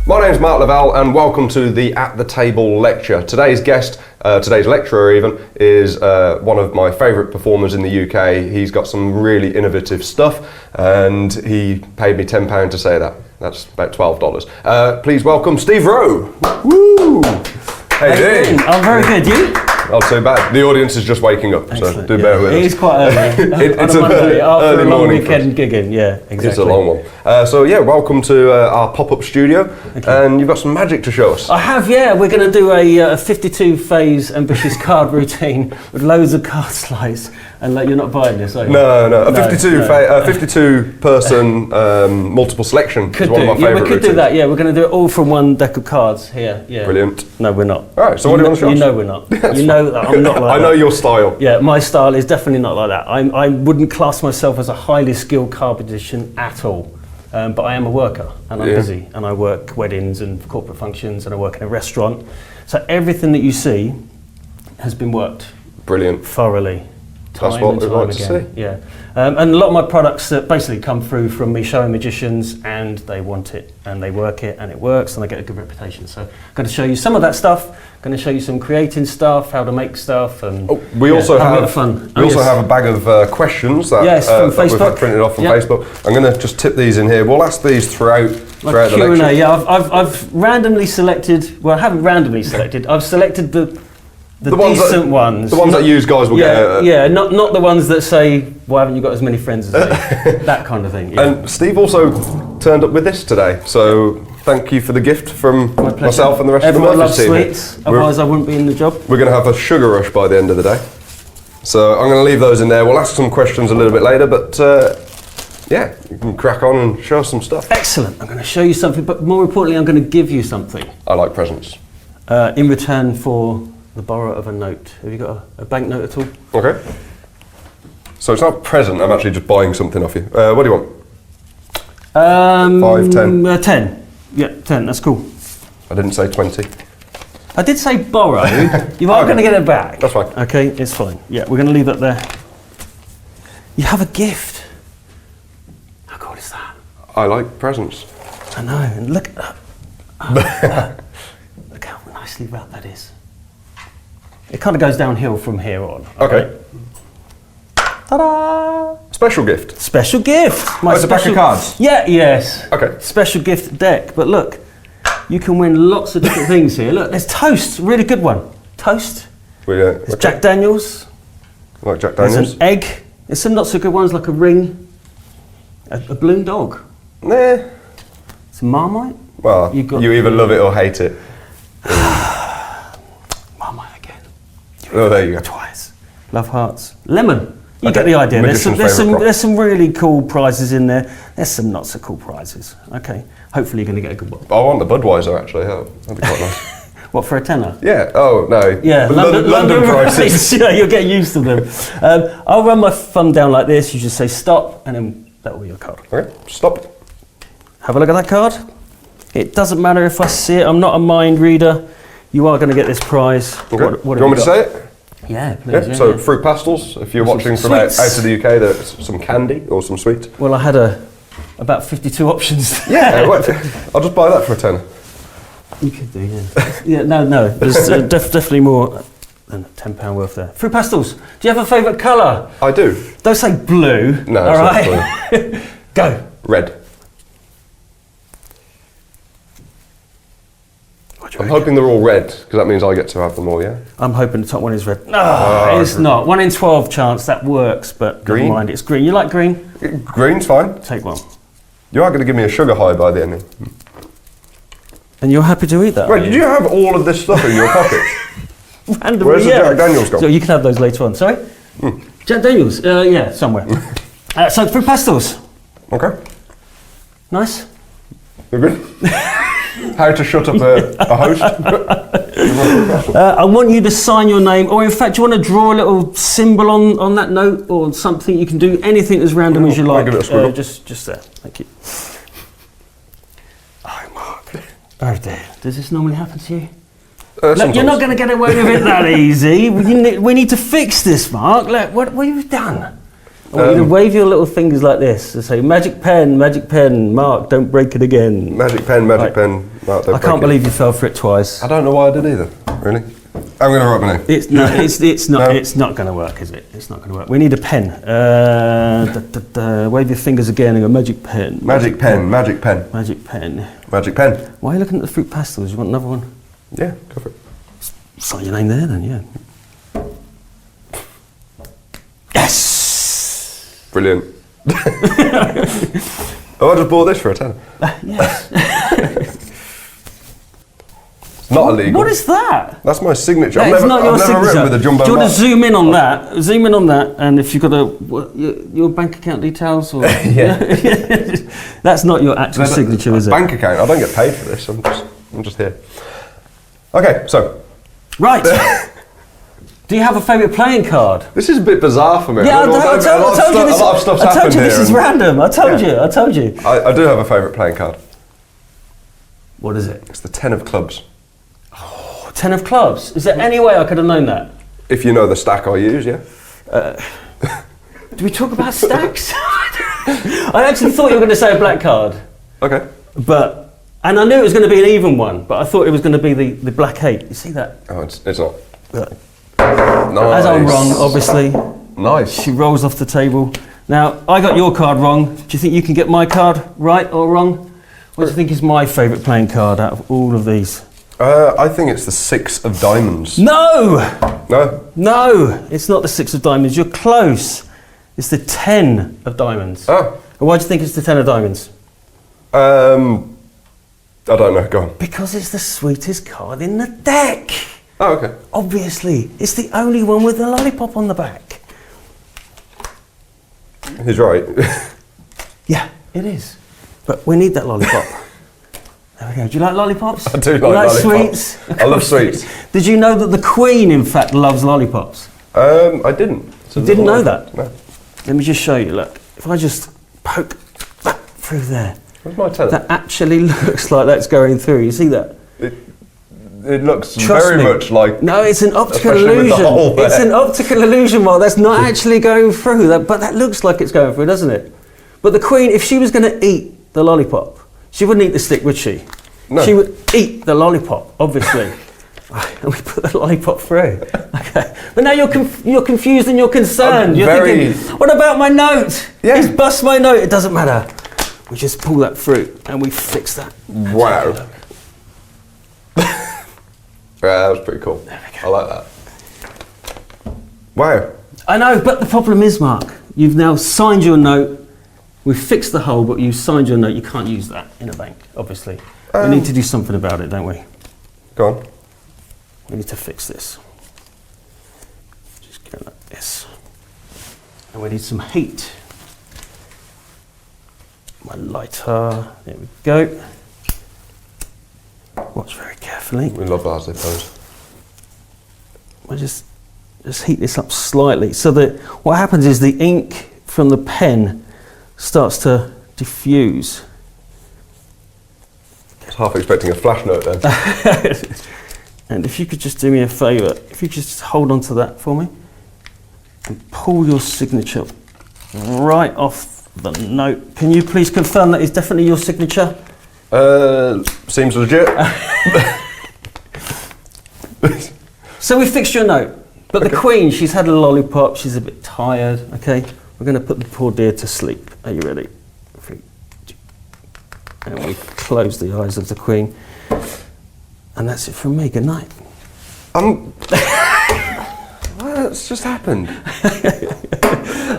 My name's Mark Lavelle and welcome to the At the Table lecture. Today's guest, today's lecturer even, is one of my favourite performers in the UK. He's got some really innovative stuff and he paid me £10 to say that. That's about $12. Please welcome Steve Rowe. Woo! How you doing? I'm very good, you? Not so bad. The audience is just waking up, so do bear with us. It is quite early. It's an early morning weekend gigging, yeah, exactly. It's a long one. So yeah, welcome to our pop-up studio, and you've got some magic to show us. I have, yeah. We're going to do a 52-phase ambitious card routine with loads of card slides, and you're not buying this, are you? No. A 52-person multiple selection is one of my favourite we could do that, yeah. We're going to do it all from one deck of cards here, yeah. Brilliant. No, we're not. All right, so what do you want to show us? You know we're not. You know that I'm not like that. I know your style. Yeah, my style is definitely not like that. I wouldn't class myself as a highly skilled card magician at all. But I am a worker and I'm busy and I work weddings and corporate functions and I work in a restaurant. So everything that you see has been worked. Brilliant. Thoroughly. That's what we'd like to see. Yeah. And a lot of my products that basically come through from me showing magicians and they want it and they work it and it works and they get a good reputation. So I'm going to show you some of that stuff. I'm going to show you some creating stuff, how to make stuff, and we also have a bit of fun. We also have a bag of questions that, from that we've had printed off from Facebook. I'm going to just tip these in here. We'll ask these throughout the lecture. Yeah, I've randomly selected. Well, I haven't randomly selected. I've selected the decent ones. The ones that you guys will get. Yeah, not the ones that say, why haven't you got as many friends as me? That kind of thing. Yeah. And Steve also turned up with this today, so thank you for the gift from myself and the rest Everyone of the Murphys team. Everyone loves sweets, otherwise I wouldn't be in the job. We're going to have a sugar rush by the end of the day. So I'm going to leave those in there. We'll ask some questions a little bit later, but yeah, you can crack on and show us some stuff. Excellent. I'm going to show you something, but more importantly, I'm going to give you something. I like presents. In return for the borrow of a note. Have you got a banknote at all? Okay. So it's not a present, I'm actually just buying something off you. What do you want? 5, 10? 10. Yeah, 10, that's cool. I didn't say 20. I did say borrow. You are going to get it back. That's fine. Okay, it's fine. Yeah, we're going to leave that there. You have a gift. How cool is that? I like presents. I know, and look at look how nicely wrapped that is. It kind of goes downhill from here on. Okay. Ta-da! Special gift. Special gift. It's a pack of cards? Yeah, yes. Okay. Special gift deck. But look, you can win lots of different things here. Look, there's toast. Really good one. Toast. There's Jack Daniels. I like Jack Daniels. There's an egg. There's some not so good ones like a ring. A balloon dog. Nah. Some Marmite. Well, you either love it or hate it. Marmite again. Oh, there you go. Twice. Love hearts. Lemon. You get the idea. There's some really cool prizes in there. There's some not so cool prizes. Okay. Hopefully you're going to get a good one. I want the Budweiser actually. That'd be quite nice. What, for a tenner? Yeah. Oh no. Yeah. London prices. Yeah, you'll get used to them. I'll run my thumb down like this. You just say stop, and then that will be your card. Okay. Stop. Have a look at that card. It doesn't matter if I see it. I'm not a mind reader. You are going to get this prize. Okay. Do you want me to say it? Yeah, please. Yeah. So fruit pastels. If you're watching from out of the UK, there's some candy or some sweet. Well, I had about 52 options. Yeah. I'll just buy that for a tenner. You could do, yeah. Yeah. No. There's definitely more than £10 worth there. Fruit pastels. Do you have a favourite colour? I do. Don't say blue. No. All right. Not blue. Go. Red. I'm hoping they're all red, because that means I get to have them all, yeah? I'm hoping the top one is red. No, it's not. 1 in 12 chance, that works, but green? Never mind, it's green. You like green? Green's fine. Take one. You are going to give me a sugar high by the end. And you're happy to eat that? Wait, did you have all of this stuff in your pocket? Randomly, Where's the Jack Daniels gone? So you can have those later on. Sorry? Jack Daniels? Yeah, somewhere. So, fruit pastels. Okay. Nice. You're good? How to shut up a host? I want you to sign your name, or in fact, you want to draw a little symbol on that note, or something. You can do anything as random as you like. I'll give it a scribble. Just there. Thank you. Oh, Mark. Oh dear. Does this normally happen to you? Look, you're not going to get away with it that easy. We need to fix this, Mark. Look, what have you done? I want you to wave your little fingers like this and say, magic pen, Mark, don't break it again. Magic pen, Mark, don't break it. I can't believe you fell for it twice. I don't know why I did either, really. I'm going to write my name. It's not going to work, is it? It's not going to work. We need a pen. Wave your fingers again and go, magic pen. Magic pen. Magic pen. Magic pen. Why are you looking at the fruit pastels? You want another one? Yeah, go for it. Sign your name there then, yeah. Yes! Brilliant. Oh, I just bought this for a tenner. Yes. It's not illegal. What is that? That's my signature. That is not your I've never signature. written with a jumbo Do you want mark. to zoom in on that? Zoom in on that, and if you've got your bank account details, or Yeah. that's not your actual signature, is it? Bank account. I don't get paid for this. I'm just here. Okay, so. Right. Do you have a favourite playing card? This is a bit bizarre for me. Yeah, I told you this. A lot of stuff's I told happened you this here is and- random. I told you. I do have a favourite playing card. What is it? It's the 10 of clubs. 10 of clubs. Is there any way I could have known that? If you know the stack I use, yeah. Do we talk about stacks? I actually thought you were going to say a black card, Okay. and I knew it was going to be an even one, but I thought it was going to be the black 8. You see that? Oh, it's not. As I'm wrong, obviously. Nice. She rolls off the table. Now, I got your card wrong. Do you think you can get my card right or wrong? What do you think is my favourite playing card out of all of these? I think it's the 6 of diamonds. No! No? It's not the 6 of diamonds. You're close. It's the 10 of diamonds. Oh. And why do you think it's the 10 of diamonds? I don't know. Go on. Because it's the sweetest card in the deck. Oh, okay. Obviously. It's the only one with the lollipop on the back. He's right. Yeah, it is. But we need that lollipop. There we go. Do you like lollipops? I do You like lollipops. sweets? I love sweets. Did you know that the Queen, in fact, loves lollipops? I didn't. You didn't know that? No. Let me just show you. Look, if I just poke that through there, Where's my tenner? that actually looks like that's going through. You see that? It looks Trust very me. much like. No, it's an optical Especially with the illusion. hole there. It's an optical illusion, Mark. That's not actually going through. But that looks like it's going through, doesn't it? But the Queen, if she was going to eat the lollipop, she wouldn't eat the stick, would she? No. She would eat the lollipop, obviously. And we put the lollipop through. Okay. But now you're confused and you're concerned. You're thinking, what about my note? Yeah. He's bust my note. It doesn't matter. We just pull that through and we fix that. Wow. Yeah, that was pretty cool. I like that. Wow. I know, but the problem is, Mark, you've now signed your note. We've fixed the hole, but you've signed your note. You can't use that in a bank, obviously. We need to do something about it, don't we? Go on. We need to fix this. Just go like this. And we need some heat. My lighter. There we go. Watch very carefully. We love ours, I suppose. We'll just heat this up slightly so that what happens is the ink from the pen starts to diffuse. I was half expecting a flash note then. And if you could just do me a favour, if you could just hold on to that for me and pull your signature right off the note. Can you please confirm that is definitely your signature? Seems legit. So we fixed your note, but the Queen, she's had a lollipop, she's a bit tired, okay? We're going to put the poor dear to sleep. Are you ready? 3, 2, and we close the eyes of the Queen. And that's it from me. Good night. What's just happened?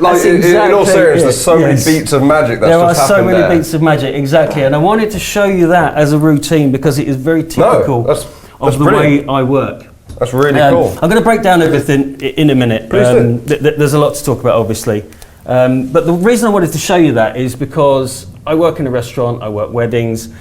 That's in all seriousness, there's so many yes. beats of magic that's There are just so happened many there. beats of magic, exactly. And I wanted to show you that as a routine because it is very typical that's of the brilliant. way I work. That's really cool. I'm going to break down everything in a minute. Please do. There's a lot to talk about, obviously. But the reason I wanted to show you that is because I work in a restaurant, I work weddings.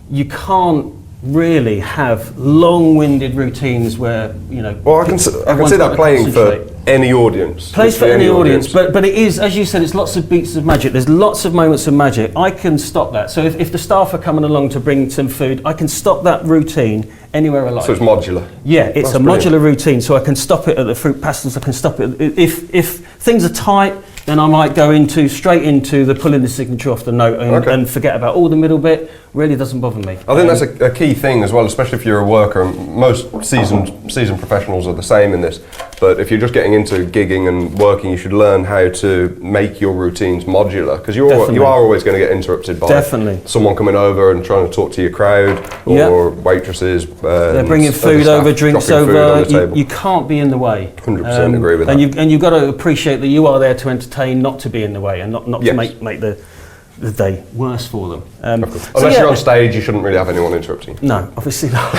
You can't really have long-winded routines where, you know... Well, I can see that playing for any audience. Plays for any audience, but it is, as you said, it's lots of beats of magic. There's lots of moments of magic. I can stop that. So if the staff are coming along to bring some food, I can stop that routine anywhere I like. So it's modular. Yeah, it's That's a brilliant. modular routine, so I can stop it at the fruit pastels, I can stop it. If things are tight, then I might go straight into the pulling the signature off the note and forget about all the middle bit. Really doesn't bother me. I think that's a key thing as well, especially if you're a worker. And most seasoned professionals are the same in this. But if you're just getting into gigging and working, you should learn how to make your routines modular, because you are always going to get interrupted by someone coming over and trying to talk to your crowd, or waitresses. They're bringing food over, drinks over. You can't be in the way. 100% agree with that. And you've got to appreciate that you are there to entertain, not to be in the way, and not to make the day worse for them. Unless you're on stage, you shouldn't really have anyone interrupting. No, obviously not.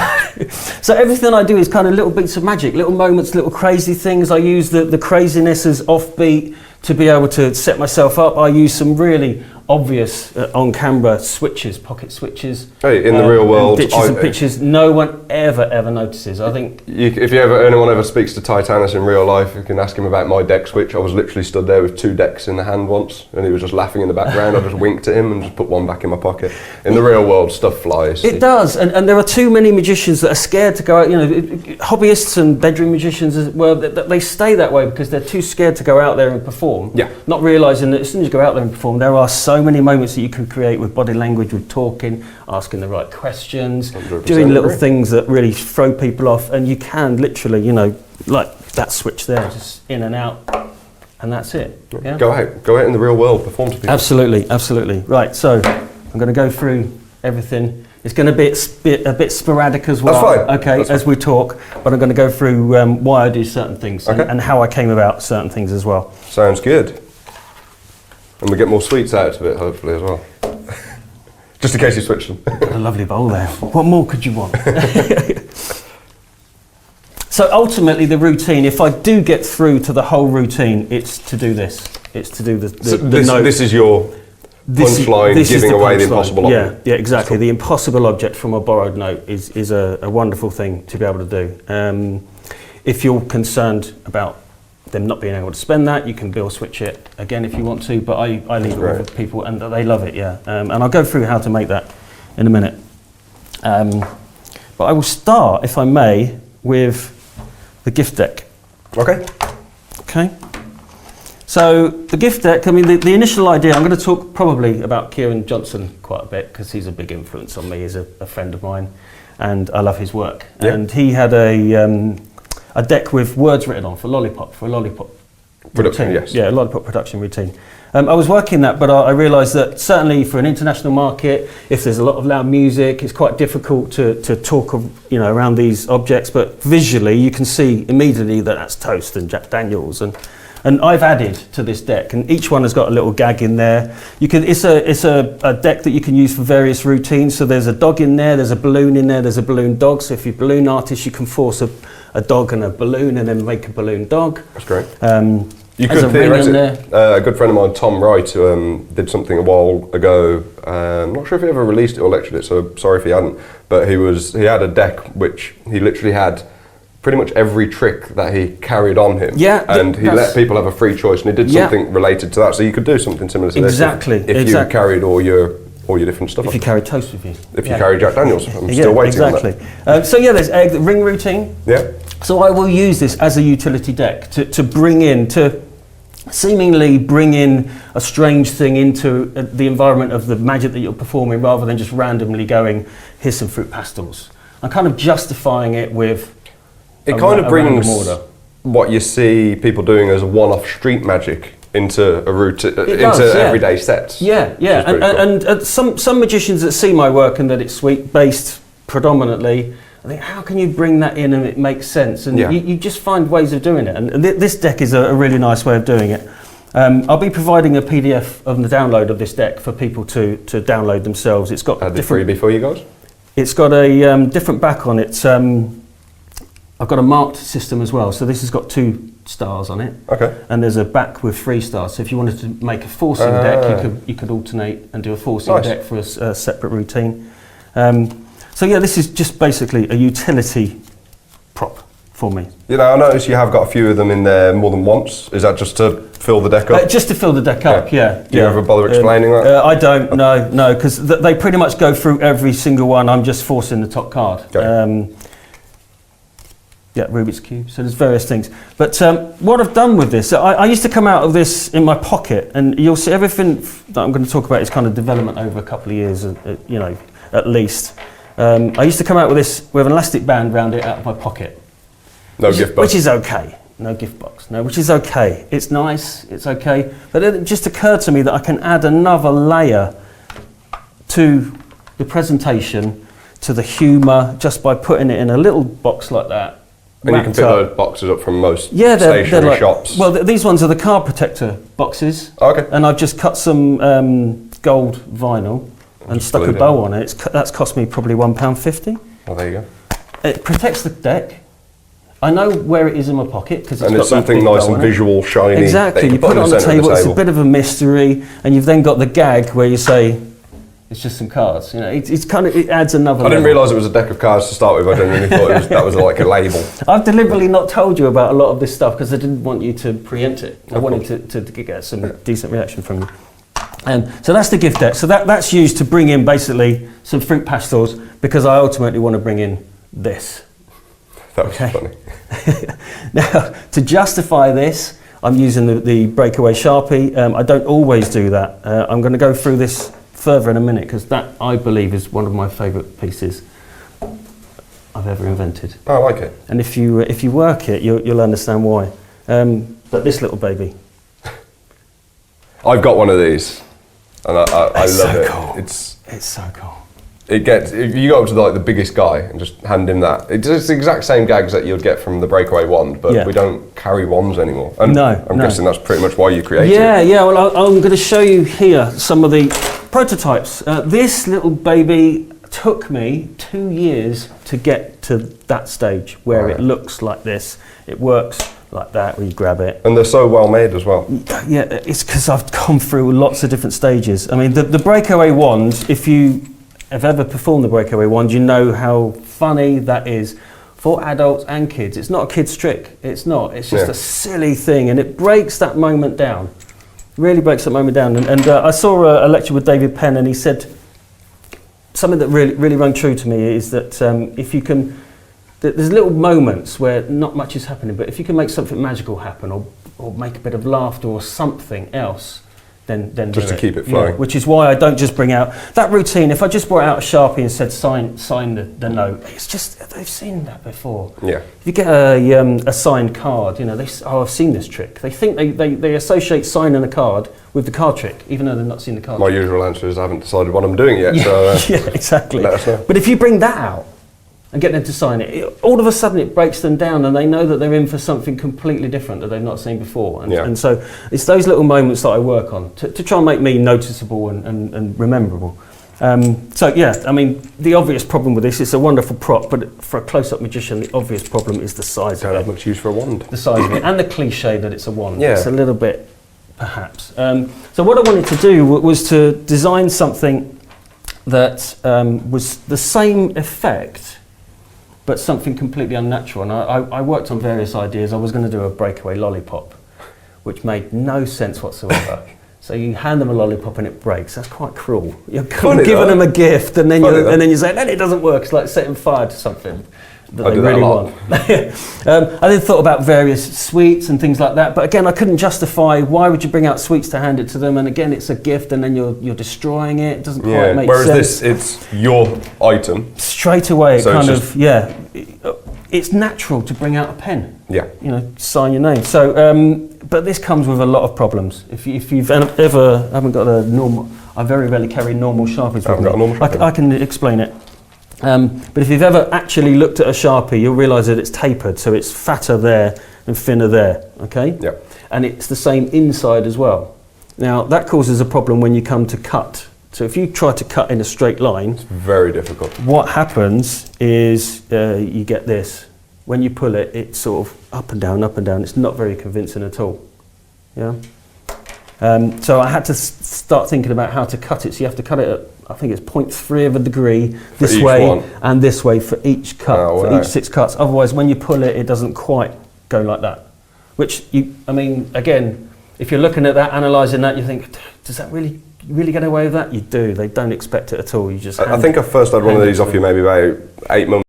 So everything I do is kind of little bits of magic, little moments, little crazy things. I use the craziness as offbeat to be able to set myself up. I use some really obvious on-camera switches, pocket switches. Hey, in the real world, ditches and pitches, no one ever notices. I think if anyone ever speaks to Titanus in real life, you can ask him about my deck switch. I was literally stood there with 2 decks in the hand once, and he was just laughing in the background. I just winked at him and just put one back in my pocket. In the real world, stuff flies. It does, and there are too many magicians that are scared to go out. Hobbyists and bedroom magicians as well. They stay that way because they're too scared to go out there and perform. Yeah. Not realising that as soon as you go out there and perform, there are so many moments that you can create with body language, with talking, asking the right questions, doing little things that really throw people off, and you can literally, like that switch there, just in and out, and that's it. Yeah? Go out in the real world, perform to people. Absolutely. Right, so I'm going to go through everything. It's going to be a bit sporadic as well. That's fine. Okay, that's as we talk, but I'm going to go through why I do certain things and how I came about certain things as well. Sounds good. And we get more sweets out of it, hopefully, as well. Just in case you switch them. Got a lovely bowl there. What more could you want? So ultimately, the routine, if I do get through to the whole routine, it's to do this. It's to do the note. This is your punchline, giving away the impossible object. Yeah, exactly. Cool. The impossible object from a borrowed note is a wonderful thing to be able to do. If you're concerned about them not being able to spend that, you can bill switch it again if you want to, but I leave it with people and they love it, and I'll go through how to make that in a minute. But I will start, if I may, with the gift deck. Okay. So the gift deck, the initial idea, I'm going to talk probably about Kieran Johnson quite a bit because he's a big influence on me. He's a friend of mine and I love his work. Yep. And he had a deck with words written on for a lollipop production, routine. Yeah, a lollipop production routine. I was working that, but I realised that certainly for an international market, if there's a lot of loud music, it's quite difficult to talk, around these objects. But visually, you can see immediately that that's Toast and Jack Daniels, and I've added to this deck, and each one has got a little gag in there. It's a deck that you can use for various routines. So there's a dog in there, there's a balloon in there, there's a balloon dog. So if you're a balloon artist, you can force a dog and a balloon and then make a balloon dog. That's great. You could theoretically, a good friend of mine, Tom Wright, did something a while ago. I'm not sure if he ever released it or lectured it, so sorry if he hadn't. But he had a deck which he literally had pretty much every trick that he carried on him. Yeah, and he let people have a free choice, and he did something related to that. So you could do something similar to this if you carried all your different stuff. If you carried Toast with you. If you carried Jack Daniels, I'm still waiting on that. So there's egg, the ring routine. Yeah. So I will use this as a utility deck to seemingly bring in a strange thing into the environment of the magic that you're performing, rather than just randomly going, here's some fruit pastels. I'm kind of justifying it with it kind of brings what you see people doing as one-off street magic into a routine, everyday sets. Yeah. And some magicians that see my work and that it's sweet-based predominantly, I think, how can you bring that in and it makes sense? And you just find ways of doing it. And this deck is a really nice way of doing it. I'll be providing a PDF of the download of this deck for people to download themselves. It's got a freebie for you guys. It's got a different back on it. I've got a marked system as well. So this has got 2 stars on it. Okay. And there's a back with 3 stars. So if you wanted to make a forcing deck, you could alternate and do a forcing deck for a separate routine. So this is just basically a utility prop for me. I noticed you have got a few of them in there more than once. Is that just to fill the deck up? Just to fill the deck up, yeah. Do you ever bother explaining that? I don't, no, because they pretty much go through every single one. I'm just forcing the top card. Okay. Yeah, Rubik's Cube. So there's various things. But what I've done with this, I used to come out of this in my pocket, and you'll see everything that I'm going to talk about is kind of development over a couple of years, you know, at least. I used to come out with this with an elastic band around it out of my pocket. No gift box. Which is okay. No gift box. No, which is okay. It's nice. It's okay. But it just occurred to me that I can add another layer to the presentation, to the humour, just by putting it in a little box like that. And you can pick those boxes up from most they're stationery like, shops. Well, these ones are the card protector boxes. Okay. And I've just cut some gold vinyl and stuck a bow on it. That's cost me probably £1.50. Oh, there you go. It protects the deck. I know where it is in my pocket because it's and got it's something that big nice bow and on it. visual, shiny. Exactly. You put it on the table. It's a bit of a mystery, and you've then got the gag where you say, "It's just some cards." You know, it's kind of, it adds another. I didn't realise it was a deck of cards to start with. I genuinely thought that was like a label. I've deliberately not told you about a lot of this stuff because I didn't want you to preempt it. I wanted to get some decent reaction from you. So that's the gift deck. So that's used to bring in basically some fruit pastels because I ultimately want to bring in this. That was funny. Now, to justify this, I'm using the breakaway Sharpie. I don't always do that. I'm going to go through this further in a minute because that, I believe, is one of my favourite pieces I've ever invented. I like it. And if you work it, you'll understand why. But this little baby. I've got one of these, and I love it. Cool. It's so cool. It gets, if you go up to like the biggest guy and just hand him that, it's the exact same gags that you'd get from the breakaway wand, but we don't carry wands anymore. And I'm guessing that's pretty much why you created it. Yeah, well I'm going to show you here some of the prototypes. This little baby took me 2 years to get to that stage where it looks like this. It works like that, where you grab it. And they're so well made as well. Yeah, it's because I've gone through lots of different stages. I mean, the breakaway wand, if you have ever performed the breakaway wand, you know how funny that is for adults and kids. It's not a kid's trick. It's not. It's just a silly thing, and it breaks that moment down. Really breaks that moment down. And I saw a lecture with David Penn, and he said something that really rang true to me is that if you can, there's little moments where not much is happening, but if you can make something magical happen, or make a bit of laughter or something else, then just to keep it flowing. Which is why I don't just bring out that routine. If I just brought out a Sharpie and said sign the note, it's just, they've seen that before. Yeah. If you get a signed card, you know, I've seen this trick. They think they associate signing a card with the card trick, even though they've not seen the card. My usual answer is I haven't decided what I'm doing yet. Yeah, so yeah, exactly. let us know. But if you bring that out and get them to sign it, all of a sudden it breaks them down, and they know that they're in for something completely different that they've not seen before. And so it's those little moments that I work on to try and make me noticeable and rememberable. So yeah, I mean, the obvious problem with this, it's a wonderful prop, but for a close-up magician, the obvious problem is the size Don't of have it. much use for a wand. The size of it, and the cliche that it's a wand. Yeah. It's a little bit, perhaps. So what I wanted to do was to design something that was the same effect, but something completely unnatural. And I worked on various ideas. I was going to do a breakaway lollipop, which made no sense whatsoever. So you hand them a lollipop and it breaks. That's quite cruel. You're kind of giving them a gift, and then you say, "No, it doesn't work." It's like setting fire to something that they really want. I then thought about various sweets and things like that, but again, I couldn't justify why would you bring out sweets to hand it to them, and again, it's a gift, and then you're destroying it. It doesn't quite make sense. Whereas this, it's your item. Straight away, So it's natural to bring out a pen. Yeah. You know, sign your name. So, but this comes with a lot of problems. If you've ever haven't got a normal, I very rarely carry normal Sharpies with me. I can explain it. But if you've ever actually looked at a Sharpie, you'll realise that it's tapered, so it's fatter there and thinner there, okay? Yeah. And it's the same inside as well. Now, that causes a problem when you come to cut. So if you try to cut in a straight line, It's very difficult. what happens is you get this. When you pull it, it's sort of up and down, up and down. It's not very convincing at all, yeah? So I had to start thinking about how to cut it. So you have to cut it at, I think it's 0.3 of a degree this way and this way for each cut, for each 6 cuts. Otherwise, when you pull it, it doesn't quite go like that. Which, I mean, again, if you're looking at that, analysing that, you think, does that really get away with that? You do. They don't expect it at all. You just. I think I first had one of these off you maybe about 8 months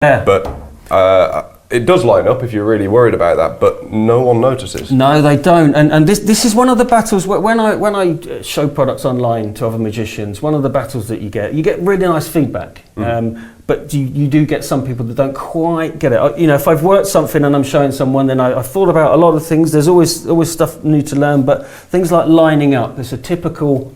Yeah. But it does line up if you're really worried about that, but no one notices. No, they don't. And this is one of the battles when I show products online to other magicians. One of the battles that you get really nice feedback. But you do get some people that don't quite get it. You know, if I've worked something and I'm showing someone, then I've thought about a lot of things. There's always stuff new to learn, but things like lining up. There's a typical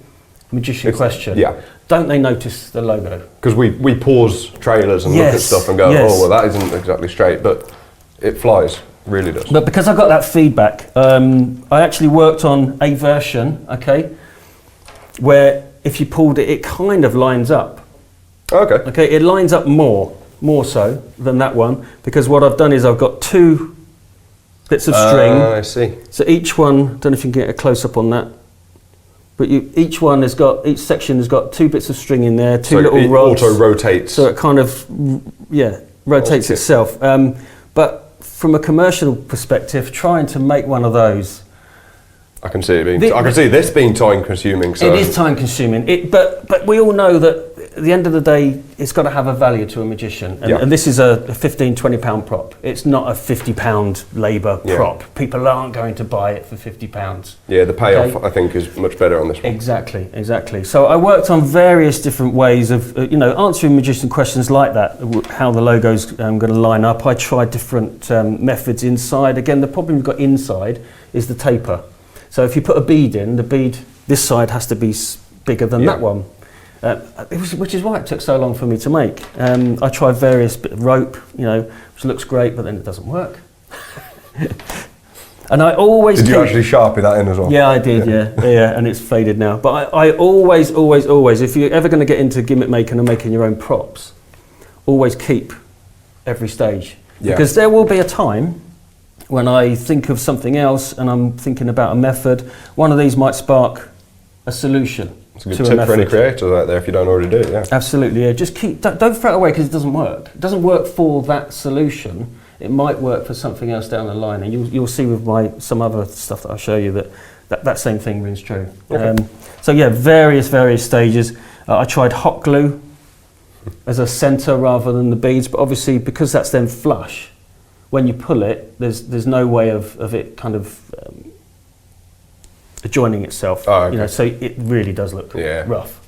magician question. Yeah. Don't they notice the logo? Because we pause trailers and look at stuff and go, oh, well, that isn't exactly straight, but it flies, really does. But because I got that feedback, I actually worked on a version, okay, where if you pulled it, it kind of lines up. Okay. Okay, it lines up more so than that one, because what I've done is I've got two bits of string. I see. So each one, don't know if you can get a close up on that, but each section has got two bits of string in there, two little rods. Auto rotates. So it kind of, rotates itself. But from a commercial perspective, trying to make one of those, I can see it being. I can see this being time consuming. So. It is time consuming. But we all know that at the end of the day, it's got to have a value to a magician. And this is a £15, £20 prop. It's not a £50 labour prop. People aren't going to buy it for £50. Yeah, the payoff I think is much better on this one. Exactly. So I worked on various different ways of answering magician questions like that. How the logo's going to line up. I tried different methods inside. Again, the problem you've got inside is the taper. So if you put a bead in, the bead this side has to be bigger than that one. Which is why it took so long for me to make. I tried various bit of rope, which looks great, but then it doesn't work. And I always Did you actually Sharpie that in as well? Yeah, I did. Yeah, and it's faded now. But I always, if you're ever going to get into gimmick making and making your own props, always keep every stage, because there will be a time when I think of something else and I'm thinking about a method. One of these might spark a solution. It's a good tip for any creators out there if you don't already do it, yeah. Absolutely, yeah. Just don't throw it away because it doesn't work. It doesn't work for that solution. It might work for something else down the line, and you'll see with some other stuff that I'll show you that same thing rings true. Okay. So yeah, various stages. I tried hot glue as a centre rather than the beads, but obviously because that's then flush, when you pull it, there's no way of it kind of adjoining itself. Oh, okay. So it really does look rough.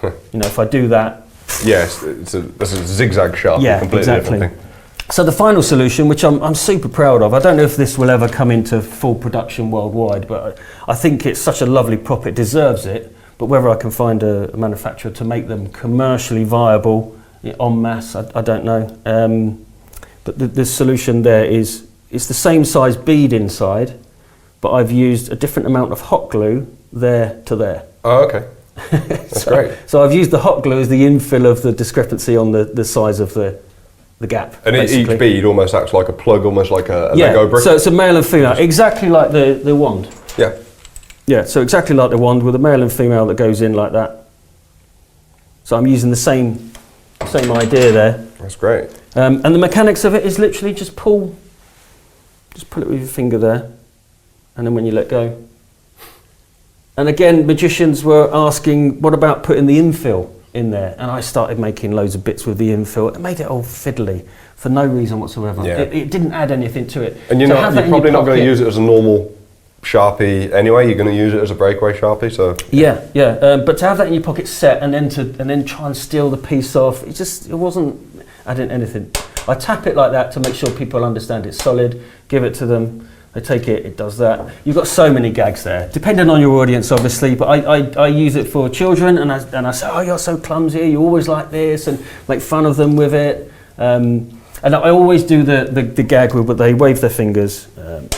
If I do that. Yes, it's a zigzag sharp. Yeah, completely exactly. different thing. So the final solution, which I'm super proud of, I don't know if this will ever come into full production worldwide, but I think it's such a lovely prop, it deserves it. But whether I can find a manufacturer to make them commercially viable en masse, I don't know. But the solution there is, it's the same size bead inside, but I've used a different amount of hot glue there to there. Oh, okay. That's great. So I've used the hot glue as the infill of the discrepancy on the size of the gap. And basically. each bead almost acts like a plug, almost like a Lego brick? So it's a male and female, exactly like the wand. Yeah. Yeah, so exactly like the wand with a male and female that goes in like that. So I'm using the same idea there. That's great. And the mechanics of it is literally just pull it with your finger there, and then when you let go. And again, magicians were asking, what about putting the infill in there? And I started making loads of bits with the infill. It made it all fiddly for no reason whatsoever. Yeah. It didn't add anything to it. And you're probably not going to use it as a normal Sharpie anyway. You're going to use it as a breakaway Sharpie. So yeah. But to have that in your pocket set and then try and steal the piece off, it wasn't adding anything. I tap it like that to make sure people understand it's solid. Give it to them. They take it, it does that. You've got so many gags there, depending on your audience, obviously, but I use it for children, and I say, oh, you're so clumsy, you always like this, and make fun of them with it. And I always do the gag with, but they wave their fingers,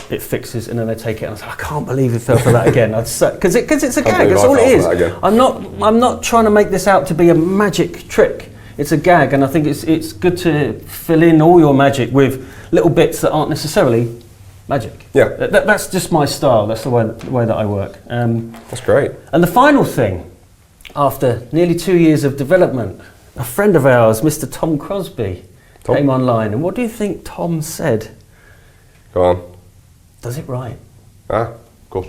it fixes, and then they take it, and I say, I can't believe it fell for that again. Because it's a gag, that's all it is. I'm not trying to make this out to be a magic trick. It's a gag, and I think it's good to fill in all your magic with little bits that aren't necessarily magic. Yeah. That's just my style. That's the way that I work. That's great. And the final thing, after nearly 2 years of development, a friend of ours, Mr. Tom Crosby, came online. And what do you think Tom said? Go on. Does it right? Of course.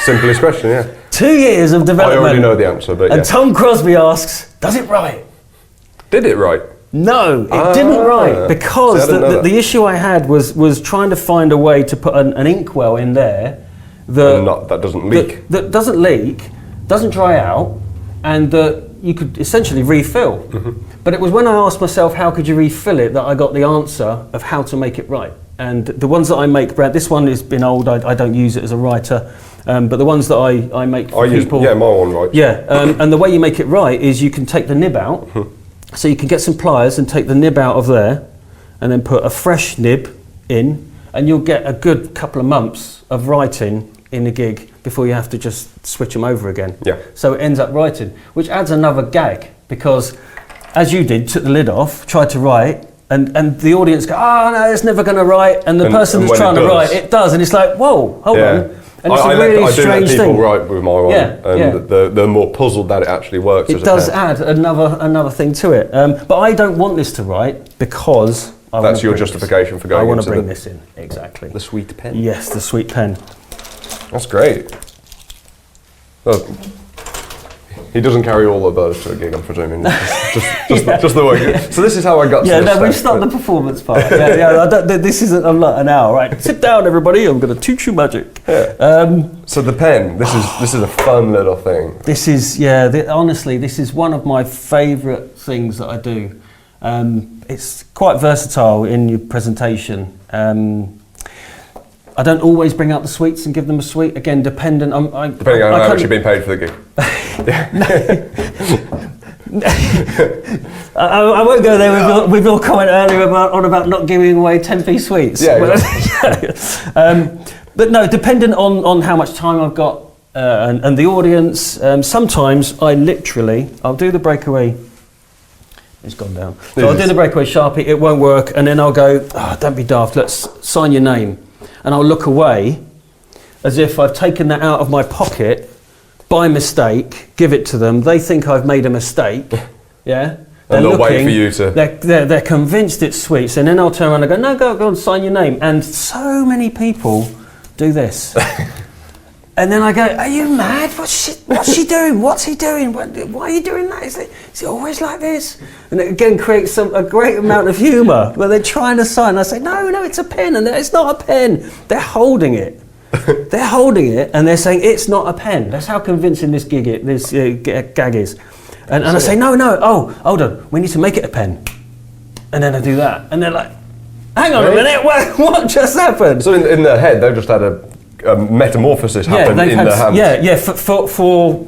Simplest question, yeah. 2 years of development. I already know the answer, but And Tom Crosby asks, does it right? Did it right? No, it didn't write, because the issue I had was trying to find a way to put an inkwell in there that doesn't leak. That doesn't leak, doesn't dry out, and that you could essentially refill. But it was when I asked myself how could you refill it that I got the answer of how to make it right. And the ones that I make, Brad, this one has been old, I don't use it as a writer, but the ones that I make for people... my one writes. Yeah, and the way you make it right is you can take the nib out, so you can get some pliers and take the nib out of there, and then put a fresh nib in, and you'll get a good couple of months of writing in the gig before you have to just switch them over again. Yeah. So it ends up writing, which adds another gag, because as you did, took the lid off, tried to write, and the audience go, oh no, it's never going to write, and the person that's trying to write, it does, and it's like, whoa, hold on. And it's a really strange thing. I do let people write with my one, and they're more puzzled that it actually works. It does add another thing to it, but I don't want this to write because that's your justification for going. I want to bring this in, exactly. The sweet pen. Yes, the sweet pen. That's great. Well, he doesn't carry all of those to a gig, I'm presuming. Just the way. So this is how I got to this. Yeah, no, we've stopped the performance part. This isn't an hour, right? Sit down, everybody. I'm going to teach you magic. Yeah. So the pen. This is a fun little thing. This is honestly, this is one of my favourite things that I do. It's quite versatile in your presentation. I don't always bring out the sweets and give them a sweet. Again, depending on how much you've been paid for the gig. I won't go there with your comment earlier about not giving away 10p sweets. But no, depending on how much time I've got and the audience, sometimes I'll do the breakaway. It's gone down. So I'll do the breakaway Sharpie, it won't work, and then I'll go, oh, don't be daft, let's sign your name. And I'll look away as if I've taken that out of my pocket by mistake, give it to them. They think I've made a mistake. Yeah. And they'll wait for you to. They're convinced it's sweets, and then I'll turn around and go, no, go and sign your name. And so many people do this. And then I go, are you mad? What's she doing? What's he doing? Why are you doing that? Is it always like this? And it again creates a great amount of humour where they're trying to sign. I say, no, it's a pen. And it's not a pen. They're holding it. They're holding it and they're saying, it's not a pen. That's how convincing this gag is. And I say, no, oh, hold on. We need to make it a pen. And then I do that. And they're like, hang on a minute, what just happened? So in their head, they've just had a metamorphosis happen in their hands. Yeah. For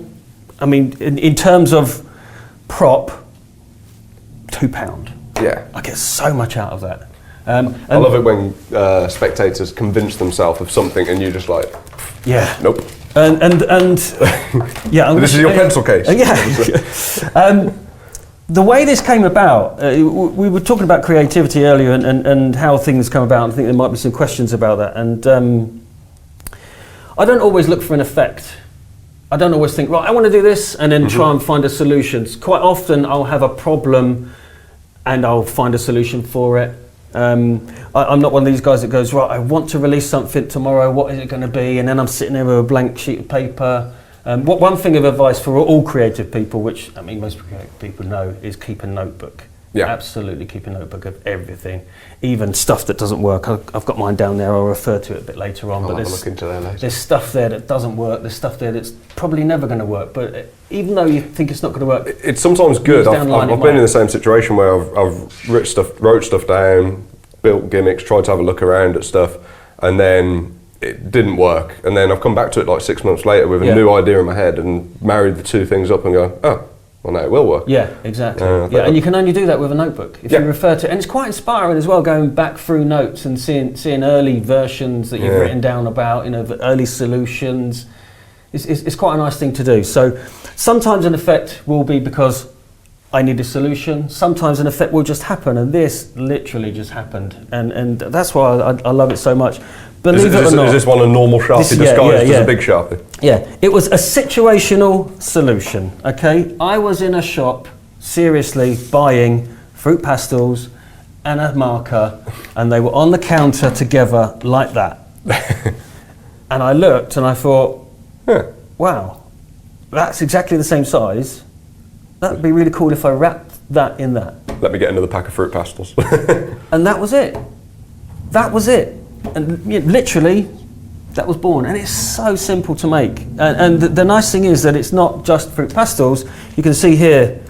I mean, in terms of prop, £2. Yeah. I get so much out of that. I love it when spectators convince themselves of something and you just like, yeah, nope. And yeah. This is your pencil case. Yeah. The way this came about, we were talking about creativity earlier and how things come about. I think there might be some questions about that. And I don't always look for an effect. I don't always think, right, I want to do this and then try and find a solution. Quite often I'll have a problem and I'll find a solution for it. I'm not one of these guys that goes, right, I want to release something tomorrow, what is it going to be? And then I'm sitting there with a blank sheet of paper. One thing of advice for all creative people, which I mean most creative people know, is keep a notebook. Yeah. Absolutely keep a notebook of everything, even stuff that doesn't work. I've got mine down there, I'll refer to it a bit later on. I'll have a look into that later. There's stuff there that doesn't work, there's stuff there that's probably never going to work, but even though you think it's not going to work, it's sometimes good. I've been in the same situation where I've wrote stuff down, built gimmicks, tried to have a look around at stuff, and then it didn't work. And then I've come back to it like 6 months later with a new idea in my head and married the two things up and go, oh, well, no, it will work. Yeah, exactly. And you can only do that with a notebook. If you refer to, and it's quite inspiring as well, going back through notes and seeing early versions that you've written down about, early solutions. It's quite a nice thing to do. So sometimes an effect will be because I need a solution. Sometimes an effect will just happen, and this literally just happened, and that's why I love it so much. Believe it or not, is this one a normal Sharpie disguised as a big Sharpie? Yeah, it was a situational solution, okay? I was in a shop, seriously, buying fruit pastels and a marker, and they were on the counter together like that. And I looked and I thought, wow, that's exactly the same size. That'd be really cool if I wrapped that in that. Let me get another pack of fruit pastels. And that was it. That was it. And literally, that was born. And it's so simple to make. And the nice thing is that it's not just fruit pastels. You can see here,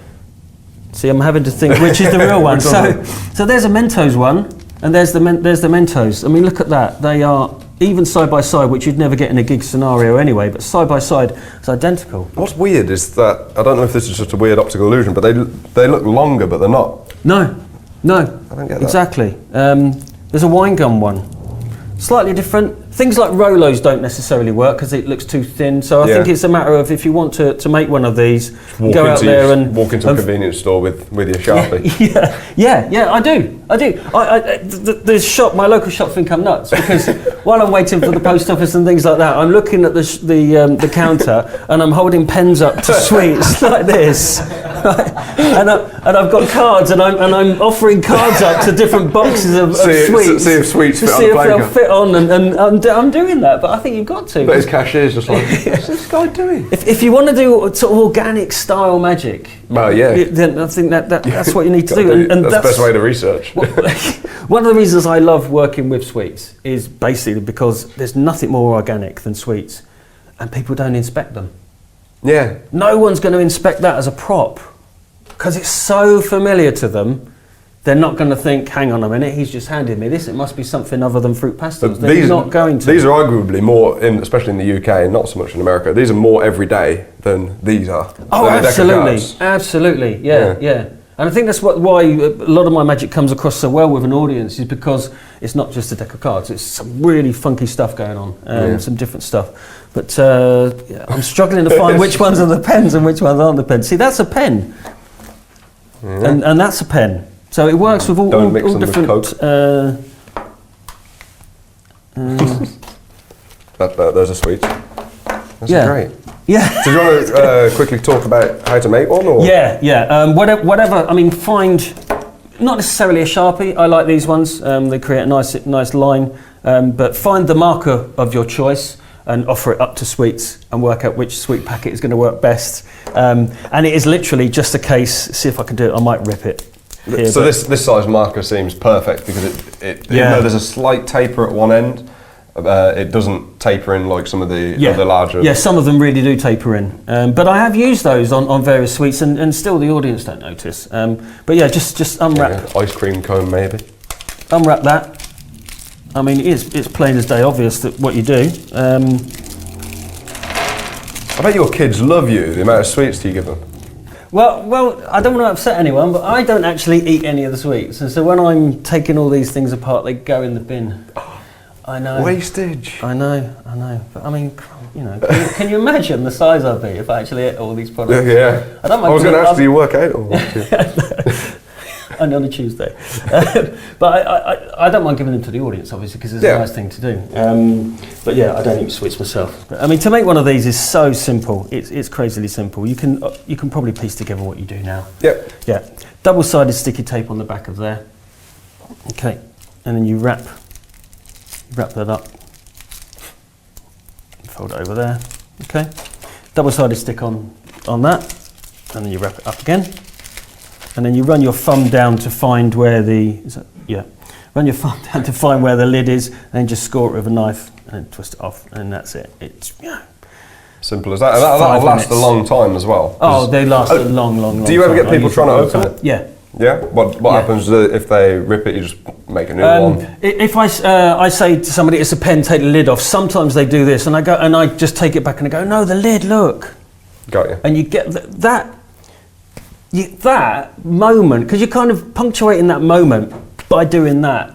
I'm having to think which is the real one. So there's a Mentos one, and there's the Mentos. I mean, look at that. They are even side by side, which you'd never get in a gig scenario anyway, but side by side, it's identical. What's weird is that, I don't know if this is just a weird optical illusion, but they look longer, but they're not. No, I don't get that. exactly. There's a wine gum one. Slightly different. Things like Rolos don't necessarily work because it looks too thin. So I think it's a matter of if you want to make one of these, go out there and walk into a convenience store with your Sharpie. Yeah, I do. The shop, my local shop, think I'm nuts because while I'm waiting for the post office and things like that, I'm looking at the counter and I'm holding pens up to sweets like this, and I've got cards and I'm offering cards up to different boxes of sweets. See if sweets fit on the see if they'll playground. fit on, and I'm doing that, but I think you've got to. But his cashier's just like, what's this guy doing? If you want to do sort of organic style magic, well, yeah, then I think that's what you need to do. And that's the best way to research. One of the reasons I love working with sweets is basically because there's nothing more organic than sweets, and people don't inspect them. Yeah. No one's going to inspect that as a prop because it's so familiar to them. They're not going to think, hang on a minute, he's just handed me this, it must be something other than fruit pastels. They're not going to. These are arguably more, especially in the UK, not so much in America, these are more everyday than these are. Oh, absolutely, yeah. And I think that's why a lot of my magic comes across so well with an audience, is because it's not just a deck of cards, it's some really funky stuff going on, some different stuff. But I'm struggling to find which ones are the pens and which ones aren't the pens. See, that's a pen, and that's a pen. So it works with all different. Those are sweets. That's great. Yeah. So do you want to quickly talk about how to make one, or? Yeah. Whatever. I mean, find not necessarily a Sharpie. I like these ones. They create a nice line. But find the marker of your choice and offer it up to sweets and work out which sweet packet is going to work best. And it is literally just a case. See if I can do it. I might rip it. Here, so this size marker seems perfect because even though there's a slight taper at one end, it doesn't taper in like some of the other larger. Yeah, some of them really do taper in. But I have used those on various sweets, and still the audience don't notice. But yeah, just unwrap. Yeah, ice cream cone maybe. Unwrap that. I mean, it's plain as day obvious that what you do. I bet your kids love you. The amount of sweets you give them. Well, I don't want to upset anyone, but I don't actually eat any of the sweets, and so when I'm taking all these things apart, they go in the bin. I know. Wastage. I know. But I mean, can you imagine the size I'd be if I actually ate all these products? Yeah. I was going to ask, do you work out or what? Only on a Tuesday. But I don't mind giving them to the audience, obviously, because it's a nice thing to do. But yeah, I don't eat sweets myself. But, I mean, to make one of these is so simple. It's crazily simple. You can probably piece together what you do now. Yep. Yeah. Double-sided sticky tape on the back of there. Okay. And then you wrap that up. Fold it over there. Okay. Double-sided stick on that. And then you wrap it up again. And then you run your thumb down to find where run your thumb down to find where the lid is, and then just score it with a knife and then twist it off, and that's it. It's simple as that. And that'll last a long time as well. Oh, they last a long time. Do you ever get people trying to open it? Yeah. Yeah? What happens if they rip it, you just make a new one? If I say to somebody, it's a pen, take the lid off, sometimes they do this, and I just take it back and I go, no, the lid, look. Got you. And you get that moment, because you're kind of punctuating that moment by doing that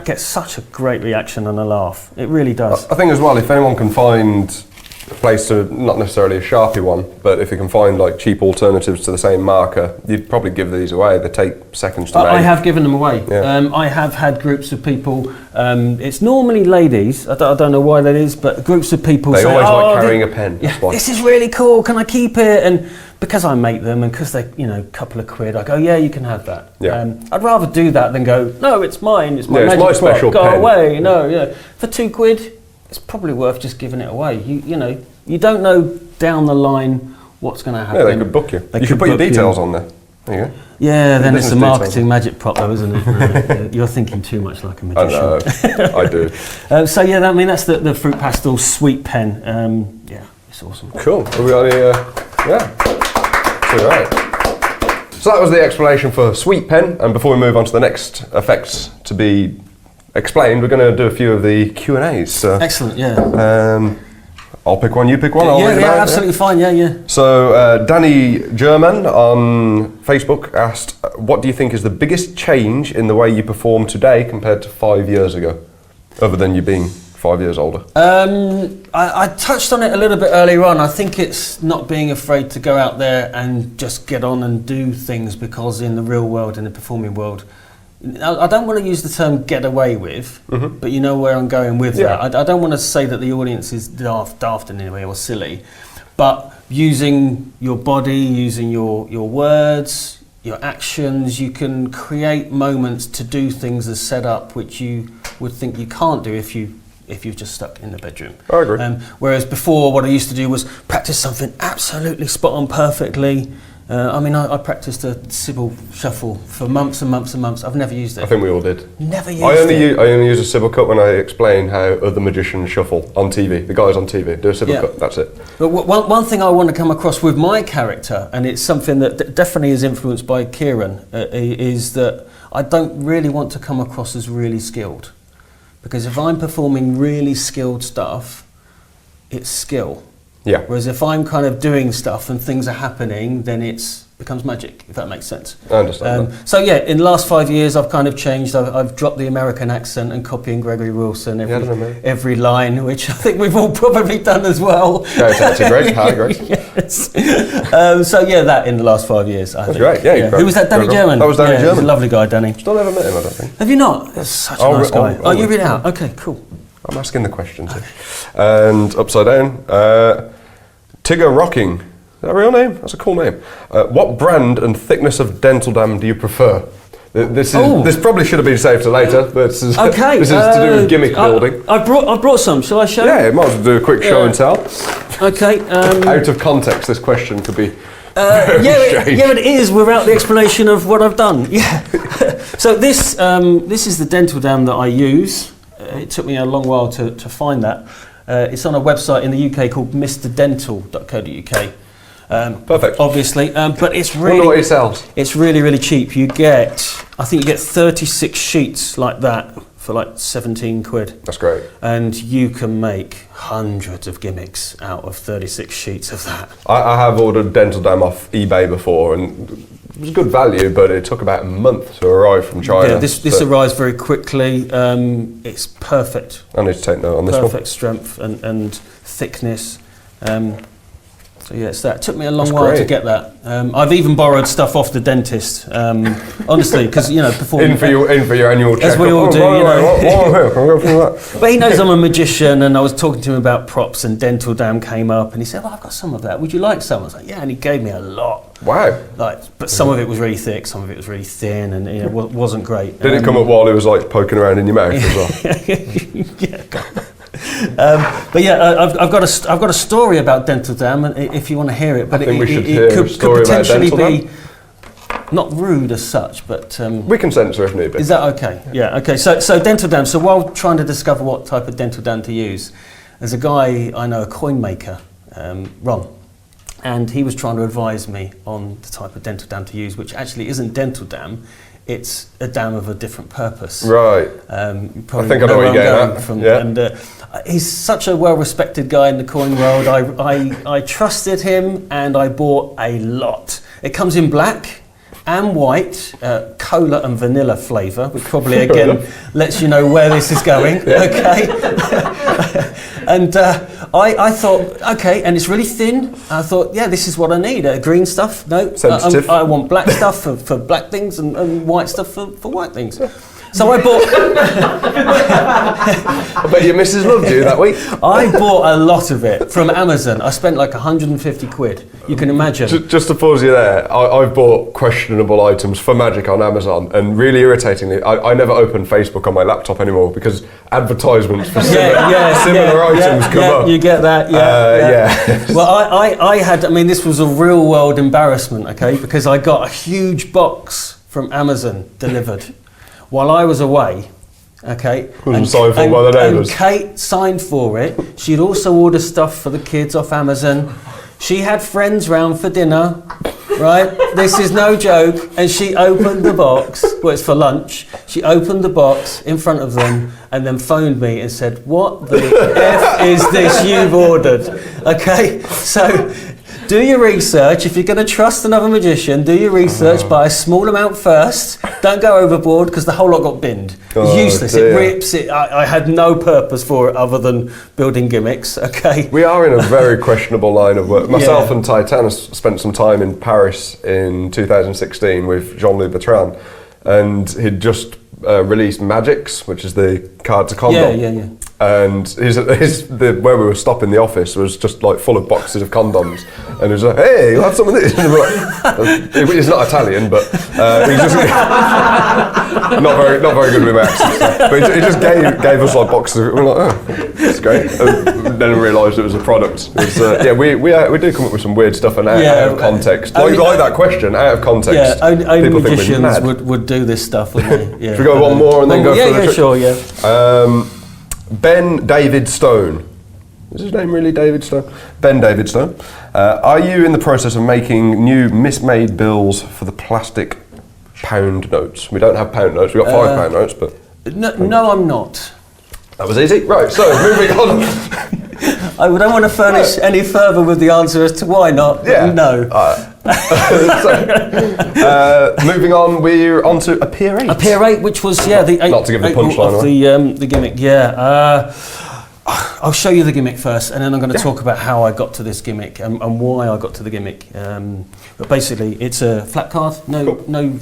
gets such a great reaction and a laugh. It really does. I think as well, if anyone can find a place to, not necessarily a Sharpie one, but if you can find like cheap alternatives to the same marker, you'd probably give these away. They take seconds to make. I have given them away. Yeah. I have had groups of people, it's normally ladies, I don't know why that is, but groups of people they say, always like carrying a pen. Yeah, this is really cool, can I keep it? And because I make them and because they're, a couple of quid, I go, yeah, you can have that. Yeah. I'd rather do that than go, no, it's mine, it's my magic my special prop, go pen. away. No, for £2, it's probably worth just giving it away. You don't know down the line what's going to happen. Yeah, they could book you. You could put your details on there. There you go. Yeah, then it's a Business marketing details. magic prop though, isn't it? You're thinking too much like a I magician. know, I do. So yeah, that's the fruit pastel sweet pen. Yeah, it's awesome. Cool. Have we got any, yeah. All right. So that was the explanation for sweet pen, and before we move on to the next effects to be explained, we're going to do a few of the Q&As. So, Excellent, yeah. I'll pick one, you pick one. I'll read them Yeah, out, absolutely fine, yeah. So Danny German on Facebook asked, what do you think is the biggest change in the way you perform today compared to 5 years ago, other than you being 5 years older? I touched on it a little bit earlier on. I think it's not being afraid to go out there and just get on and do things, because in the real world, in the performing world, I don't want to use the term get away with, but you know where I'm going with that. I don't want to say that the audience is daft in any way or silly, but using your body, using your words, your actions, you can create moments to do things as set up which you would think you can't do if you're just stuck in the bedroom. I agree. Whereas before, what I used to do was practice something absolutely spot on perfectly. I practiced a Sybil shuffle for months and months and months. I've never used it. I think we all did. Never used I only it. I only use a Sybil cut when I explain how other magicians shuffle on TV. The guys on TV do a Sybil cut, that's it. But one thing I want to come across with my character, and it's something that definitely is influenced by Kieran, is that I don't really want to come across as really skilled. Because if I'm performing really skilled stuff, it's skill. Yeah. Whereas if I'm kind of doing stuff and things are happening, then it becomes magic, if that makes sense. I understand that. So yeah, in the last 5 years, I've kind of changed. I've dropped the American accent and copying Gregory Wilson every line, which I think we've all probably done as well. That's Greg. Hi, Greg. Yes. So yeah, that in the last 5 years, I think. Great. Yeah. Who was that? Danny German. That was Danny German. He's a lovely guy, Danny. Still never met him, I don't think. Have you not? That's such a nice guy. You read it out. Okay, cool. I'm asking the questions. And upside down, Tigger Rocking. Is that a real name? That's a cool name. What brand and thickness of dental dam do you prefer? This probably should have been saved to later, but this is to do with gimmick building. I brought some. Shall I show? Yeah, might as well do a quick show and tell. Okay. Out of context, this question could be. It is without the explanation of what I've done. Yeah. So this is the dental dam that I use. It took me a long while to find that. It's on a website in the UK called mrdental.co.uk. Perfect. Obviously, but it's really. Wonder what he sells. It's really cheap. I think you get 36 sheets like that for like 17 quid. That's great. And you can make hundreds of gimmicks out of 36 sheets of that. I have ordered dental dam off eBay before, and it was good value, but it took about a month to arrive from China. Yeah, this arrives very quickly. It's perfect. I need to take note on this one. Perfect strength and thickness. So yeah, it's that. It took me a long while to get that. I've even borrowed stuff off the dentist, honestly, because before in for your annual checkup. as we all do, What? But he knows I'm a magician, and I was talking to him about props, and dental dam came up, and he said, "Well, I've got some of that. Would you like some?" I was like, "Yeah," and he gave me a lot. Wow. But some of it was really thick, some of it was really thin, and it wasn't great. Did it come up while it was like poking around in your mouth as well? Yeah. But yeah, I've got a story about dental dam, and if you want to hear it, but I think we should it hear could a story about potentially dental be not rude as such, but we can censor if need be. Is that okay? Yeah. Okay. So dental dam. So while trying to discover what type of dental dam to use, there's a guy I know, a coin maker, Ron, and he was trying to advise me on the type of dental dam to use, which actually isn't dental dam. It's a dam of a different purpose. Right. I think I know where you're getting at. from. Yeah. And he's such a well-respected guy in the coin world. I trusted him, and I bought a lot. It comes in black and white, cola and vanilla flavour, which probably again lets you know where this is going. Okay. And I thought, okay, and it's really thin. I thought, yeah, this is what I need. Green stuff, no. Sensitive. I want black stuff for black things, and white stuff for white things. So I bought. I bet your missus loved you that week. I bought a lot of it from Amazon. I spent like 150 quid. You can imagine. Just to pause you there, I've bought questionable items for magic on Amazon, and really irritatingly, I never open Facebook on my laptop anymore because advertisements for similar items come up. You get that, Well, I had, I mean, this was a real world embarrassment, okay, because I got a huge box from Amazon delivered while I was away. Okay, and signed for by the neighbours. And Kate signed for it. She'd also ordered stuff for the kids off Amazon. She had friends round for dinner, right? This is no joke. And she opened the box, well, it's for lunch. She opened the box in front of them and then phoned me and said, "What the F is this you've ordered?" Okay, so do your research. If you're going to trust another magician, do your research, buy a small amount first. Don't go overboard because the whole lot got binned. It's useless. Dear. It rips. I had no purpose for it other than building gimmicks. Okay. We are in a very questionable line of work. Myself and Titan spent some time in Paris in 2016 with Jean-Louis Bertrand, and he'd just released Magix, which is the card to condom. Yeah. And where we were stopping the office was just like full of boxes of condoms, and he was like, "Hey, you'll have some of this." And we're like, he's not Italian, but he's just not very good with accents. But he just gave us like boxes. We're like, "Oh, that's great." And then we realised it was a product. It was, we do come up with some weird stuff and out of context. Like that question, out of context. Yeah, only people think we're magicians mad. would do this stuff, wouldn't they? Yeah. Should we go one more and then go for the trick? Sure, yeah. Ben David Stone. Is his name really David Stone? Ben David Stone. Are you in the process of making new mismade bills for the plastic pound notes? We don't have pound notes, we've got £5 notes, but... No, I'm not. That was easy. Right, so moving on. I don't want to furnish any further with the answer as to why not, but no. Moving on, we're on to a Pier 8. A Pier 8, which was, the 8 Not to give the punchline of the gimmick, I'll show you the gimmick first, and then I'm going to talk about how I got to this gimmick and why I got to the gimmick. But basically, it's a flat card, no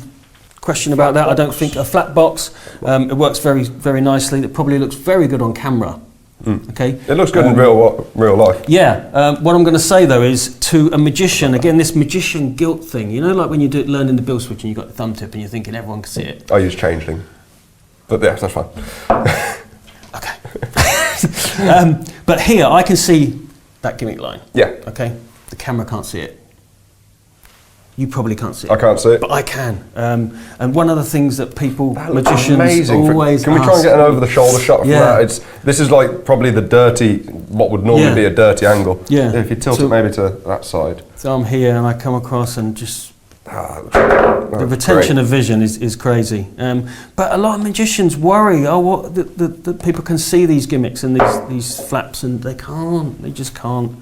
question about that. I don't think a flat box. It works very, very nicely. It probably looks very good on camera. Okay. It looks good in real life. Yeah. What I'm going to say though is to a magician, again, this magician guilt thing. You know, like when you learning the bill switch and you got the thumb tip and you're thinking everyone can see it. I use changeling, but yeah, that's fine. Okay. But here I can see that gimmick line. Yeah. Okay. The camera can't see it. You probably can't see it. I can't see it. But I can. And one of the things that magicians amazing. always Can we try and get an over-the-shoulder shot from that? This is like probably the dirty, what would normally be a dirty angle. Yeah. If you tilt it maybe to that side. So I'm here and I come across and just... the retention of vision is crazy. But a lot of magicians worry, that people can see these gimmicks and these flaps, and they can't. They just can't.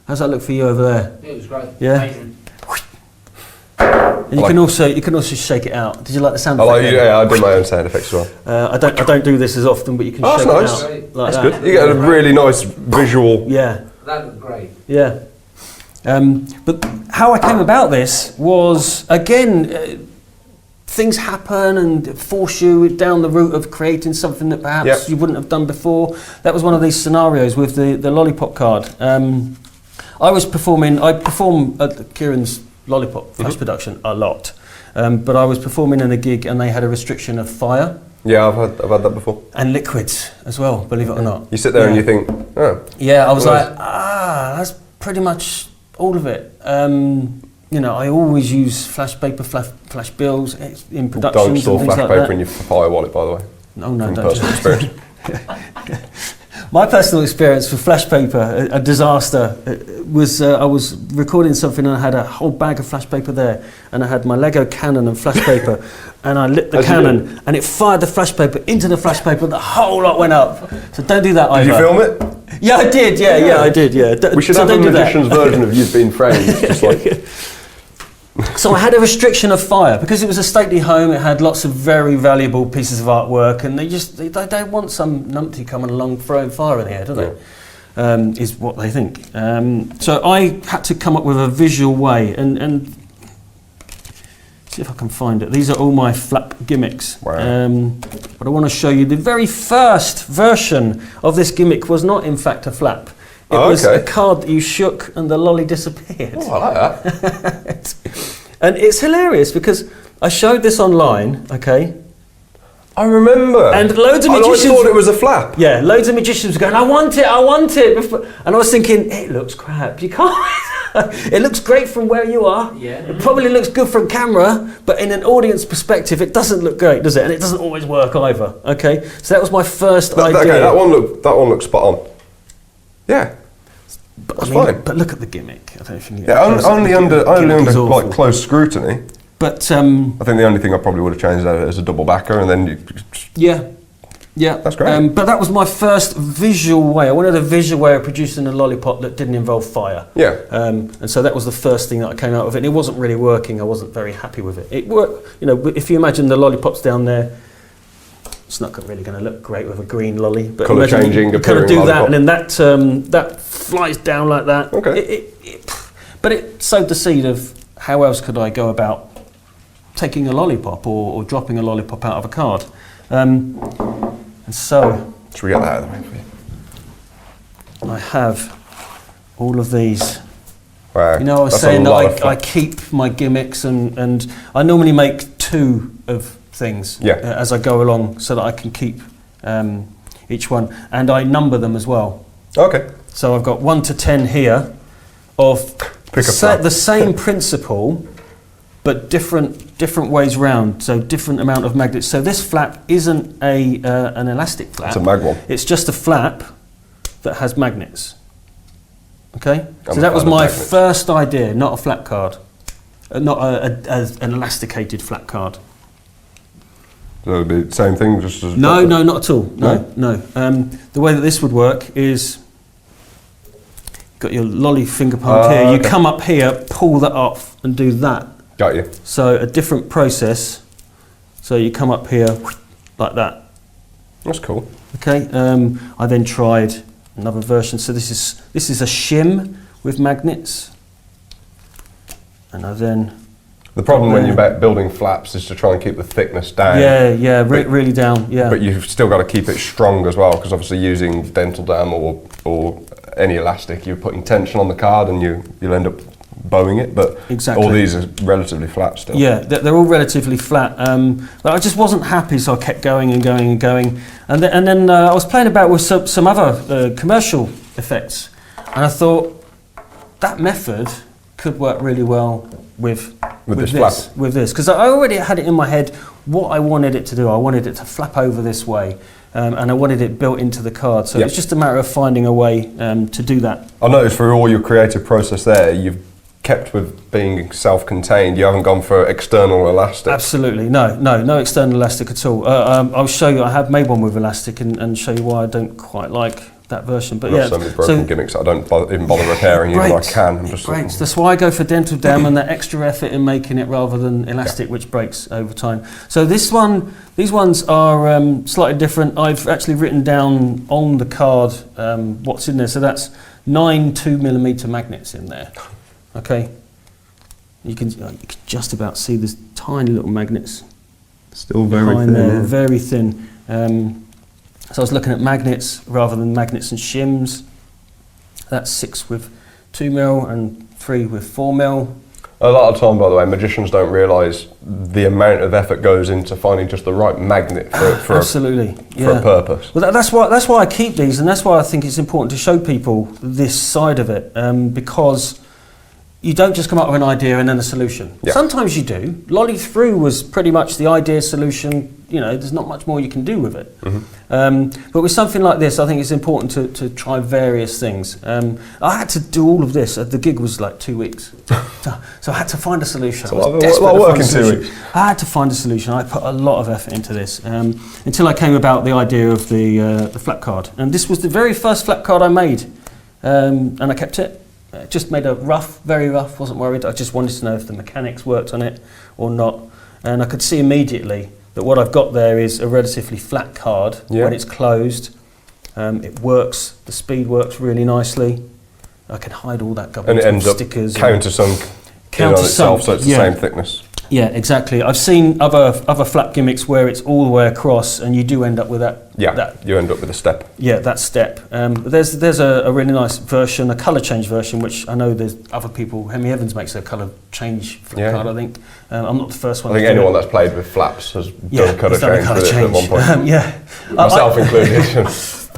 How's that look for you over there? It was great. Yeah. Amazing. And you can also shake it out. Did you like the sound effect? I do my own sound effects as well. I don't do this as often, but you can shake nice. it out. Like That's that. good. You get a really nice visual. Yeah. That looked great. Yeah. But how I came about this was, again, things happen and force you down the route of creating something that perhaps you wouldn't have done before. That was one of these scenarios with the lollipop card. I perform at Kieran's Lollipop post-production a lot, but I was performing in a gig and they had a restriction of fire. Yeah, I've had that before. And liquids as well, believe it or not. You sit there and you think, oh. Yeah, I was like, that's pretty much all of it. You know, I always use flash paper, flash bills in productions. Don't store and flash like paper that. in your fire wallet, by the way. No, From don't. personal experience. My personal experience with flash paper, a disaster, was I was recording something and I had a whole bag of flash paper there, and I had my Lego cannon and flash paper, and I lit the cannon and it fired the flash paper into the flash paper and the whole lot went up. So don't do that either. Did you film it? Yeah, I did. Yeah, I did. Yeah. We should have a magician's version of you being framed. Just like. So I had a restriction of fire because it was a stately home. It had lots of very valuable pieces of artwork, and they don't want some numpty coming along throwing fire in the air, do they? Is what they think. So I had to come up with a visual way, and see if I can find it. These are all my flap gimmicks. Wow. But I want to show you the very first version of this gimmick was not in fact a flap. It was a card that you shook and the lolly disappeared. Oh, I like that. And it's hilarious because I showed this online, okay? I remember. And loads of magicians... I thought it was a flap. Yeah, loads of magicians were going, I want it. And I was thinking, it looks crap, you can't... It looks great from where you are. Yeah. It probably looks good from camera, but in an audience perspective, it doesn't look great, does it? And it doesn't always work either, okay? So that was my first idea. Okay, that one looks spot on. Yeah. But, That's fine. But look at the gimmick. I don't know if you can get only under awful. like close scrutiny. But I think the only thing I probably would have changed is a double backer, and then yeah, that's great. But that was my first visual way. I wanted a visual way of producing a lollipop that didn't involve fire. Yeah. And so that was the first thing that I came out of it. And it wasn't really working. I wasn't very happy with it. It worked. You know, if you imagine the lollipops down there, it's not really going to look great with a green lolly. But colour changing, you kind of do lollipop. that, and then that flies down like that. Okay. But it sowed the seed of how else could I go about taking a lollipop or dropping a lollipop out of a card. And so... Should we get that out of the way for you? I have all of these. Wow. You know, I was saying that I keep my gimmicks and I normally make 2 of things as I go along so that I can keep each one. And I number them as well. Okay. So I've got 1 to 10 here of the same principle, but different ways round. So different amount of magnets. So this flap isn't an elastic flap. It's a mag one. It's just a flap that has magnets. Okay. So that was my first idea, not a flat card, not an elasticated flat card. So it would be the same thing, just as No, not at all. No. The way that this would work is, got your lolly finger pump here. You come up here, pull that off, and do that. Got you. So a different process. So you come up here like that. That's cool. Okay. I then tried another version. So this is a shim with magnets, and I then. The problem when you're building flaps is to try and keep the thickness down. Yeah, really down. Yeah. But you've still got to keep it strong as well, because obviously using dental dam or any elastic, you're putting tension on the card and you'll end up bowing it. But exactly. All these are relatively flat still. Yeah, they're all relatively flat. But I just wasn't happy, so I kept going and going and going. And then I was playing about with some other commercial effects, and I thought that method could work really well with this flap. With this, because I already had it in my head what I wanted it to do. I wanted it to flap over this way, and I wanted it built into the card. So it's just a matter of finding a way to do that. I noticed for all your creative process there, you've kept with being self-contained. You haven't gone for external elastic. Absolutely, no external elastic at all. I'll show you. I have made one with elastic and show you why I don't quite like that version. But so many broken gimmicks that I don't even bother repairing, even though I can. I'm just breaks. That's why I go for dental dam and that extra effort in making it rather than elastic, which breaks over time. So these ones are slightly different. I've actually written down on the card what's in there. So that's 9 2mm magnets in there. Okay, you can just about see these tiny little magnets. Still very thin. There, very thin. So I was looking at magnets rather than magnets and shims. That's 6 with 2mm and 3 with 4mm. A lot of time, by the way, magicians don't realise the amount of effort goes into finding just the right magnet for absolutely for a purpose. Well, that's why I keep these, and that's why I think it's important to show people this side of it, because you don't just come up with an idea and then a solution. Yeah. Sometimes you do. Lolly through was pretty much the idea, solution. You know, there's not much more you can do with it. Mm-hmm. But with something like this, I think it's important to try various things. I had to do all of this. The gig was like 2 weeks. So I had to find a solution. A lot of work in 2 weeks. I had to find a solution. I put a lot of effort into this until I came about the idea of the flat card. And this was the very first flat card I made. And I kept it. Just made a very rough, wasn't worried. I just wanted to know if the mechanics worked on it or not. And I could see immediately that what I've got there is a relatively flat card. When it's closed. It works, the speed works really nicely. I can hide all that garbage, and it ends stickers. Countersunk on itself, so it's the same thickness. Yeah, exactly. I've seen other flap gimmicks where it's all the way across, and you do end up with that. Yeah, you end up with a step. Yeah, that step. But there's a really nice version, a colour change version, which I know there's other people. Hemi Evans makes a colour change flap card, I think. I'm not the first one. I think anyone that's played with flaps has done colour change with it at one point. Myself included.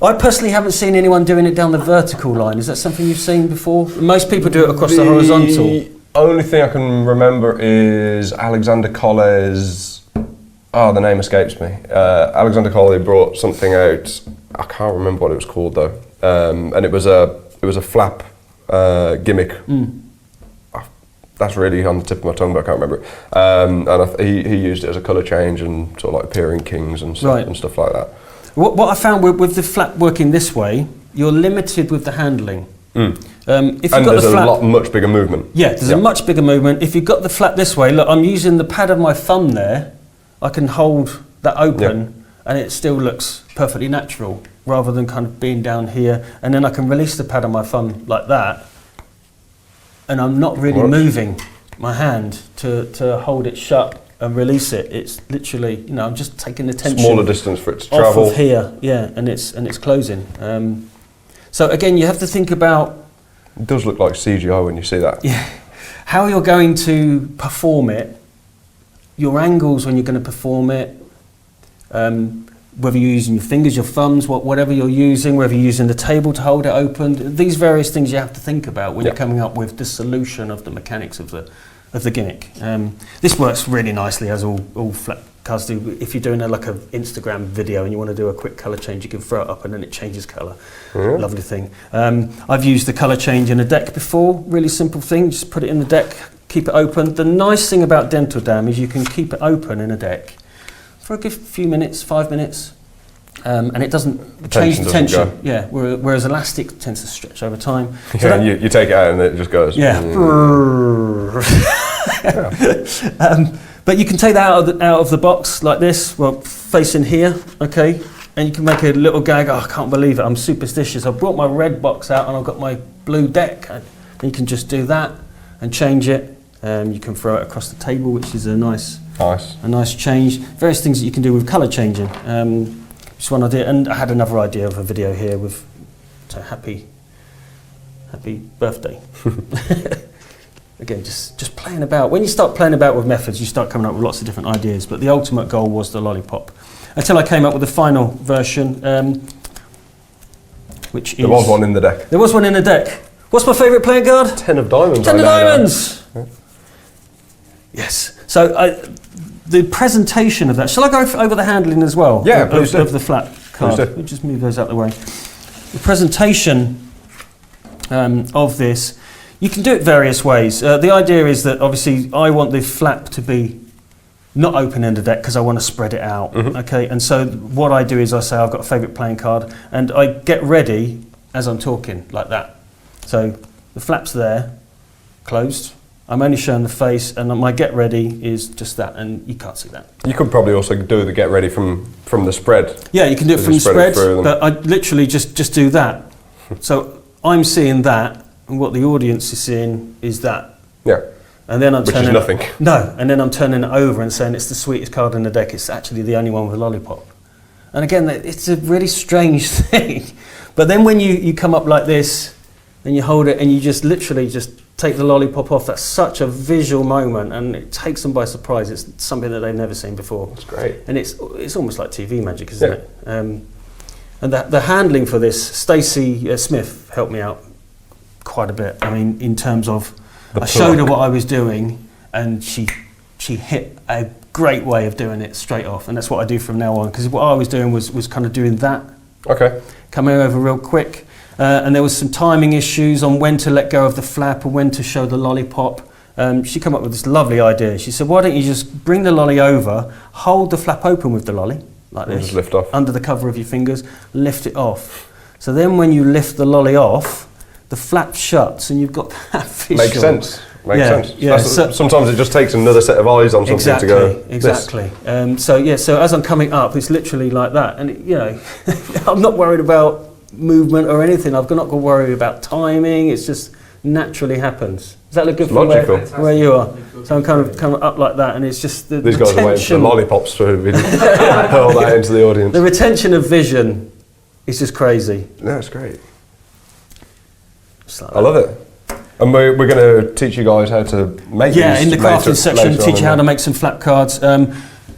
I personally haven't seen anyone doing it down the vertical line. Is that something you've seen before? Most people do it across the horizontal. Only thing I can remember is Alexander Collet's. Oh, the name escapes me. Alexander Collet brought something out. I can't remember what it was called though, and it was a flap gimmick. That's really on the tip of my tongue, but I can't remember it. And he used it as a colour change and sort of like appearing kings and stuff like that. What I found with the flap working this way, you're limited with the handling. If and there's a much bigger movement. Yeah, there's a much bigger movement. If you've got the flap this way, look, I'm using the pad of my thumb there. I can hold that open and it still looks perfectly natural, rather than kind of being down here. And then I can release the pad of my thumb like that, and I'm not really moving my hand to hold it shut and release it. It's literally, I'm just taking the tension. Smaller distance for it to travel. Off of here, and it's closing. So again, you have to think about. It does look like CGI when you see that. Yeah, how you're going to perform it, your angles when you're going to perform it, whether you're using your fingers, your thumbs, whatever you're using, whether you're using the table to hold it open. These various things you have to think about when you're coming up with the solution of the mechanics of the gimmick. This works really nicely, as all flap cards do. If you're doing like an Instagram video and you want to do a quick colour change, you can throw it up and then it changes colour. Lovely thing. I've used the colour change in a deck before. Really simple thing. Just put it in the deck, keep it open. The nice thing about Dental Dam is you can keep it open in a deck for a good few minutes, 5 minutes, and it doesn't change the tension. Yeah, whereas elastic tends to stretch over time. So and you take it out and it just goes. Yeah. But you can take that out of the box like this, facing here, okay? And you can make a little gag. Oh, I can't believe it, I'm superstitious. I brought my red box out and I've got my blue deck. And you can just do that and change it. You can throw it across the table, which is a nice change. Various things that you can do with colour changing. Just one idea, and I had another idea of a video here with happy birthday. Again, just playing about. When you start playing about with methods, you start coming up with lots of different ideas, but the ultimate goal was the lollipop. Until I came up with the final version, which is... There was one in the deck. There was one in the deck. What's my favourite playing card? 10 of diamonds. 10 of diamonds! Yeah. Yes. So the presentation of that, shall I go over the handling as well? Yeah, of the flat card. We'll just move those out of the way. The presentation of this, you can do it various ways. The idea is that obviously I want the flap to be not open in the deck because I want to spread it out. Okay, and so what I do is I say I've got a favourite playing card and I get ready as I'm talking like that. So the flap's there, closed. I'm only showing the face, and my get ready is just that, and you can't see that. You could probably also do the get ready from the spread. Yeah, you can do it from the spread, but I literally just do that. So I'm seeing that, and what the audience is seeing is that. Yeah. And then Which is nothing. No, and then I'm turning it over and saying it's the sweetest card in the deck. It's actually the only one with a lollipop. And again, it's a really strange thing. But then when you come up like this, and you hold it, and you just literally just take the lollipop off, that's such a visual moment, and it takes them by surprise. It's something that they've never seen before. That's great. And it's almost like TV magic, isn't it? And the handling for this, Stacey Smith helped me out quite a bit. I mean, in terms of, I showed her what I was doing, and she hit a great way of doing it straight off, and that's what I do from now on, because what I was doing was kind of doing that. Okay. Coming over real quick. And there was some timing issues on when to let go of the flap and when to show the lollipop. She came up with this lovely idea. She said, why don't you just bring the lolly over, hold the flap open with the lolly, like this, just lift off. Under the cover of your fingers, lift it off. So then when you lift the lolly off, the flap shuts and you've got that visual. Makes sense. Makes sense. Yeah, sometimes it just takes another set of eyes on something to go. Exactly. So as I'm coming up, it's literally like that. And, I'm not worried about movement or anything. I've not got to worry about timing. It's just naturally happens. Does that look good It's for logical. where you are? So I'm kind of up like that, and it's just the These guys are waiting for the retention. lollipops to be hurl that into the audience. The retention of vision is just crazy. No, it's great. Just like I love it. And we're going to teach you guys how to make these. in the crafting later section, on teach you in how the- to make some flap cards.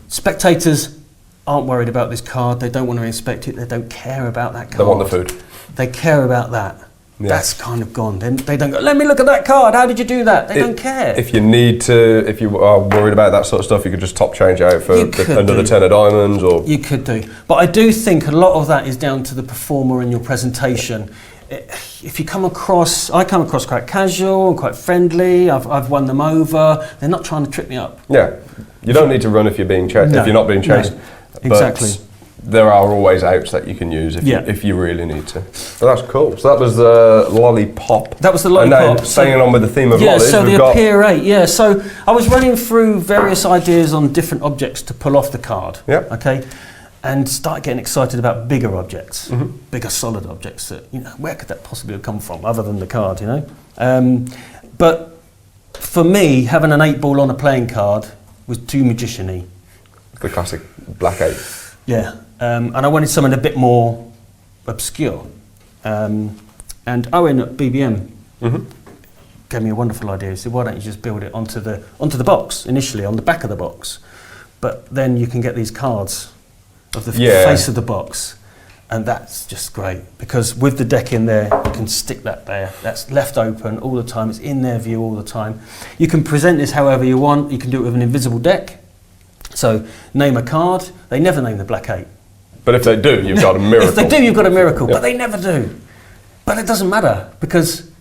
Spectators aren't worried about this card. They don't want to inspect it. They don't care about that card. They want the food. They care about that. Yeah. That's kind of gone. They don't go, let me look at that card. How did you do that? They don't care. If you need to, if you are worried about that sort of stuff, you could just top change out for You could another do. 10 of diamonds, or You could do. But I do think a lot of that is down to the performer and your presentation. If you come across, I come across quite casual and quite friendly. I've won them over. They're not trying to trip me up. yeah. You don't need to run if you're being chased. No, if you're not being chased. no, But exactly. there are always outs that you can use if you really need to. So that's cool. So that was the lollipop. That was the And lollipop. now, staying on with the theme of Yeah, lollies, so we've the got Appear 8, yeah. So I was running through various ideas on different objects to pull off the card. Yeah. Okay. And start getting excited about bigger objects, Mm-hmm. bigger solid objects that, where could that possibly have come from other than the card, But for me, having an 8-ball on a playing card was too magician-y. the classic black 8. Yeah. And I wanted something a bit more obscure. And Owen at BBM gave me a wonderful idea. He said, why don't you just build it onto the box initially, on the back of the box, but then you can get these cards of the face of the box, and that's just great because with the deck in there, you can stick that there. That's left open all the time. It's in their view all the time. You can present this however you want. You can do it with an invisible deck. So name a card. They never name the black 8. But if they do, you've got a miracle. If they do, you've got a miracle, Yeah. but they never do. But it doesn't matter because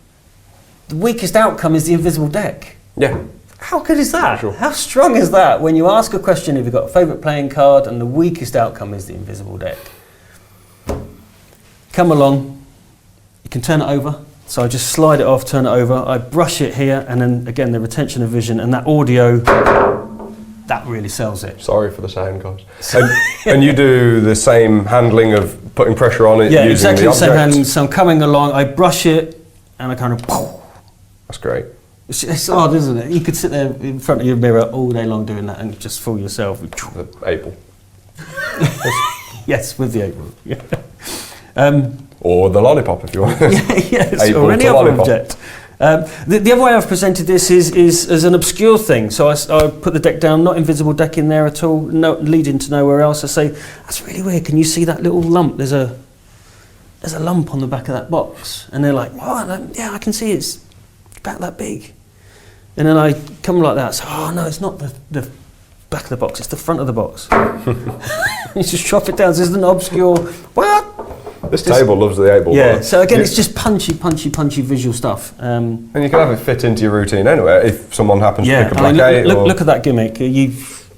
the weakest outcome is the invisible deck. Yeah. How good is that? Sure. How strong is that when you ask a question if you've got a favourite playing card and the weakest outcome is the invisible deck? Come along, you can turn it over. So I just slide it off, turn it over, I brush it here, and then again the retention of vision and that audio, that really sells it. Sorry for the sound, guys. And you do the same handling of putting pressure on it Yeah, using exactly the the same object? hand. So I'm coming along, I brush it, and I kind of, That's great. it's odd, isn't it? You could sit there in front of your mirror all day long doing that and just fool yourself. The April. Yes, with the 8-ball. Yeah. Or the lollipop, if you want. Yes, Able or any to other lollipop. object. The other way I've presented this is as an obscure thing. So I put the deck down, not invisible deck in there at all, no, leading to nowhere else. I say, that's really weird. Can you see that little lump? There's a lump on the back of that box. And they're like, what? Yeah, I can see it's about that big. And then I come like that. So, oh no, it's not the back of the box. It's the front of the box. You just chop it down. So it's an obscure. What? This table loves the 8-ball. Yeah. So again, it's just punchy visual stuff. And you can have it fit into your routine anywhere if someone happens to pick a I black mean, 8. look at that gimmick. You've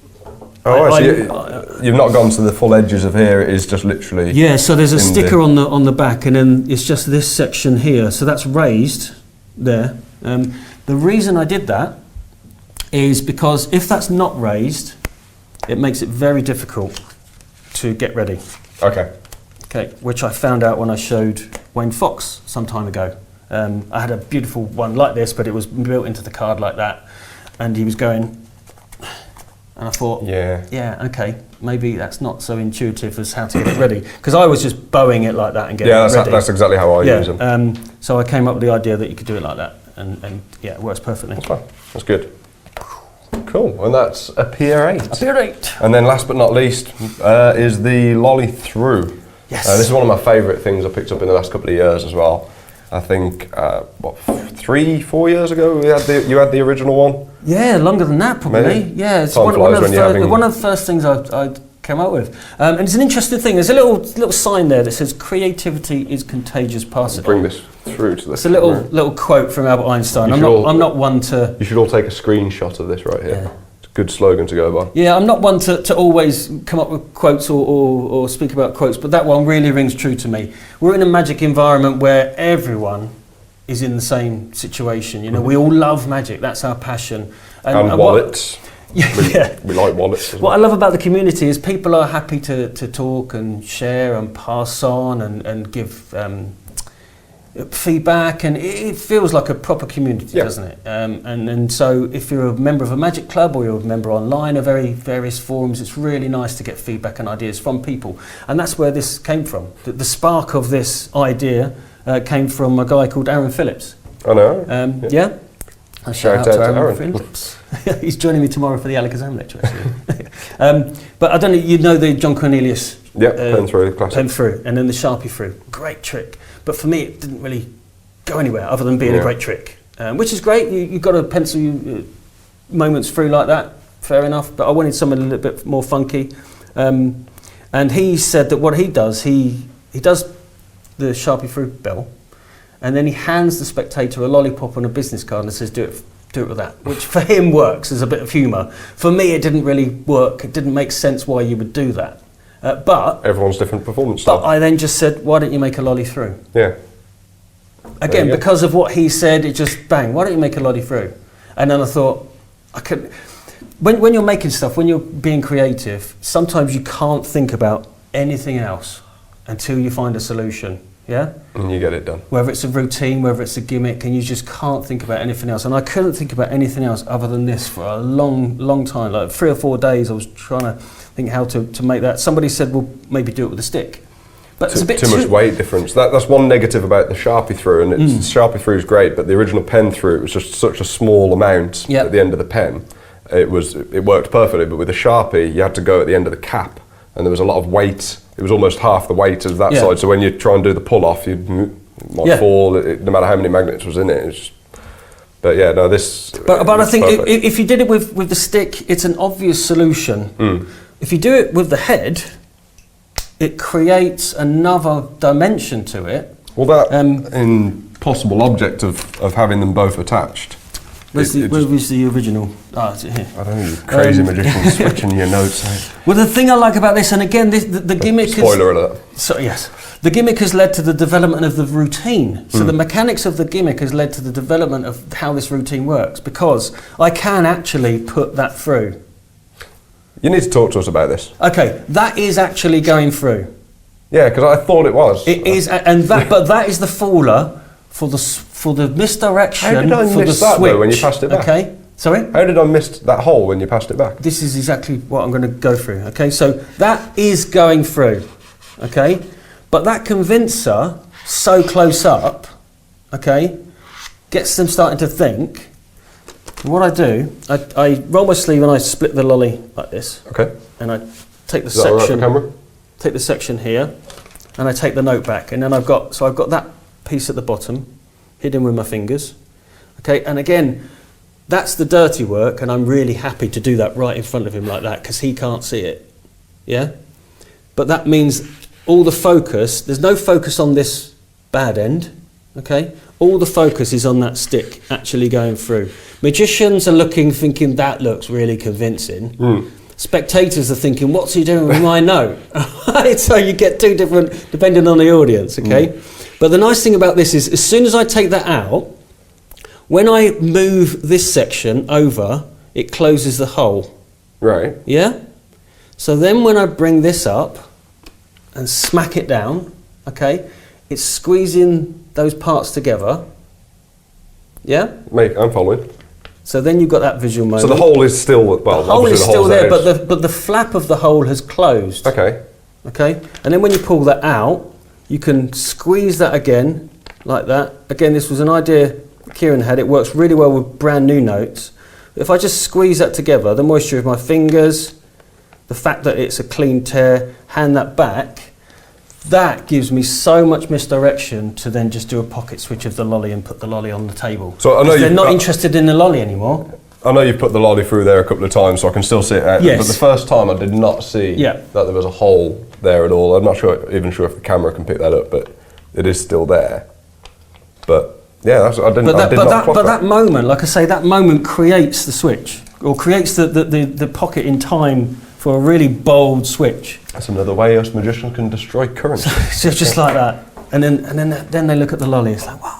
not gone to the full edges of here. It is just literally. Yeah. So there's a in sticker on the back, and then it's just this section here. So that's raised there. The reason I did that is because if that's not raised, it makes it very difficult to get ready. Okay. Okay, which I found out when I showed Wayne Fox some time ago. I had a beautiful one like this, but it was built into the card like that, and he was going, and I thought, yeah, okay, maybe that's not so intuitive as how to get it ready, because I was just bowing it like that and getting it ready. That's exactly how I use them. So I came up with the idea that you could do it like that, and yeah, it works perfectly. That's fine. That's good. Cool, and that's Appear 8. Appear 8. And then last but not least is the Lolly Through. Yes. This is one of my favourite things I picked up in the last couple of years as well. I think, 3-4 years ago you had the original one? Yeah, longer than that probably. Maybe? Yeah, it's Time one flies of when you're having- one of the first things I came up with. And it's an interesting thing. There's a little sign there that says creativity is contagious, pass it Bring on. this through to It's a little quote from Albert Einstein. You I'm should not, I'm not one to... You should all take a screenshot of this right here. Yeah. It's a good slogan to go by. Yeah, I'm not one to always come up with quotes or speak about quotes, but that one really rings true to me. We're in a magic environment where everyone is in the same situation. You know, we all love magic. That's our passion. And wallets. Yeah. We like wallets as What well. I love about the community is people are happy to talk and share and pass on and give feedback, and it feels like a proper community, doesn't it? And so if you're a member of a magic club or you're a member online of various forums, it's really nice to get feedback and ideas from people. And that's where this came from. The spark of this idea came from a guy called Aaron Phillips. I know. Yeah. Shout out to Aaron Phillips. He's joining me tomorrow for the Alakazam lecture, actually. But I don't know, you know the John Cornelius pen through, classic. Pen through, and then the Sharpie through. Great trick. But for me, it didn't really go anywhere other than being a great trick, which is great. You've got to pencil moments through like that, fair enough. But I wanted something a little bit more funky. And he said that what he does the Sharpie through bell, and then he hands the spectator a lollipop and a business card and says, do it with that, which for him works as a bit of humour. For me, it didn't really work. It didn't make sense why you would do that. But everyone's different performance style. But I then just said, why don't you make a lolly through? Yeah. Again, because of what he said, it just bang. Why don't you make a lolly through? And then I thought, I could. When you're making stuff, when you're being creative, sometimes you can't think about anything else until you find a solution. Yeah. And you get it done. Whether it's a routine, whether it's a gimmick, and you just can't think about anything else. And I couldn't think about anything else other than this for a long time. Like 3 or 4 days, I was trying to think how to make that. Somebody said, well, maybe do it with a stick. But it's a bit too much weight difference. That's one negative about the Sharpie through, and Sharpie through is great, but the original pen through, it was just such a small amount at the end of the pen. It worked perfectly, but with the Sharpie, you had to go at the end of the cap, and there was a lot of weight. It was almost half the weight of that side, so when you try and do the pull off, you might fall, no matter how many magnets was in it. It's just, but yeah, no, this. But I think if you did it with the stick, it's an obvious solution. If you do it with the head, it creates another dimension to it. Well, that impossible object of having them both attached. Where was the original? Is it here? I don't know, you crazy magician switching your notes out. Well, the thing I like about this, and again, the gimmick Spoiler alert. So, yes. The gimmick has led to the development of the routine. So the mechanics of the gimmick has led to the development of how this routine works, because I can actually put that through. You need to talk to us about this. Okay, that is actually going through. Yeah, because I thought it was. It is, but that is the faller for the misdirection. How did I miss that though when you passed it back? Okay, sorry? How did I miss that hole when you passed it back? This is exactly what I'm going to go through. Okay, so that is going through. Okay, but that convincer so close up, okay, gets them starting to think. What I do, I roll my sleeve and I split the lolly like this. Okay. And I take the Is that all right section. for camera? Take the section here, and I take the note back, and then I've got that piece at the bottom, hidden with my fingers. Okay, and again, that's the dirty work, and I'm really happy to do that right in front of him like that because he can't see it. Yeah, but that means all the focus. There's no focus on this bad end. Okay, all the focus is on that stick actually going through. Magicians are looking, thinking that looks really convincing. Spectators are thinking, what's he doing with my note? So you get two different, depending on the audience, okay? But the nice thing about this is, as soon as I take that out, when I move this section over, it closes the hole. Right. Yeah? So then when I bring this up and smack it down, okay, it's squeezing those parts together. Yeah? Mate, I'm following. So then you've got that visual moment. So the hole is still, well, the hole is still there, out. but the flap of the hole has closed. Okay. Okay, and then when you pull that out, you can squeeze that again, like that. Again, this was an idea Kieran had. It works really well with brand new notes. If I just squeeze that together, the moisture of my fingers, the fact that it's a clean tear, hand that back, that gives me so much misdirection to then just do a pocket switch of the lolly and put the lolly on the table. So I know they're not interested in the lolly anymore. I know you've put the lolly through there a couple of times, so I can still see it out. Yes. But the first time I did not see that there was a hole there at all. I'm not even sure if the camera can pick that up, but it is still there. But yeah, I did not clock But that moment, like I say, that moment creates the switch, or creates the pocket in time for a really bold switch. That's another way us magicians can destroy currency. So just like that, and then they look at the lolly. It's like, wow.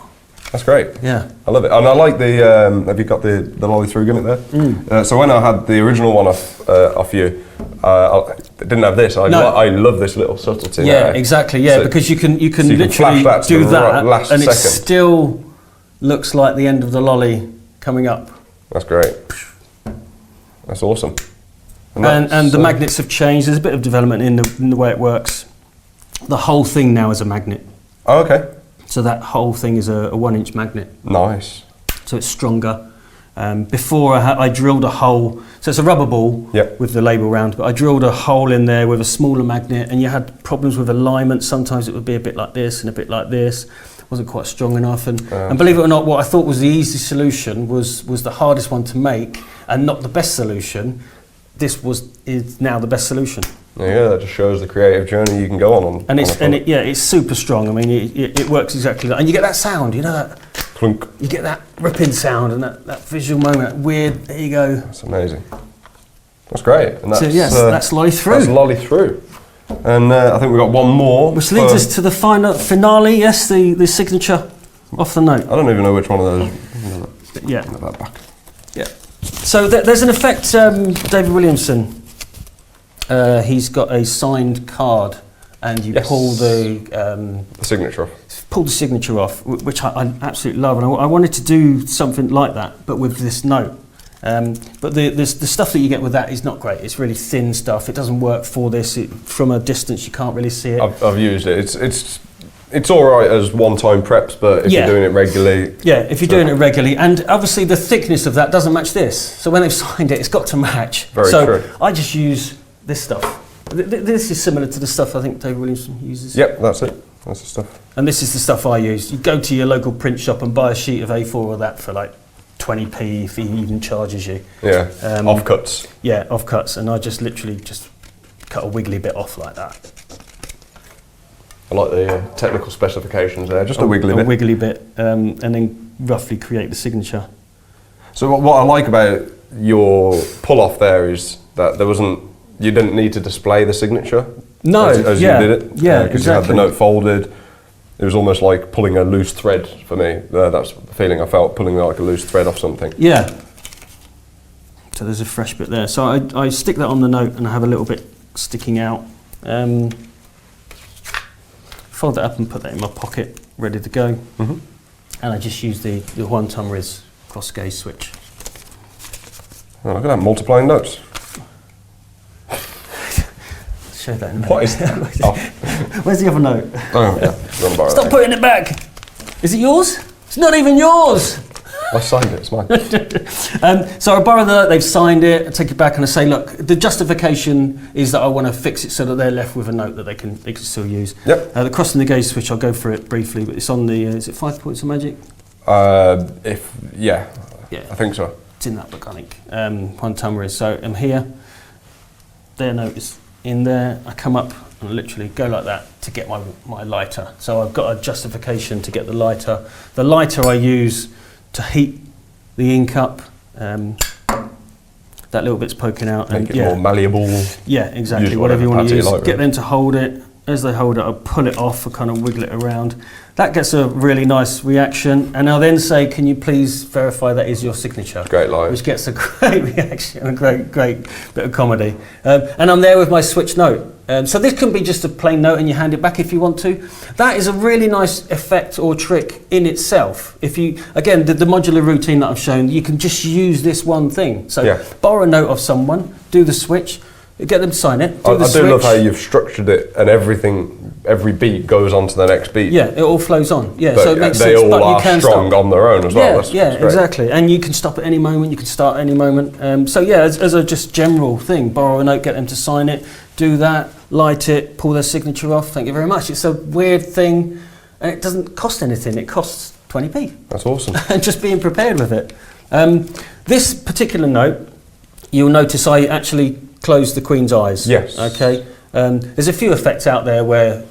That's great. Yeah, I love it, and I like the. Have you got the lolly through gimmick there? So when I had the original one off you, didn't have this. I love this little subtlety. Yeah, exactly. Yeah, so, because you can literally do that, and it still looks like the end of the lolly coming up. That's great. That's awesome. And the magnets have changed. There's a bit of development in the way it works. The whole thing now is a magnet. Oh, okay. So that whole thing is a 1-inch magnet. Nice. So it's stronger. Before I drilled a hole, so it's a rubber ball with the label round, but I drilled a hole in there with a smaller magnet, and you had problems with alignment. Sometimes it would be a bit like this and a bit like this. Wasn't quite strong enough, and believe it or not, what I thought was the easy solution was the hardest one to make, and not the best solution. This is now the best solution. Yeah, that just shows the creative journey you can go on. It's super strong. I mean, it works exactly like, and you get that sound, you know, that clunk. You get that ripping sound and that visual moment. Weird. There you go. That's amazing. That's great. And that's, that's lolly through. That's lolly through. And I think we've got one more. Which leads us to the finale, yes, the signature off the note. I don't even know which one of those. Yeah. That back. Yeah. So there's an effect, David Williamson, he's got a signed card, and you pull the signature off. Pull the signature off, which I absolutely love. And I wanted to do something like that, but with this note. But the stuff that you get with that is not great. It's really thin stuff. It doesn't work for this. From a distance, you can't really see it. I've used it. It's all right as one-time preps, but if you're doing it regularly... Yeah, if you're doing it regularly. And obviously the thickness of that doesn't match this. So when they've signed it, it's got to match. Very true. I just use this stuff. This is similar to the stuff I think David Williamson uses. Yep, that's it. That's the stuff. And this is the stuff I use. You go to your local print shop and buy a sheet of A4 of that for like 20p if he even charges you. Yeah, offcuts. Yeah, offcuts. And I just literally cut a wiggly bit off like that. I like the technical specifications there, just a wiggly bit. A wiggly bit, and then roughly create the signature. So what I like about your pull-off there is that you didn't need to display the signature no, as you did it. Yeah, because exactly. you had the note folded. It was almost like pulling a loose thread for me. That's the feeling I felt, pulling like a loose thread off something. Yeah. So there's a fresh bit there. So I stick that on the note and I have a little bit sticking out. Fold that up and put that in my pocket, ready to go. Mm-hmm. And I just use the one-ton Riz cross gauge switch. Oh, look at that, multiplying notes. Show that in a minute. What is that? Oh. Where's the other note? Oh, yeah. Stop putting it back. Is it yours? It's not even yours. I signed it, it's mine. So I borrow the note, they've signed it, I take it back and I say, look, the justification is that I want to fix it so that they're left with a note that they can still use. Yep. The crossing the gauge switch, I'll go through it briefly, but it's on the, is it 5 points of magic? Yeah, I think so. It's in that book, I think. One-ton Riz. So I'm here, their note is in there, I come up and literally go like that to get my lighter. So I've got a justification to get the lighter. The lighter I use to heat the ink up. That little bit's poking out. Make it more malleable. Yeah, exactly. Whatever you want to use. Get them to hold it. As they hold it, I'll pull it off and kind of wiggle it around. That gets a really nice reaction. And I'll then say, can you please verify that is your signature? Great line. Which gets a great reaction, a great bit of comedy. And I'm there with my switch note. So this can be just a plain note and you hand it back if you want to. That is a really nice effect or trick in itself. If you, again, the modular routine that I've shown, you can just use this one thing. So borrow a note of someone, do the switch, get them to sign it, I do love how you've structured it and every beat goes on to the next beat. Yeah, it all flows on. Yeah, but so it makes they sense. all but are you can strong stop on their own as well. Yeah, exactly. And you can stop at any moment, you can start at any moment. So yeah, as a just general thing, borrow a note, get them to sign it, do that, light it, pull their signature off, thank you very much. It's a weird thing and it doesn't cost anything, it costs 20p. That's awesome. And just being prepared with it. This particular note, you'll notice I actually closed the Queen's eyes. Yes. Okay. There's a few effects out there where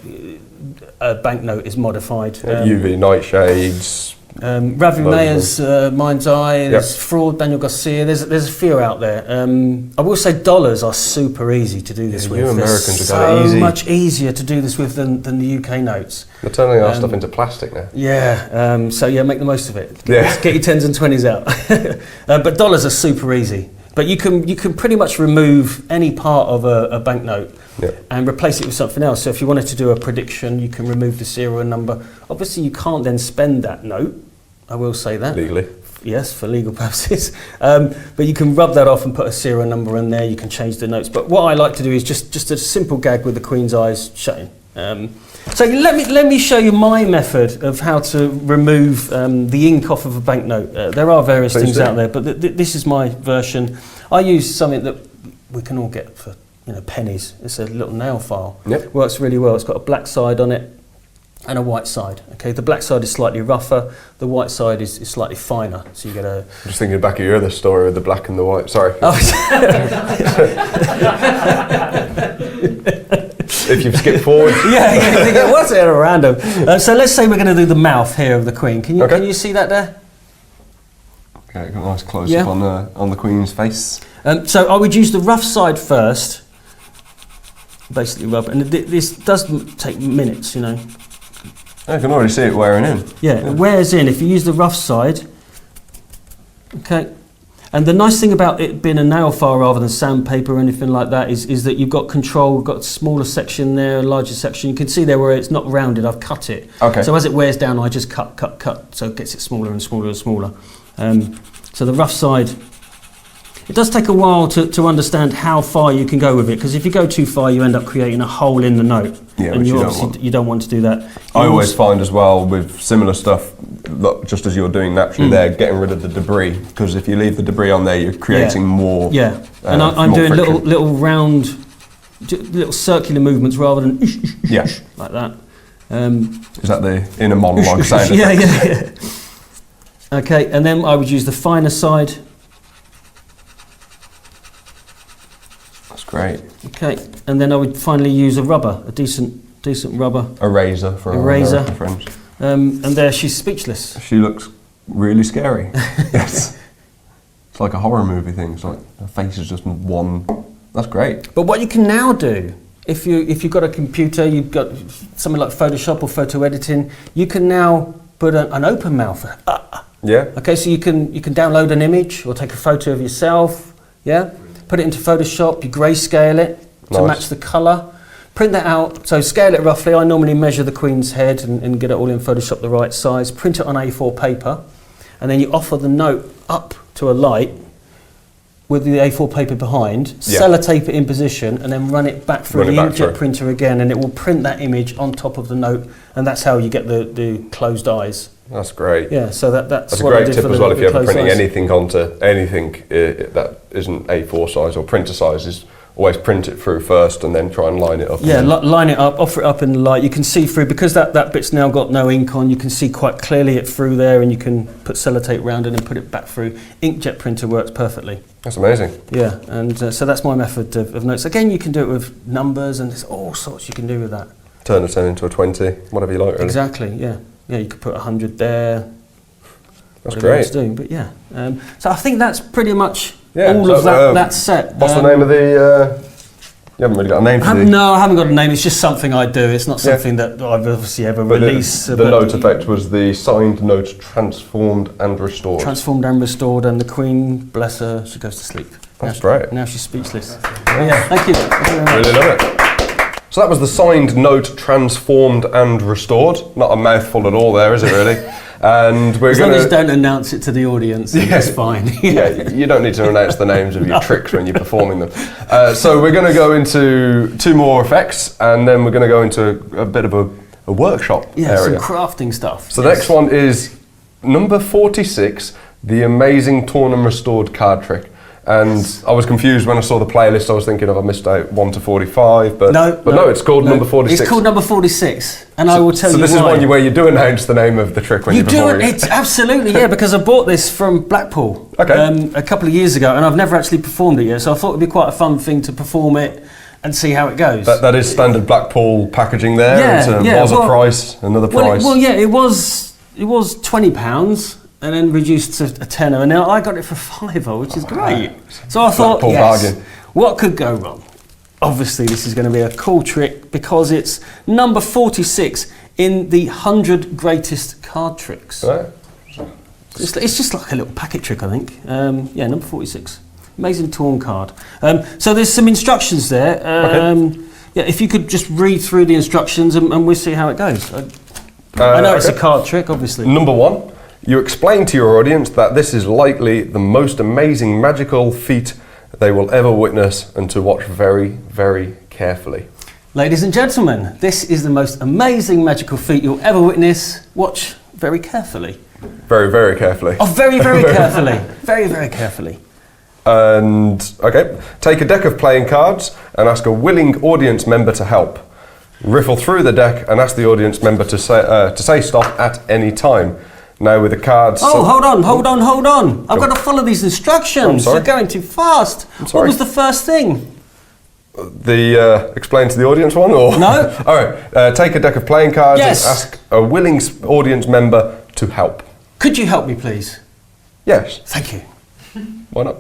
a banknote is modified. UV nightshades. Ravi Mayer's Mind's Eye. There's Fraud, Daniel Garcia. There's a few out there. I will say dollars are super easy to do this with. You Americans are so easy. Much easier to do this with than the UK notes. They're turning our stuff into plastic now. Yeah. So yeah, make the most of it. Yeah. Get your 10s and 20s out. But dollars are super easy. But you can pretty much remove any part of a banknote Yeah. and replace it with something else. So if you wanted to do a prediction, you can remove the serial number. Obviously, you can't then spend that note. I will say that. Legally. Yes, for legal purposes. But you can rub that off and put a serial number in there. You can change the notes. But what I like to do is just a simple gag with the Queen's eyes shutting. So let me show you my method of how to remove the ink off of a banknote. There are various Please things do. out there, but this is my version. I use something that we can all get for pennies. It's a little nail file. Yep. Works really well. It's got a black side on it and a white side. Okay, the black side is slightly rougher. The white side is slightly finer. So you get a. I'm just thinking back of your other story with the black and the white. Sorry. If you've skipped forward. Yeah, what's it at random? So let's say we're going to do the mouth here of the Queen. Can you see that there? Okay, got a nice close Yeah. up on the Queen's face. So I would use the rough side first. Basically rub, and this does take minutes, I can already see it wearing in. Yeah, it wears in if you use the rough side. Okay. And the nice thing about it being a nail file rather than sandpaper or anything like that is that you've got control, you've got a smaller section there, a larger section. You can see there where it's not rounded, I've cut it. Okay. So as it wears down, I just cut, so it gets it smaller and smaller and smaller. So the rough side, it does take a while to understand how far you can go with it, because if you go too far, you end up creating a hole in the note. Yeah, and which you you don't want. to do that. I always find as well with similar stuff, look, just as you're doing naturally there, getting rid of the debris, because if you leave the debris on there, you're creating more. Yeah, and I'm more doing friction. little round, little circular movements rather than Yeah. like that. Is that the inner monologue sound? Yeah. Okay, and then I would use the finer side. That's great. Okay, and then I would finally use a rubber, a decent rubber. A razor for our razor. American friends. And there she's speechless. She looks really scary. Yes. It's like a horror movie thing. It's like her face is just one. That's great. But what you can now do, if you've got a computer, you've got something like Photoshop or photo editing, you can now put an open mouth. Yeah. Okay, so you can download an image or take a photo of yourself, yeah? Put it into Photoshop, you grayscale it to Nice. match the colour, print that out, so scale it roughly. I normally measure the Queen's head and get it all in Photoshop the right size, print it on A4 paper, and then you offer the note up to a light with the A4 paper behind, Yeah. sellotape it in position, and then run it back through Run it the back inkjet through. printer again, and it will print that image on top of the note, and that's how you get the closed eyes. That's great. Yeah, so that's That's a what I great did tip for as the well. If you're ever closed printing eyes. anything onto anything that isn't A4 size or printer size, is always print it through first and then try and line it up. Yeah, line it up, offer it up in the light. You can see through, because that bit's now got no ink on, you can see quite clearly it through there, and you can put sellotape around it and put it back through. Inkjet printer works perfectly. That's amazing. Yeah, and so that's my method of notes. Again, you can do it with numbers, and there's all sorts you can do with that. Turn a 10 into a 20, whatever you like, really. Exactly, yeah. Yeah, you could put 100 there. That's whatever you want great. to do, but yeah. So I think that's pretty much Yeah, all so, of that set. What's the name of the... you haven't really got a name for the... No, I haven't got a name. It's just something I do. It's not something that I've obviously ever But released. the but note effect was the signed note transformed and restored. Transformed and restored, and the Queen, bless her, she goes to sleep. That's now, great. Now she's speechless. Yeah, thank you. Thank you very much. Really love it. So that was the signed note transformed and restored. Not a mouthful at all there, is it really? And we're As going long as to... you don't announce it to the audience, it's fine. Yeah, you don't need to announce the names of your tricks when you're performing them. So we're going to go into 2 more effects, and then we're going to go into a bit of a workshop Yeah, some area. crafting stuff. So the next one is number 46, the amazing torn and restored card trick. And I was confused when I saw the playlist. I was thinking, I missed out 1 to 45, but no, it's called number 46. It's called number 46, and I will tell you So this is why. one where you do announce the name of the trick when You you're do performing it, it's absolutely, yeah, because I bought this from Blackpool a couple of years ago, and I've never actually performed it yet, so I thought it'd be quite a fun thing to perform it and see how it goes. That is standard Blackpool packaging there. Yeah, Was a price, another price. It was £20 and then reduced to a tenner, and now I got it for £5, which is great. So I thought, Blackpool bargain. What could go wrong? Obviously, this is going to be a cool trick because it's number 46 in the 100 greatest card tricks. Right. It's just like a little packet trick, I think. Yeah, number 46. Amazing torn card. So there's some instructions there. Okay. Yeah, if you could just read through the instructions and we'll see how it goes. I know it's a card trick, obviously. Number 1, you explain to your audience that this is likely the most amazing magical feat they will ever witness, and to watch very, very carefully. Ladies and gentlemen, this is the most amazing magical feat you'll ever witness. Watch very carefully. Very, very carefully. Oh, very, very carefully. Very, very carefully. And, okay, take a deck of playing cards and ask a willing audience member to help. Riffle through the deck and ask the audience member to say stop at any time. Now with the cards... Oh, hold on. I've got to follow these instructions. You're going too fast. What was the first thing? The explain to the audience one, or no? All right. Take a deck of playing cards Yes. and ask a willing audience member to help. Could you help me, please? Yes. Thank you. Why not?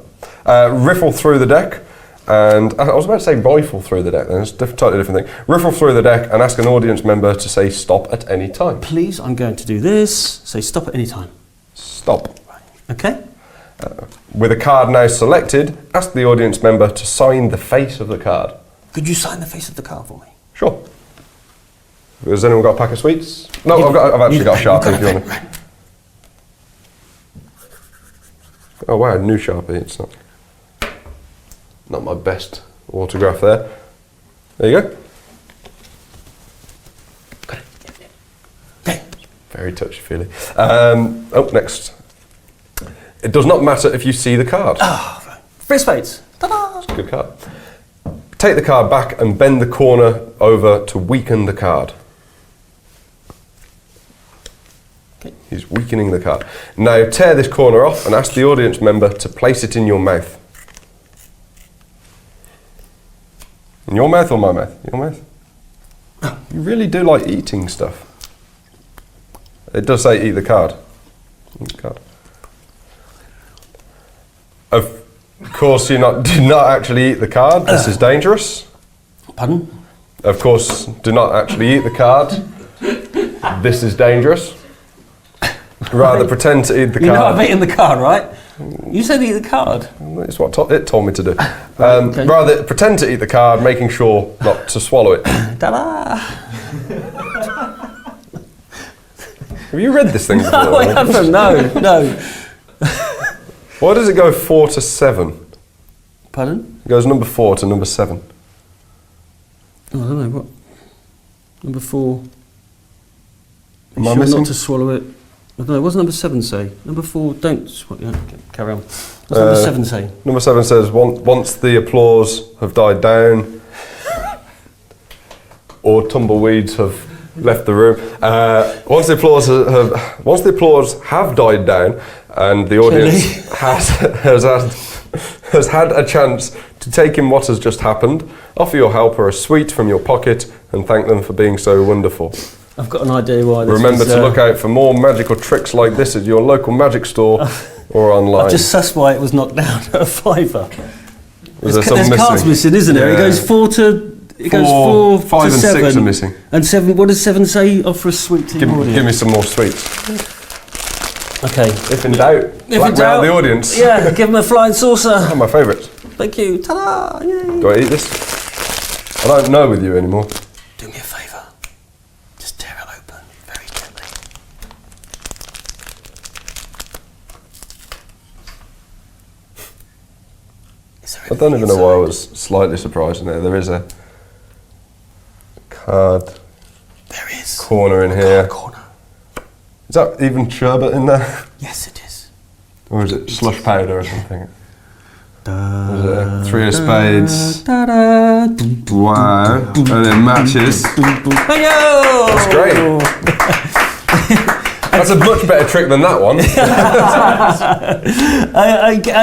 Riffle through the deck, and I was about to say rifle through the deck. It's a totally different thing. Riffle through the deck and ask an audience member to say stop at any time. Please, I'm going to do this. Say stop at any time. Stop. Okay. With a card now selected, ask the audience member to sign the face of the card. Could you sign the face of the card for me? Sure. Has anyone got a pack of sweets? No, I've actually got a Sharpie if you want it. Oh wow, new Sharpie. It's not my best autograph there. There you go. Got it. Okay. Very touchy-feely. Next. It does not matter if you see the card. Oh, right. Free spades. Ta-da! It's a good card. Take the card back and bend the corner over to weaken the card. Okay. He's weakening the card. Now tear this corner off and ask the audience member to place it in your mouth. In your mouth or my mouth? Your mouth? You really do like eating stuff. It does say eat the card. Eat the card. Of course, do not actually eat the card. This is dangerous. Pardon? Of course, do not actually eat the card. This is dangerous. Rather pretend to eat the card. You know I've eaten the card, right? You said eat the card. It's what it told me to do. Okay. Rather pretend to eat the card, making sure not to swallow it. Ta-da! Have you read this thing before? No, I haven't. No. Why does it go 4 to 7? Pardon? It goes number 4 to number 7. Oh, I don't know, what? Number 4. Am I Sure missing? not to swallow it. I don't know, what's number 7 say? Number 4, don't swallow it. Yeah, carry on. What's number 7 say? Number 7 says, once the applause have died down, or tumbleweeds have left the room. Once the applause have died down, and the audience has had a chance to take in what has just happened, offer your helper a sweet from your pocket and thank them for being so wonderful. I've got an idea why this Remember is, to look out for more magical tricks like this at your local magic store or online. I've just sussed why it was knocked down at a $5. There's cards missing, isn't there? Yeah. It goes 4 to... It goes 4 5 to and 7. 6 are missing. And 7, what does 7 say? Offer a sweet to your audience. Give me some more sweets. Okay. If in doubt, blackmail doubt, the audience. Yeah, give them a flying saucer. One of my favourites. Thank you. Ta-da! Yay. Do I eat this? I don't know with you anymore. Do me a favour. Just tear it open very gently. I don't even know why I was slightly surprised in there. There is a card There is. corner in here. Corner. Is that even sherbet in there? Yes, it is. Or is it slush powder or something? Da, Is it a 3 of spades? da, da, Wow. And it matches. That's great. That's a much better trick than that one.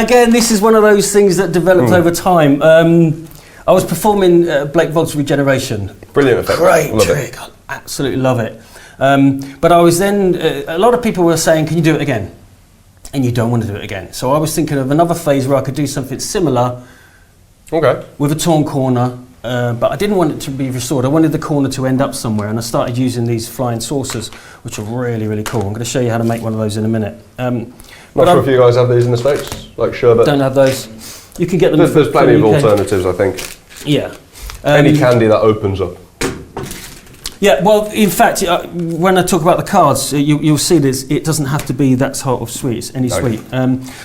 Again, this is one of those things that developed over time. I was performing Blake Vogg's Regeneration. Brilliant effect. Great Love trick. it. I absolutely love it. But I was then, a lot of people were saying, can you do it again? And you don't want to do it again. So I was thinking of another phase where I could do something similar Okay. with a torn corner, but I didn't want it to be restored. I wanted the corner to end up somewhere, and I started using these flying saucers, which are really, really cool. I'm going to show you how to make one of those in a minute. Not sure if you guys have these in the States, like sherbet. Don't have those. You can get them. There's plenty of from UK. alternatives, I think. Yeah. Any candy that opens up. Yeah, well, in fact, when I talk about the cards, you'll see this. It doesn't have to be that sort of sweet. It's any sweet.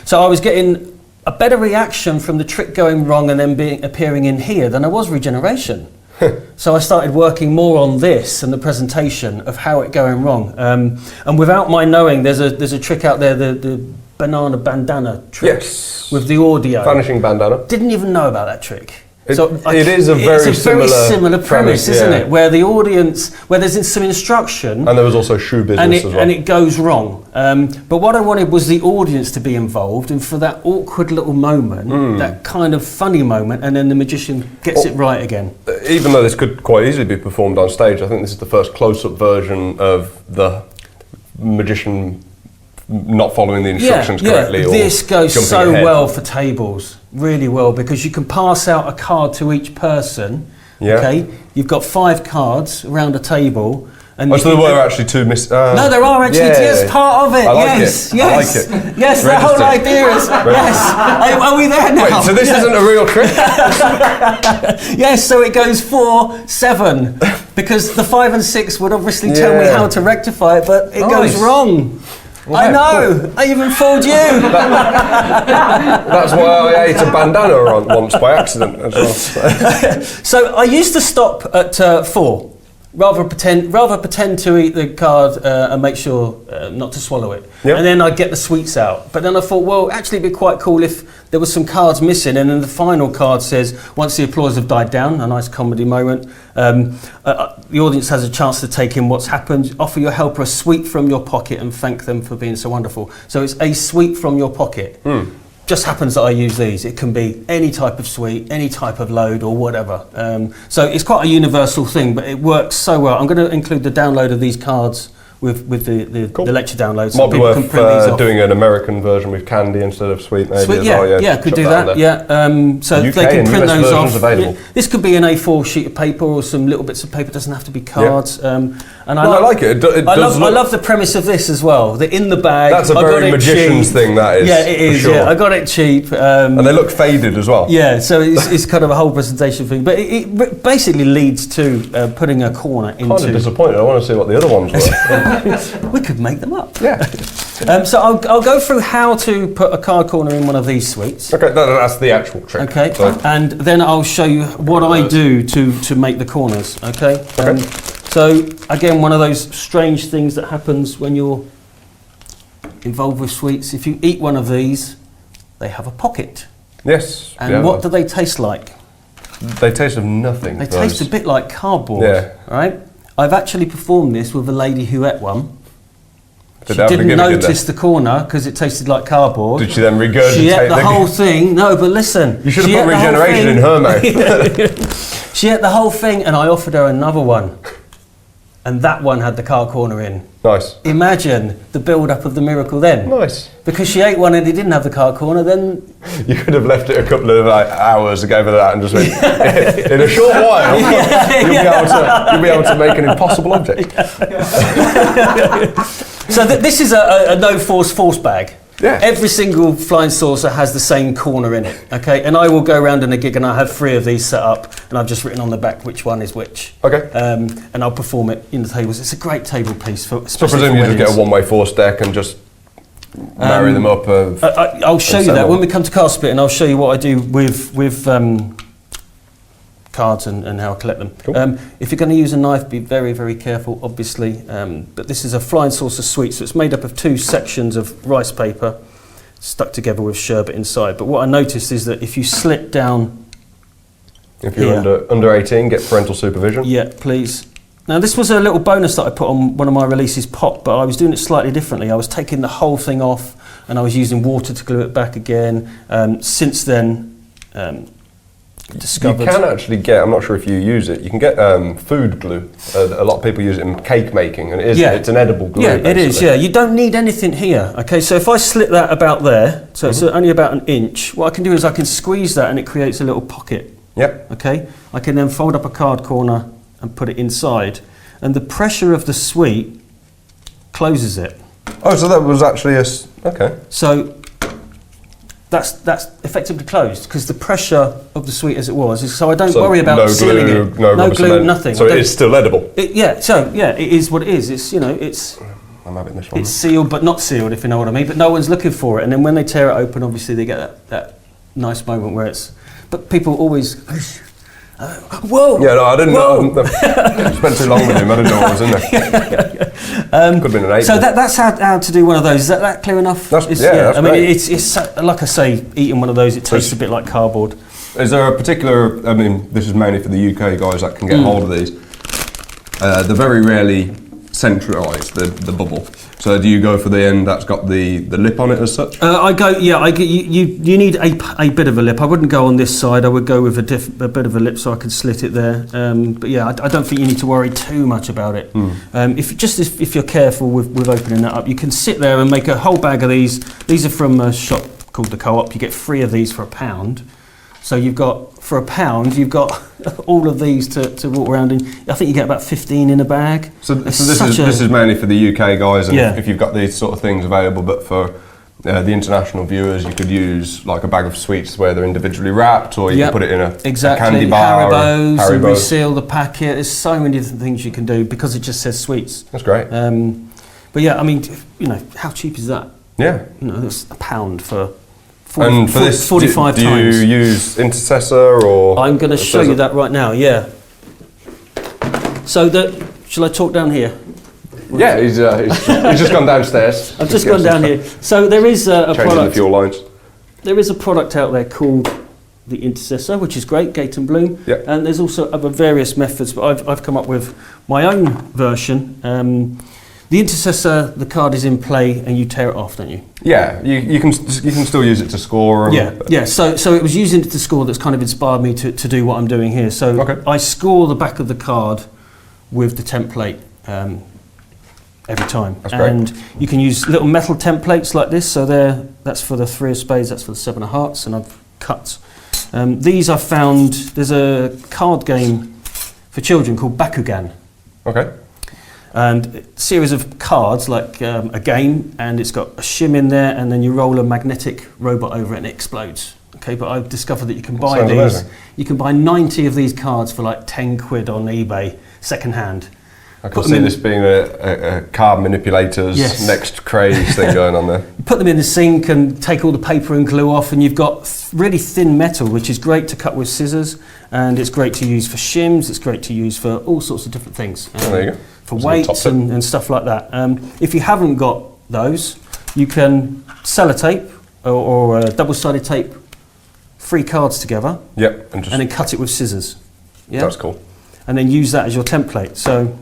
So I was getting a better reaction from the trick going wrong and then appearing in here than I was regeneration. So I started working more on this and the presentation of how it going wrong. And without my knowing, there's a trick out there, the banana bandana trick. Yes. With the audio. Vanishing bandana. Didn't even know about that trick. It is a very similar premise, isn't yeah. it? Where the audience, where there's some instruction, And there was also shoe business as well. and it goes wrong. But what I wanted was the audience to be involved, and for that awkward little moment, that kind of funny moment, and then the magician gets it right again. Even though this could quite easily be performed on stage, I think this is the first close-up version of the magician not following the instructions correctly. Or this goes jumping so ahead. well for tables, really well, because you can pass out a card to each person. Yeah. Okay, you've got 5 cards around a table. And Oh, so there were actually 2 no, there are actually. Yes, part of it. I like yes, it. yes, I like it. yes. The whole Registered. idea is yes. Are we there now? Wait, so this isn't a real trick? Yes, so it goes 4, 7, because the 5 and 6 would obviously tell me Yeah. how to rectify it, but it goes Nice. wrong. Well, I know. cool. I even fooled you. That's why I ate a bandana once by accident as well. So I used to stop at 4, rather pretend to eat the card and make sure not to swallow it. Yep. And then I'd get the sweets out. But then I thought, well, actually it'd be quite cool if there was some cards missing, and then the final card says, once the applause have died down, a nice comedy moment, the audience has a chance to take in what's happened, offer your helper a sweet from your pocket and thank them for being so wonderful. So it's a sweet from your pocket. Just happens that I use these. It can be any type of sweet, any type of load or whatever. So it's quite a universal thing, but it works so well. I'm going to include the download of these cards with the lecture downloads. Might be people can worth print these off. doing an American version with candy instead of sweet, maybe. Sweet, as yeah, well. yeah, could chuck do in that. there. Yeah, so UK they can and print US those versions off. available. Yeah, this could be an A4 sheet of paper or some little bits of paper. It doesn't have to be cards. And I like it. It I does look- love the premise of this as well. The in the bag. That's a I got very it magician's cheap. thing, that is. Yeah, it for is. Sure. Yeah, I got it cheap. And they look faded as well. Yeah, so it's kind of a whole presentation thing, but it basically leads to putting a corner Kind of into. disappointed. I want to see what the other ones were. We could make them up. Yeah. So I'll go through how to put a card corner in one of these suites. Okay, that's the actual trick. Okay, So, and then I'll show you what I do to make the corners. Okay. So again, one of those strange things that happens when you're involved with sweets. If you eat one of these, they have a pocket. yes. And yeah, what do they taste like? They taste of nothing. They those. taste a bit like cardboard. Yeah. Right. I've actually performed this with a lady who ate one. Did She they have to didn't give it, did notice the corner because it tasted like cardboard. Did she then regurgitate She ate the whole thing. No, but listen. You should she have put ate the whole regeneration thing. in her mouth. She ate the whole thing, and I offered her another one, and that one had the card corner in. Nice. Imagine the build-up of the miracle then. Nice. Because she ate one and it didn't have the card corner, then You could have left it a couple of hours to go over that and just went, in a short while, you'll be able to make an impossible object. So this is a no-force bag. Yeah. Every single flying saucer has the same corner in it, okay? And I will go around in a gig and I have 3 of these set up, and I've just written on the back which one is which. Okay. And I'll perform it in the tables. It's a great table piece, So I especially presume for you just get a weddings. one-way force deck and just marry them up. I'll show you that assemble. when we come to card split, and I'll show you what I do with cards and how I collect them. Cool. If you're going to use a knife, be very, very careful, obviously. But this is a flying saucer sweet, so it's made up of 2 sections of rice paper stuck together with sherbet inside. But what I noticed is that if you slit down, If you're under 18, get parental supervision. yeah, please. Now this was a little bonus that I put on one of my releases pop, but I was doing it slightly differently. I was taking the whole thing off and I was using water to glue it back again. Since then, discovered... You can actually get, I'm not sure if you use it, you can get food glue. A lot of people use it in cake making, and it's an edible glue. Yeah, it is, basically. yeah. You don't need anything here, okay? So if I slit that about there, so it's only about an inch, what I can do is I can squeeze that and it creates a little pocket, Yep. okay? I can then fold up a card corner and put it inside, and the pressure of the sweet closes it. Oh, so that was actually okay. So that's effectively closed because the pressure of the sweet as it was. So I don't So worry about no sealing glue, it. no rubber glue, cement. nothing. So it is still edible. It is what it is. It's it's. I'm having this one. It's sealed but not sealed, if you know what I mean. But no one's looking for it, and then when they tear it open, obviously they get that nice moment where it's. But people always. Whoa! Yeah, no, I didn't know. I spent too long with him. I didn't know what was in there. Could have been an 8. So that's how to do one of those. Is that clear enough? That's That's great. it's like I say, eating one of those, it tastes a bit like cardboard. Is there a particular? I mean, this is mainly for the UK guys that can get hold of these. They're very rarely centralised. The bubble. So do you go for the end that's got the lip on it as such? I go. Yeah, you need a bit of a lip. I wouldn't go on this side. I would go with a bit of a lip so I could slit it there. But yeah, I don't think you need to worry too much about it. If you're careful with opening that up, you can sit there and make a whole bag of these. These are from a shop called the Co-op. You get 3 of these for £1. So you've got for £1, you've got all of these to walk around in. I think you get about 15 in a bag. So this is mainly for the UK guys, and Yeah. if you've got these sort of things available. But for the international viewers, you could use like a bag of sweets where they're individually wrapped, or you can put it in a candy bar. Haribos, and reseal the packet. There's so many different things you can do because it just says sweets. That's great. But yeah, I mean, how cheap is that? Yeah. That's £1 for. And for this, 45 do times. you use intercessor or? I'm going to show you that right now. Yeah. So shall I talk down here? Yeah, he's just gone downstairs. I've just gone down here. So there is a Changing product. the fuel lines. There is a product out there called the Intercessor, which is great, Gate and Bloom. Yep. And there's also other various methods, but I've come up with my own version. The Intercessor, the card is in play, and you tear it off, don't you? Yeah, you can still use it to score. Yeah. So it was using it to score that's kind of inspired me to do what I'm doing here. So Okay. I score the back of the card with the template every time. That's great. And you can use little metal templates like this. So that's for the 3 of spades, that's for the 7 of hearts, and I've cut. These I found, there's a card game for children called Bakugan. Okay. And a series of cards, like a game, and it's got a shim in there, and then you roll a magnetic robot over it and it explodes. Okay, but I've discovered that you can buy Sounds these. amazing. You can buy 90 of these cards for like 10 quid on eBay, second hand. I can see this being a card manipulator's Yes. next craze thing going on there. You put them in the sink and take all the paper and glue off, and you've got really thin metal, which is great to cut with scissors, and it's great to use for shims. It's great to use for all sorts of different things. There you go. For That's a weights top tip. and stuff like that. If you haven't got those, you can sellotape or double-sided tape 3 cards together Yep, and then cut it with scissors. Yeah? that's cool. And then use that as your template. So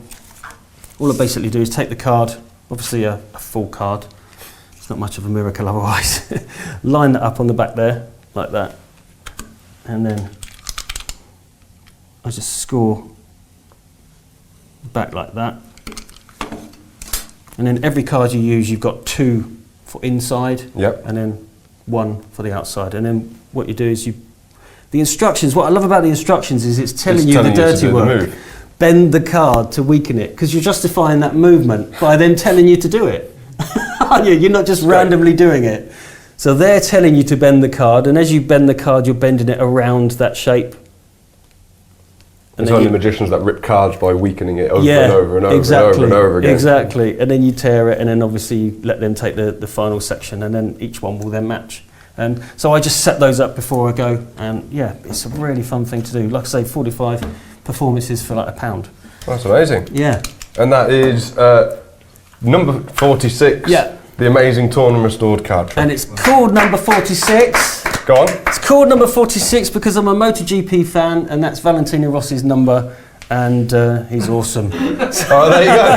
all I basically do is take the card, obviously a full card. It's not much of a miracle otherwise. Line that up on the back there, like that. And then I just score the back like that. And then every card you use, you've got 2 for inside, Yep. and then 1 for the outside. And then what you do is the instructions, what I love about the instructions is it's telling you the to dirty do the work. move. Bend the card to weaken it, because you're justifying that movement by them telling you to do it. Aren't you? You're not just randomly doing it. So they're telling you to bend the card, and as you bend the card, you're bending it around that shape. And It's then only you- magicians that rip cards by weakening it over yeah, and over and over exactly, and over and over again. Exactly, and then you tear it, and then obviously you let them take the final section, and then each one will then match. And so I just set those up before I go, and yeah, it's a really fun thing to do. Like I say, 45 performances for like £1. That's amazing. Yeah. And that is number 46. Yeah. The amazing torn and restored card trick. And it's called number 46. Go on. It's called number 46 because I'm a MotoGP fan, and that's Valentino Rossi's number, and he's awesome. Oh, there you go.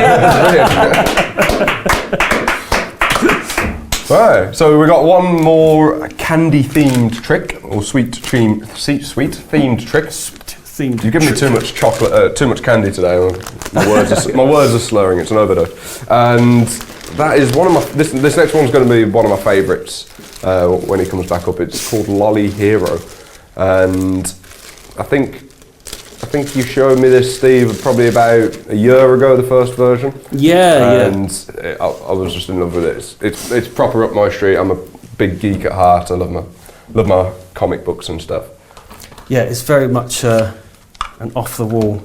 Brilliant. Right, so we got one more candy-themed trick, or sweet-themed trick. Themed. You've given me too much chocolate, too much candy today. My words are slurring. It's an overdose. And that is one of my. This next one's going to be one of my favourites when he comes back up. It's called Lolly Hero, and I think you showed me this, Steve, probably about a year ago. The first version. Yeah. And I was just in love with it. It's proper up my street. I'm a big geek at heart. I love Love my comic books and stuff. Yeah, it's very much an off-the-wall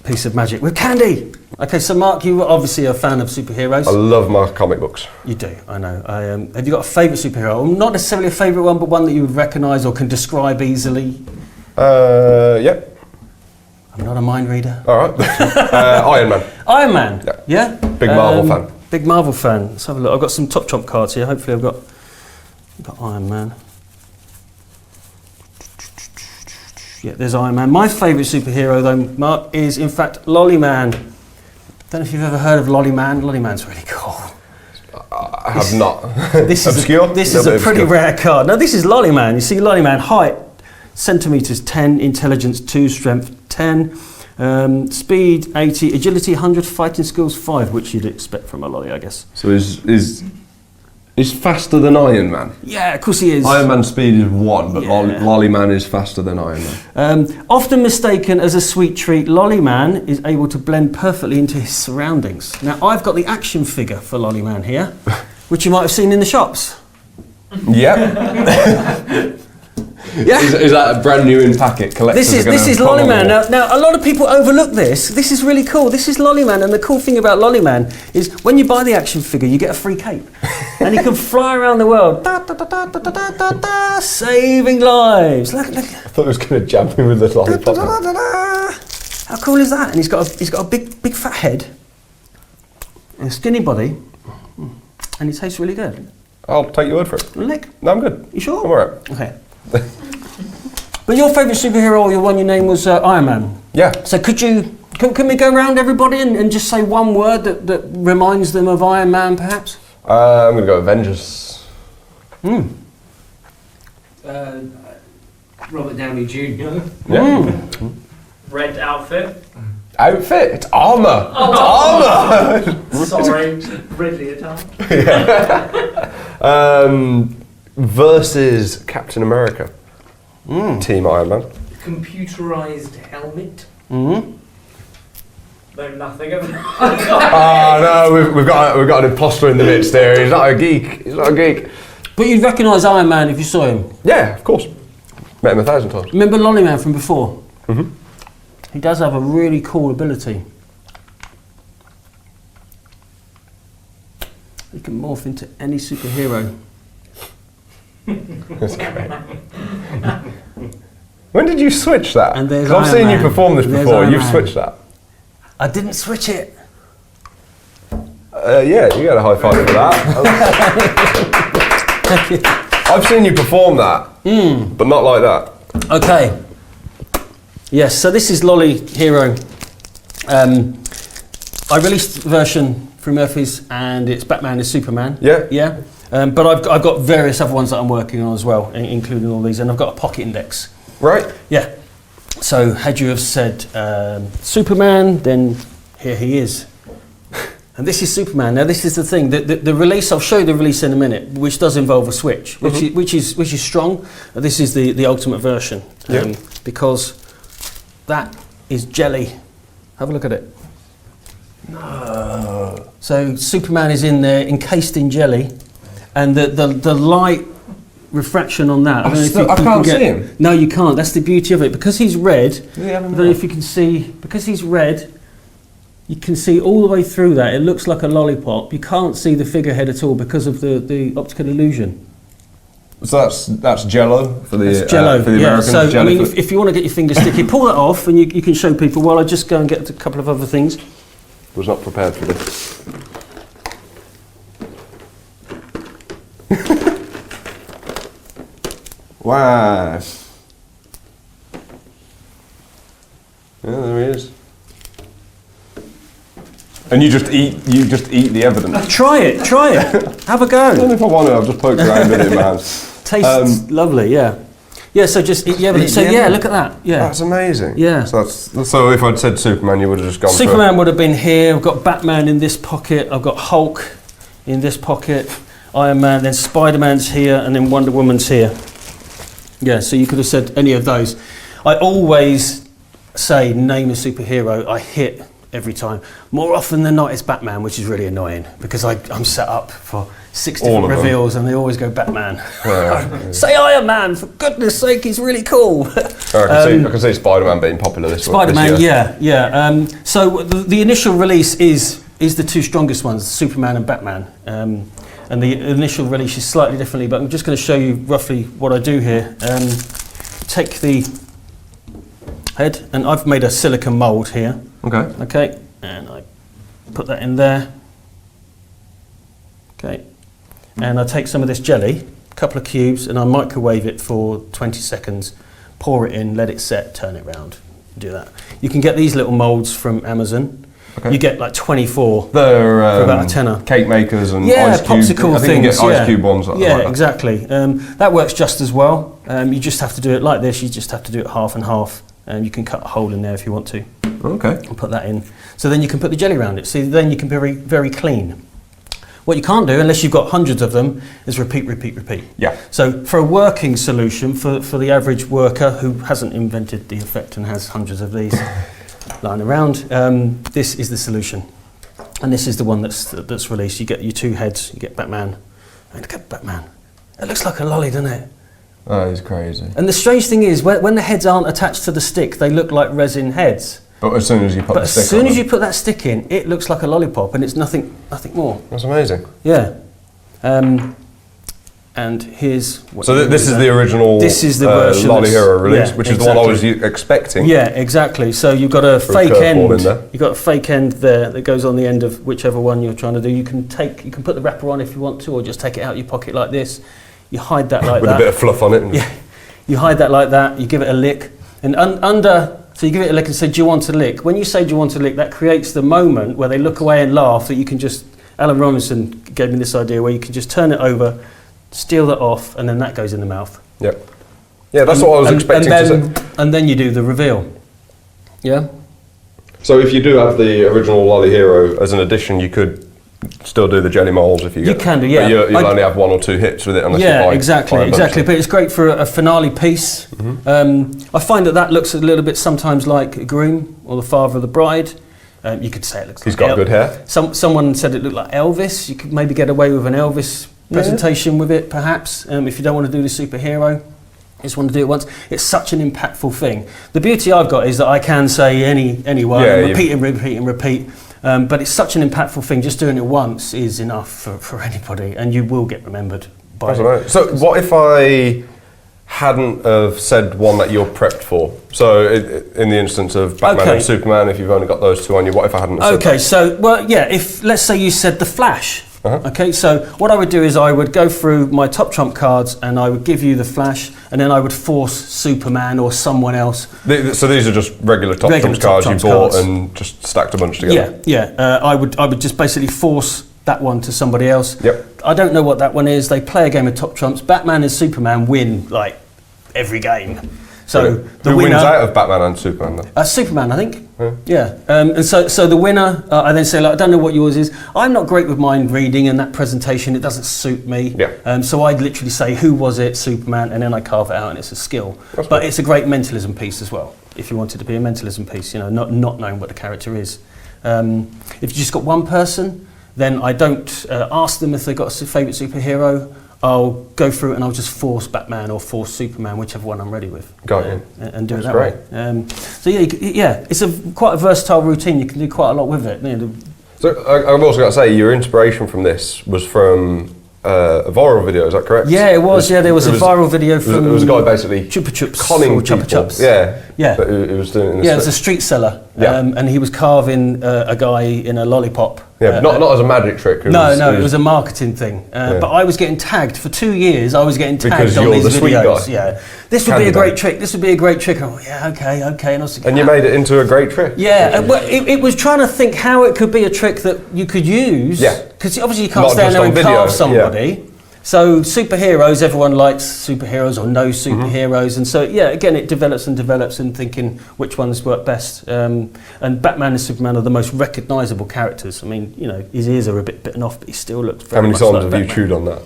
piece of magic with candy. Okay, so Mark, you were obviously a fan of superheroes. I love my comic books. You do, I know. Have you got a favourite superhero? Not necessarily a favourite one, but one that you would recognise or can describe easily? Yeah. I'm not a mind reader. All right. Iron Man. Iron Man? Yeah. Yeah? Big Marvel fan. Big Marvel fan. Let's have a look. I've got some Top Trump cards here. Hopefully I've got Iron Man. Yeah, there's Iron Man. My favourite superhero, though, Mark, is in fact Lolly Man. Don't know if you've ever heard of Lolly Man. Lolly Man's really cool. I have not. This is Obscure? This is a pretty rare card. No, this is Lolly Man. You see, Lolly Man, height, centimetres 10, intelligence 2, strength 10, speed 80, agility 100, fighting skills 5, which you'd expect from a Lolly, I guess. So is faster than Iron Man? Yeah, of course he is. Iron Man's speed is 1, but Yeah. Lolly Man is faster than Iron Man. Often mistaken as a sweet treat, Lolly Man is able to blend perfectly into his surroundings. Now, I've got the action figure for Lolly Man here, which you might have seen in the shops. Yep. Yeah. Is that a brand new in packet? This is Lolly Man. Now, a lot of people overlook this. This is really cool. This is Lolly Man, and the cool thing about Lolly Man is when you buy the action figure, you get a free cape, and he can fly around the world, da, da, da, da, da, da, da, da, saving lives. Look. I thought he was going to jab me with the lollipop. Da, da, da, da, da. How cool is that? And he's got a big fat head, and a skinny body, and he tastes really good. I'll take your word for it. Lick. No, I'm good. You sure? I'm alright. Okay. But your favourite superhero, or your one you named, was Iron Man. Yeah. So can we go around everybody and just say one word that reminds them of Iron Man, perhaps? I'm going to go Avengers. Robert Downey Jr. Yeah. Red outfit. Outfit? It's armour. Oh. It's armour. Sorry, Ridley attack. Versus Captain America. Team Iron Man. Computerized helmet. Mm-hmm. No, nothing of Oh no, we've got an imposter in the midst there. He's not a geek. He's not a geek. But you'd recognise Iron Man if you saw him. Yeah, of course. Met him 1,000 times. Remember Lolly Man from before? Mm-hmm. He does have a really cool ability. He can morph into any superhero. That's great. When did you switch that? And there's 'Cause I've Iron seen you Man. perform this There's before. Iron You've Man. switched that. I didn't switch it. Yeah, you get a high five for that. I've seen you perform that, but not like that. Okay. Yes, so this is Lolly Hero. I released the version through Murphy's, and it's Batman is Superman. Yeah. Yeah. But I've got various other ones that I'm working on as well, including all these, and I've got a pocket index. Right. Yeah. So had you have said Superman, then here he is. And this is Superman. Now this is the thing. The release. I'll show you the release in a minute, which does involve a switch, which is strong. This is the ultimate version, because that is jelly. Have a look at it. No. So Superman is in there, encased in jelly, and the light refraction on that. I can't see him. No, you can't. That's the beauty of it. Because he's red. Yeah, I don't know if you can see. Because he's red, you can see all the way through that. It looks like a lollipop. You can't see the figurehead at all because of the optical illusion. So that's Jello for the It's Jello. for the yeah. Americans. So Jelly I mean, for- if you want to get your finger sticky, pull that off, and you can show people. While I just go and get a couple of other things. was not prepared for this. Wow. Yeah, there he is. And you just eat the evidence. Try it. Have a I don't know go. if I want to. I've just poked around with it, man. Tastes lovely. Yeah. Yeah. So just eat the evidence. So Eat the yeah, evidence. look at that. Yeah. That's amazing. Yeah. So if I'd said Superman, you would have just gone Superman would have been here. I've got Batman in this pocket. I've got Hulk in this pocket. Iron Man. Then Spider-Man's here, and then Wonder Woman's here. Yeah. So you could have said any of those. I always say name a superhero. I hit every time. More often than not, it's Batman, which is really annoying because I'm set up for 6 All different of them. reveals and they always go Batman. Yeah. Say Iron Man, for goodness sake, he's really cool. I can see Spider-Man being popular this Spider-Man, this year. yeah. So the initial release is the two strongest ones, Superman and Batman. And the initial release is slightly differently, but I'm just going to show you roughly what I do here. Take the head, and I've made a silicone mould here. Okay, and I put that in there. Okay, and I take some of this jelly, a couple of cubes, and I microwave it for 20 seconds, pour it in, let it set, turn it round, do that. You can get these little moulds from Amazon. Okay. You get like 24 They're for about a tenner. cake makers and Yeah, ice cube. popsicle I think things. you get ice cube ones. Yeah, like that. exactly. That works just as well. You just have to do it like this. You just have to do it half and half. And you can cut a hole in there if you want to. Okay. And put that in. So then you can put the jelly around it. So then you can be very, very clean. What you can't do, unless you've got hundreds of them, is repeat, repeat, repeat. Yeah. So for a working solution, for the average worker who hasn't invented the effect and has hundreds of these lying around, this is the solution. And this is the one that's released. You get your two heads, you get Batman. And look at Batman. It looks like a lolly, doesn't it? That is crazy. And the strange thing is, when the heads aren't attached to the stick, they look like resin heads. But as soon as you put the stick As soon on as them- you put that stick in, it looks like a lollipop, and it's nothing more. That's amazing. Yeah. And here's what So you this do is there. the original This is the version Lolly that's- Hero release, yeah, which is the one I was exactly. expecting. Yeah, exactly. So you've got a For a fake curveball end. in there. You've got a fake end there that goes on the end of whichever one you're trying to do. You can put the wrapper on if you want to, or just take it out of your pocket like this. You hide that like With that. a bit of fluff on it. And Yeah, you hide that like that, you give it a lick, and so you give it a lick and say, do you want a lick? When you say, do you want a lick, that creates the moment where they look away and laugh that you can just, Alan Robinson gave me this idea where you can just turn it over, steal that off, and then that goes in the mouth. Yeah. Yeah, that's what I was expecting to say. And then you do the reveal. Yeah? So if you do have the original Lolly Hero as an addition, you could still do the jelly molds if you get You can do, them. yeah. But you'll only have one or two hits with it unless you Yeah, buy exactly. buy a bunch But of- it's great for a finale piece. I find that looks a little bit sometimes like a groom or the father of the bride. You could say it looks He's like got good hair. Someone said it looked like Elvis. You could maybe get away with an Elvis presentation with it, perhaps, if you don't want to do the superhero. You just want to do it once. It's such an impactful thing. The beauty I've got is that I can say anyone, Yeah, repeat and repeat and repeat. But it's such an impactful thing. Just doing it once is enough for anybody, and you will get remembered by That's it. all right. So what if I hadn't have said one that you're prepped for? So in the instance of Batman Okay. and Superman, if you've only got those two on you, what if I hadn't have said Okay, that? so, well, yeah, if, let's say you said the Flash. Uh-huh. Okay, so what I would do is I would go through my top trump cards and I would give you the Flash, and then I would force Superman or someone else. So these are just regular top Regular trumps top cards you trumps bought cards. and just stacked a bunch together? Yeah. I would just basically force that one to somebody else. Yep. I don't know what that one is. They play a game of top trumps. Batman and Superman win like every game. So Brilliant. the Who winner. wins out of Batman and Superman then? Superman, I think. Yeah. And so the winner, I then say, like, I don't know what yours is. I'm not great with mind reading, and that presentation, it doesn't suit me. Yeah. So I'd literally say, who was it, Superman, and then I carve it out, and it's a skill. That's But good. it's a great mentalism piece as well, if you wanted to be a mentalism piece, not knowing what the character is. If you just got one person, then I don't ask them if they've got a favourite superhero. I'll go through and I'll just force Batman or force Superman, whichever one I'm ready with. Got you. And do That's it that great. way. So yeah, it's quite a versatile routine. You can do quite a lot with it. So I've also got to say, your inspiration from this was from a viral video, is that correct? Yeah, it was. There was a viral video It from was a guy basically Chupa Chups conning or Chupa people. Chups. Yeah. But who was doing it in the Yeah, it was a street seller, Yeah. and he was carving a guy in a lollipop. Yeah, but not as a magic trick. It was a marketing thing. But I was getting tagged for 2 years. I was getting tagged Because on you're these the sweet videos. guy. Yeah, this would be a Candyman. great trick. This would be a great trick. Oh yeah, okay. And I was And you made it into a great trick. Yeah, well, it was trying to think how it could be a trick that you could use. Yeah. Because obviously you can't Not stand just there on and video, carve somebody. So superheroes, everyone likes superheroes or knows superheroes, and so again it develops and thinking which ones work best. And Batman and Superman are the most recognisable characters. I mean, his ears are a bit bitten off, but he still looks very How many much times like have Batman. you chewed on that?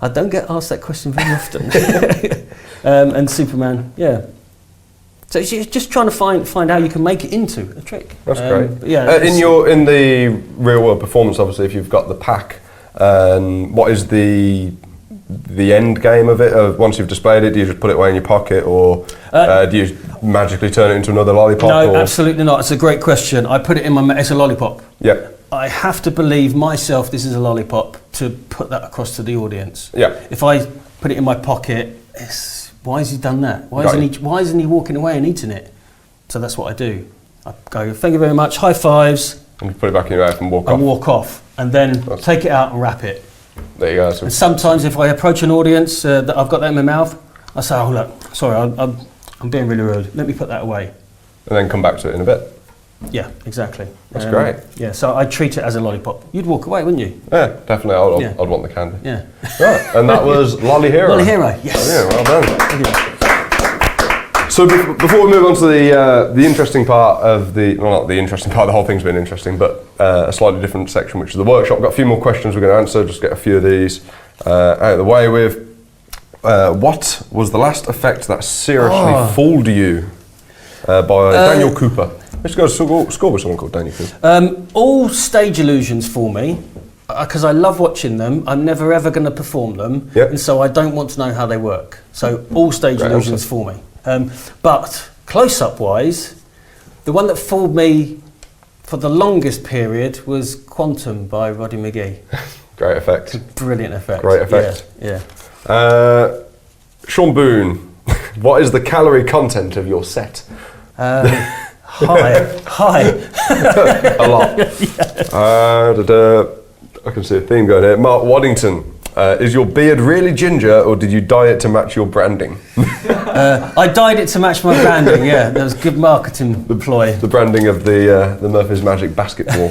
I don't get asked that question very often. And Superman, yeah. So it's just trying to find how you can make it into a trick. That's great. Yeah. In the real world performance, obviously, if you've got the pack, what is the end game of it? Once you've displayed it, do you just put it away in your pocket, or do you magically turn it into another lollipop? No, absolutely not. It's a great question. I put it in my. It's a lollipop. Yeah. I have to believe myself this is a lollipop to put that across to the audience. Yeah. If I put it in my pocket, why has he done that? Why isn't he walking away and eating it? So that's what I do. I go, thank you very much, high fives. And you put it back in your mouth and walk off. And walk off, and then take it out and wrap it. There you go. And sometimes if I approach an audience that I've got that in my mouth, I say, oh look, sorry, I'm being really rude. Let me put that away. And then come back to it in a bit. Yeah, exactly. That's great. Yeah, so I treat it as a lollipop. You'd walk away, wouldn't you? Yeah, definitely. I'd want the candy. Yeah. Right, and that was Lolly Hero. Lolly Hero, yes. Oh, yeah, well done. Thank you. So before we move on to the interesting part of not the interesting part, the whole thing's been interesting, but a slightly different section, which is the workshop. I've got a few more questions we're going to answer, just get a few of these out of the way with. What was the last effect that seriously fooled you by Daniel Cooper? Let's go to school with someone called Daniel Cooper. All stage illusions for me, because I love watching them. I'm never ever going to perform them, and so I don't want to know how they work. So all stage illusions for me. But close-up wise, the one that fooled me for the longest period was Quantum by Roddy McGee. Great effect. Brilliant effect. Great effect. Yeah. Sean Boone, what is the calorie content of your set? High. A lot. I can see a theme going here. Mark Waddington, is your beard really ginger, or did you dye it to match your branding? I dyed it to match my branding. Yeah, that was a good marketing ploy. The branding of the Murphy's Magic basketball.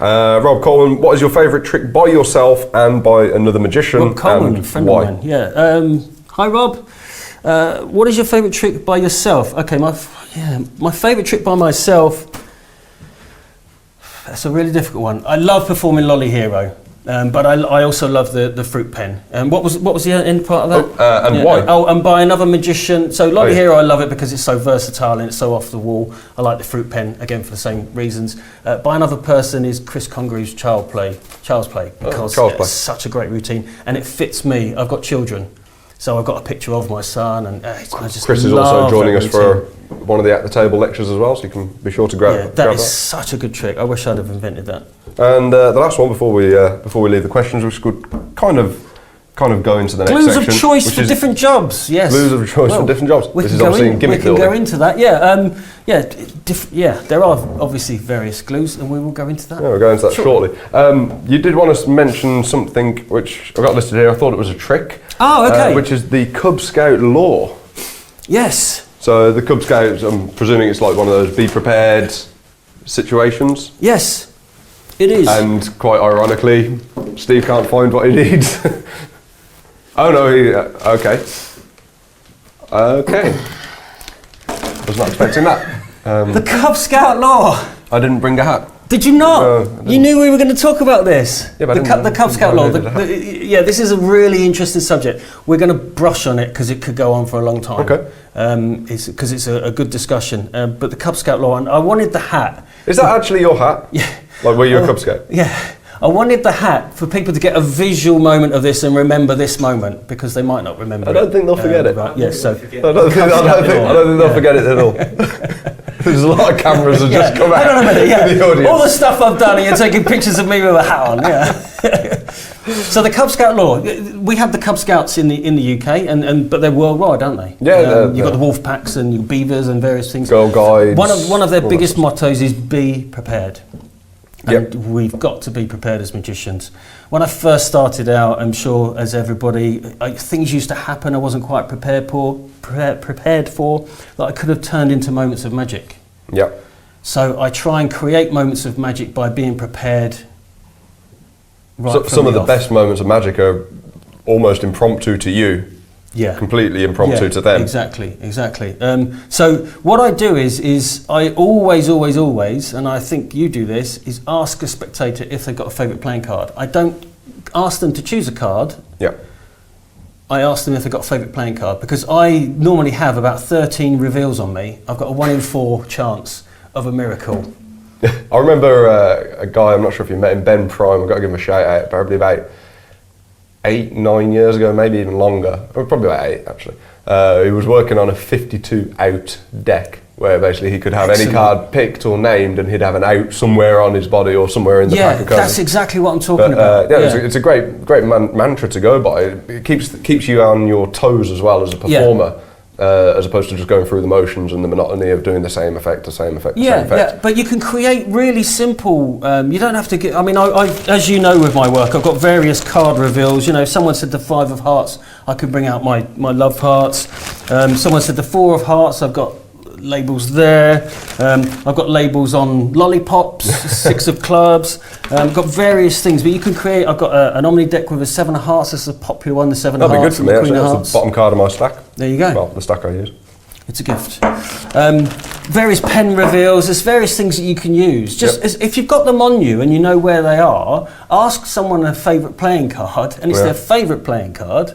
Rob Coleman, what is your favourite trick by yourself and by another magician? Rob Coleman, and friend why? of mine. Yeah. Hi, Rob. What is your favourite trick by yourself? Okay, my favourite trick by myself. That's a really difficult one. I love performing Lolly Hero, but I also love the fruit pen. What was the end part of that? Why? And by another magician. So Lolly Hero, I love it because it's so versatile and it's so off the wall. I like the fruit pen again for the same reasons. By another person is Chris Congreve's Child's Play because it's such a great routine and it fits me. I've got children. So I've got a picture of my son, and I just Chris is also joining us for one of the At the Table lectures as well, so you can be sure to grab that. Is such a good trick. I wish I'd have invented that. And the last one before we leave the questions, which could kind of go into the next Glue section. Of choice for different jobs. Yes. Glues of choice for different jobs. This is obviously in gimmick building. We can go into that. Yeah. There are obviously various glues, and we will go into that. Yeah, we'll go into that shortly. You did want to mention something which I've got listed here. I thought it was a trick. Oh, okay. Which is the Cub Scout law. Yes. So the Cub Scouts, I'm presuming it's like one of those be prepared situations. Yes, it is. And quite ironically, Steve can't find what he needs. Oh no, okay. Okay. Was not expecting that. The Cub Scout law. I didn't bring a hat. Did you not? No, you knew we were going to talk about this. Yeah, but the Cub Scout law. This is a really interesting subject. We're going to brush on it because it could go on for a long time. Okay. Because it's a good discussion. But the Cub Scout law, and I wanted the hat. Is that actually your hat? Yeah. Like, were you a Cub Scout? Yeah. I wanted the hat for people to get a visual moment of this and remember this moment because they might not remember it. I don't think they'll forget it. Right, yes, so I don't think they'll forget it at all. There's a lot of cameras that just come out in the audience. All the stuff I've done and you're taking pictures of me with a hat on, yeah. So the Cub Scout law, we have the Cub Scouts in the UK, but they're worldwide, aren't they? Yeah. You've got the wolf packs and your beavers and various things. Girl Guides. One of their biggest mottos is be prepared. And we've got to be prepared as magicians. When I first started out, I'm sure as everybody, things used to happen I wasn't quite prepared for that I could have turned into moments of magic. Yeah. So I try and create moments of magic by being prepared. Some of the best moments of magic are almost impromptu to you. Yeah. Completely impromptu to them. Exactly. So what I do is I always, and I think you do this, is ask a spectator if they've got a favourite playing card. I don't ask them to choose a card. Yeah. I ask them if they've got a favourite playing card, because I normally have about 13 reveals on me. I've got a 1 in 4 chance of a miracle. I remember a guy, I'm not sure if you met him, Ben Prime, I've got to give him a shout out, probably about 8, 9 years ago, maybe even longer, or probably about 8 actually. He was working on a 52 out deck, where basically he could have any card picked or named and he'd have an out somewhere on his body or somewhere in the pack of cards. Yeah, that's exactly what I'm talking about. It's a great mantra to go by. It keeps you on your toes as well as a performer. As opposed to just going through the motions and the monotony of doing the same effect, same effect. Yeah, but you can create really simple, you don't have to get, I mean, I, as you know with my work, I've got various card reveals. You know, if someone said the 5 of hearts, I can bring out my love hearts. Someone said the 4 of hearts, I've got labels there. I've got labels on lollipops, 6 of clubs. I've got various things, but you can create, I've got an Omni deck with a 7 of hearts. That's a popular one, the 7 of That'd hearts. That'd be good for me, actually. That's the bottom card of my stack. There you go. Well, the stack I use. It's a gift. Various pen reveals, there's various things that you can use. Just if you've got them on you and you know where they are, ask someone a favourite playing card, and it's their favourite playing card,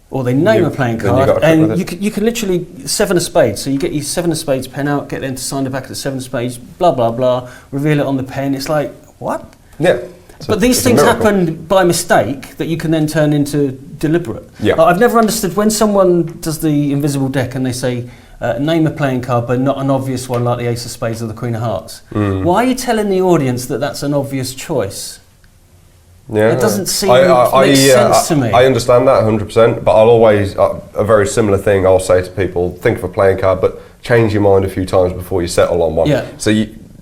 or they name a playing card, and you can literally 7 of spades. So you get your 7 of spades pen out, get them to sign the back of the 7 of spades, blah blah blah, reveal it on the pen. It's like, what? Yeah. But these things happen by mistake that you can then turn into deliberate. Yeah. I've never understood when someone does the invisible deck and they say, name a playing card but not an obvious one like the Ace of Spades or the Queen of Hearts. Why are you telling the audience that that's an obvious choice? Yeah, it doesn't seem make sense to me. I understand that 100%, but I'll always, a very similar thing I'll say to people, think of a playing card, but change your mind a few times before you settle on one. Yeah. So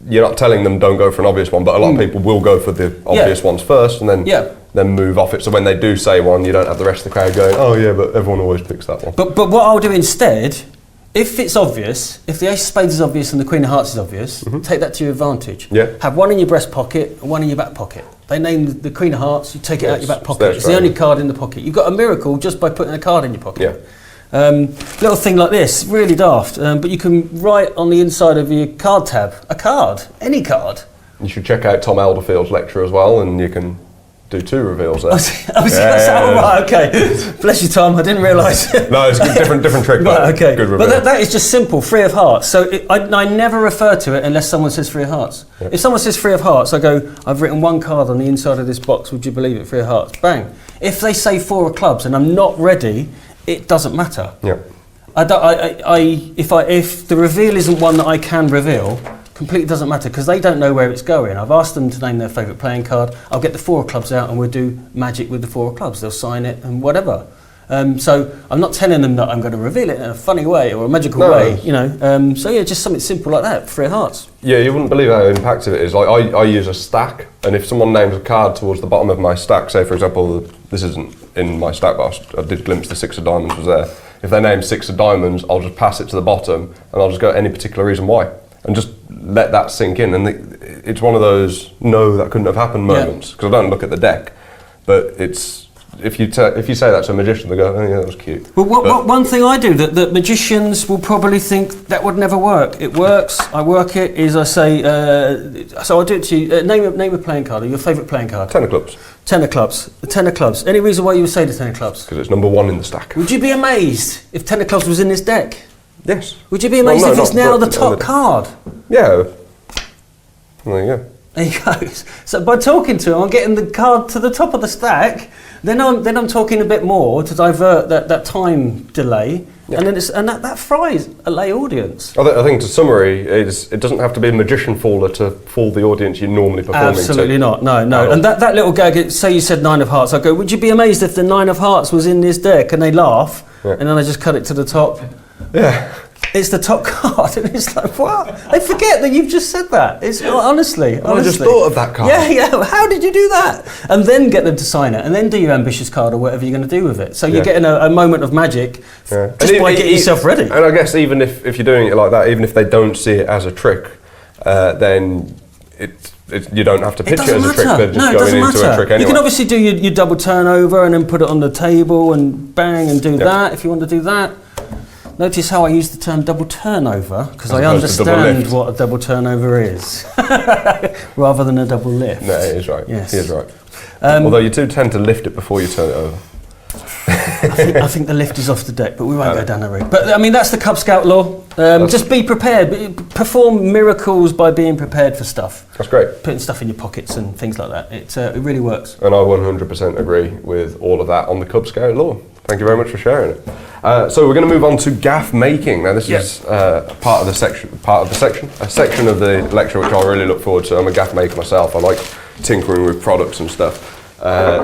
you're not telling them don't go for an obvious one, but a lot of people will go for the obvious ones first and then move off it. So when they do say one, you don't have the rest of the crowd going, oh yeah, but everyone always picks that one. But what I'll do instead, if it's obvious, if the Ace of Spades is obvious and the Queen of Hearts is obvious, take that to your advantage. Yeah. Have one in your breast pocket and one in your back pocket. They name the Queen of Hearts, you take it out your back pocket. It's the only card in the pocket. You've got a miracle just by putting a card in your pocket. Yeah. Little thing like this, really daft, but you can write on the inside of your card tab a card, any card. You should check out Tom Elderfield's lecture as well, and you can do 2 reveals there. Right, okay. Bless you, Tom. I didn't realise. No, it's a different trick. Right, okay. Good reveal. But that is just simple. 3 of hearts. So I never refer to it unless someone says 3 of hearts. Yeah. If someone says 3 of hearts, I go, I've written 1 card on the inside of this box. Would you believe it? 3 of hearts. Bang. If they say 4 of clubs and I'm not ready, it doesn't matter. Yeah. If the reveal isn't one that I can reveal, completely doesn't matter because they don't know where it's going. I've asked them to name their favourite playing card. I'll get the 4 of clubs out and we'll do magic with the 4 of clubs. They'll sign it and whatever. So I'm not telling them that I'm going to reveal it in a funny way or a magical way, you know. So yeah, just something simple like that. 3 of hearts. Yeah, you wouldn't believe how impactful it is. Like I use a stack, and if someone names a card towards the bottom of my stack, say for example, this isn't in my stack, but I did glimpse the 6 of diamonds was there. If they name 6 of diamonds, I'll just pass it to the bottom, and I'll just go any particular reason why, and just let that sink in. And it's one of those no, that couldn't have happened moments because I don't look at the deck, but it's. If you say that to a magician, they go, oh yeah, that was cute. Well, one thing I do that magicians will probably think that would never work. It works. I work it. Is I say, so I do it to you. Name a playing card, or your favourite playing card. 10 of clubs. 10 of clubs. 10 of clubs. Any reason why you would say the 10 of clubs? Because it's number 1 in the stack. Would you be amazed if 10 of clubs was in this deck? Yes. Would you be amazed if it's now the top card? Yeah. There you go. There you go. So by talking to him, I'm getting the card to the top of the stack. Then I'm talking a bit more to divert that time delay, and then that fries a lay audience. I think to summary, it doesn't have to be a magician faller to fool the audience you're normally performing to. Absolutely not. No. And that little gag. Say you said 9 of hearts. I go, would you be amazed if the 9 of hearts was in this deck? And they laugh, and then I just cut it to the top. Yeah. It's the top card, and it's like, what? They forget that you've just said that. It's honestly. I just thought of that card. Yeah. How did you do that? And then get them to sign it, and then do your ambitious card or whatever you're going to do with it. So you're getting a moment of magic just by getting yourself ready. And I guess even if you're doing it like that, even if they don't see it as a trick, then you don't have to pitch it as a trick. They're just going into a trick anyway. You can obviously do your double turnover and then put it on the table and bang and do that if you want to do that. Notice how I use the term double turnover, because I understand what a double turnover is, rather than a double lift. No, he is right. Yes. He is right. Although you do tend to lift it before you turn it over. I think the lift is off the deck, but we won't go down that route. But I mean, that's the Cub Scout law. Just be prepared. Perform miracles by being prepared for stuff. That's great. Putting stuff in your pockets and things like that. It really works. And I 100% agree with all of that on the Cub Scout law. Thank you very much for sharing it. So we're going to move on to gaff making. Now this is part of the section of the lecture which I really look forward to. I'm a gaff maker myself. I like tinkering with products and stuff.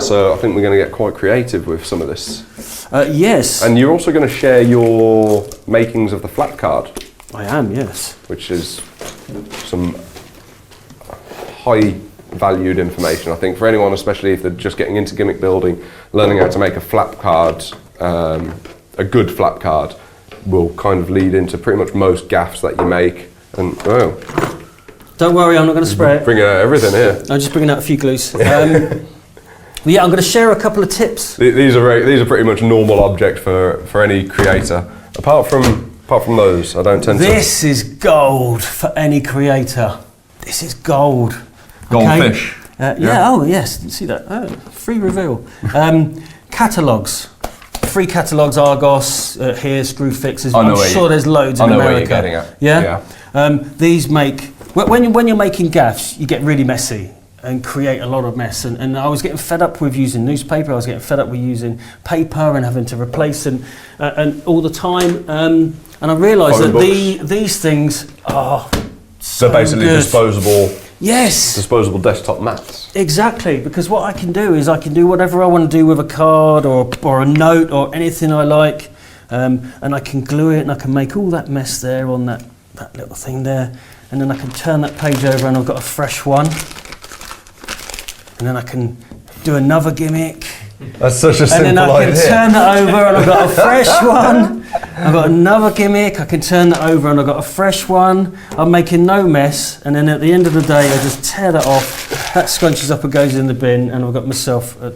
So I think we're going to get quite creative with some of this. Yes. And you're also going to share your makings of the flat card. I am, yes. Which is some high valued information, I think, for anyone, especially if they're just getting into gimmick building. Learning how to make a flap card, a good flap card, will kind of lead into pretty much most gaffs that you make. And don't worry, I'm not going to spray it. Bringing out everything here. I'm just bringing out a few glues. Yeah, I'm going to share a couple of tips. These are pretty much normal objects for any creator. Apart from those, I don't tend to. This is gold for any creator. This is gold. Goldfish. Yeah. Oh yes. See that? Oh, free reveal. Catalogues. Free catalogues. Argos here. Screw fixes. I'm sure there's loads in America. I know where you're getting at. Yeah. These make when you're making gaffs, you get really messy and create a lot of mess. And I was getting fed up with using newspaper. I was getting fed up with using paper and having to replace and all the time. And I realised that these things are so they're basically good. Disposable. Yes. Disposable desktop mats. Exactly, because what I can do is I can do whatever I want to do with a card or a note or anything I like, and I can glue it and I can make all that mess there on that little thing there, and then I can turn that page over and I've got a fresh one. And then I can do another gimmick. That's such a simple idea. And then I can turn that over and I've got a fresh one. I've got another gimmick. I can turn that over and I've got a fresh one. I'm making no mess. And then at the end of the day, I just tear that off. That scrunches up and goes in the bin. And I've got myself a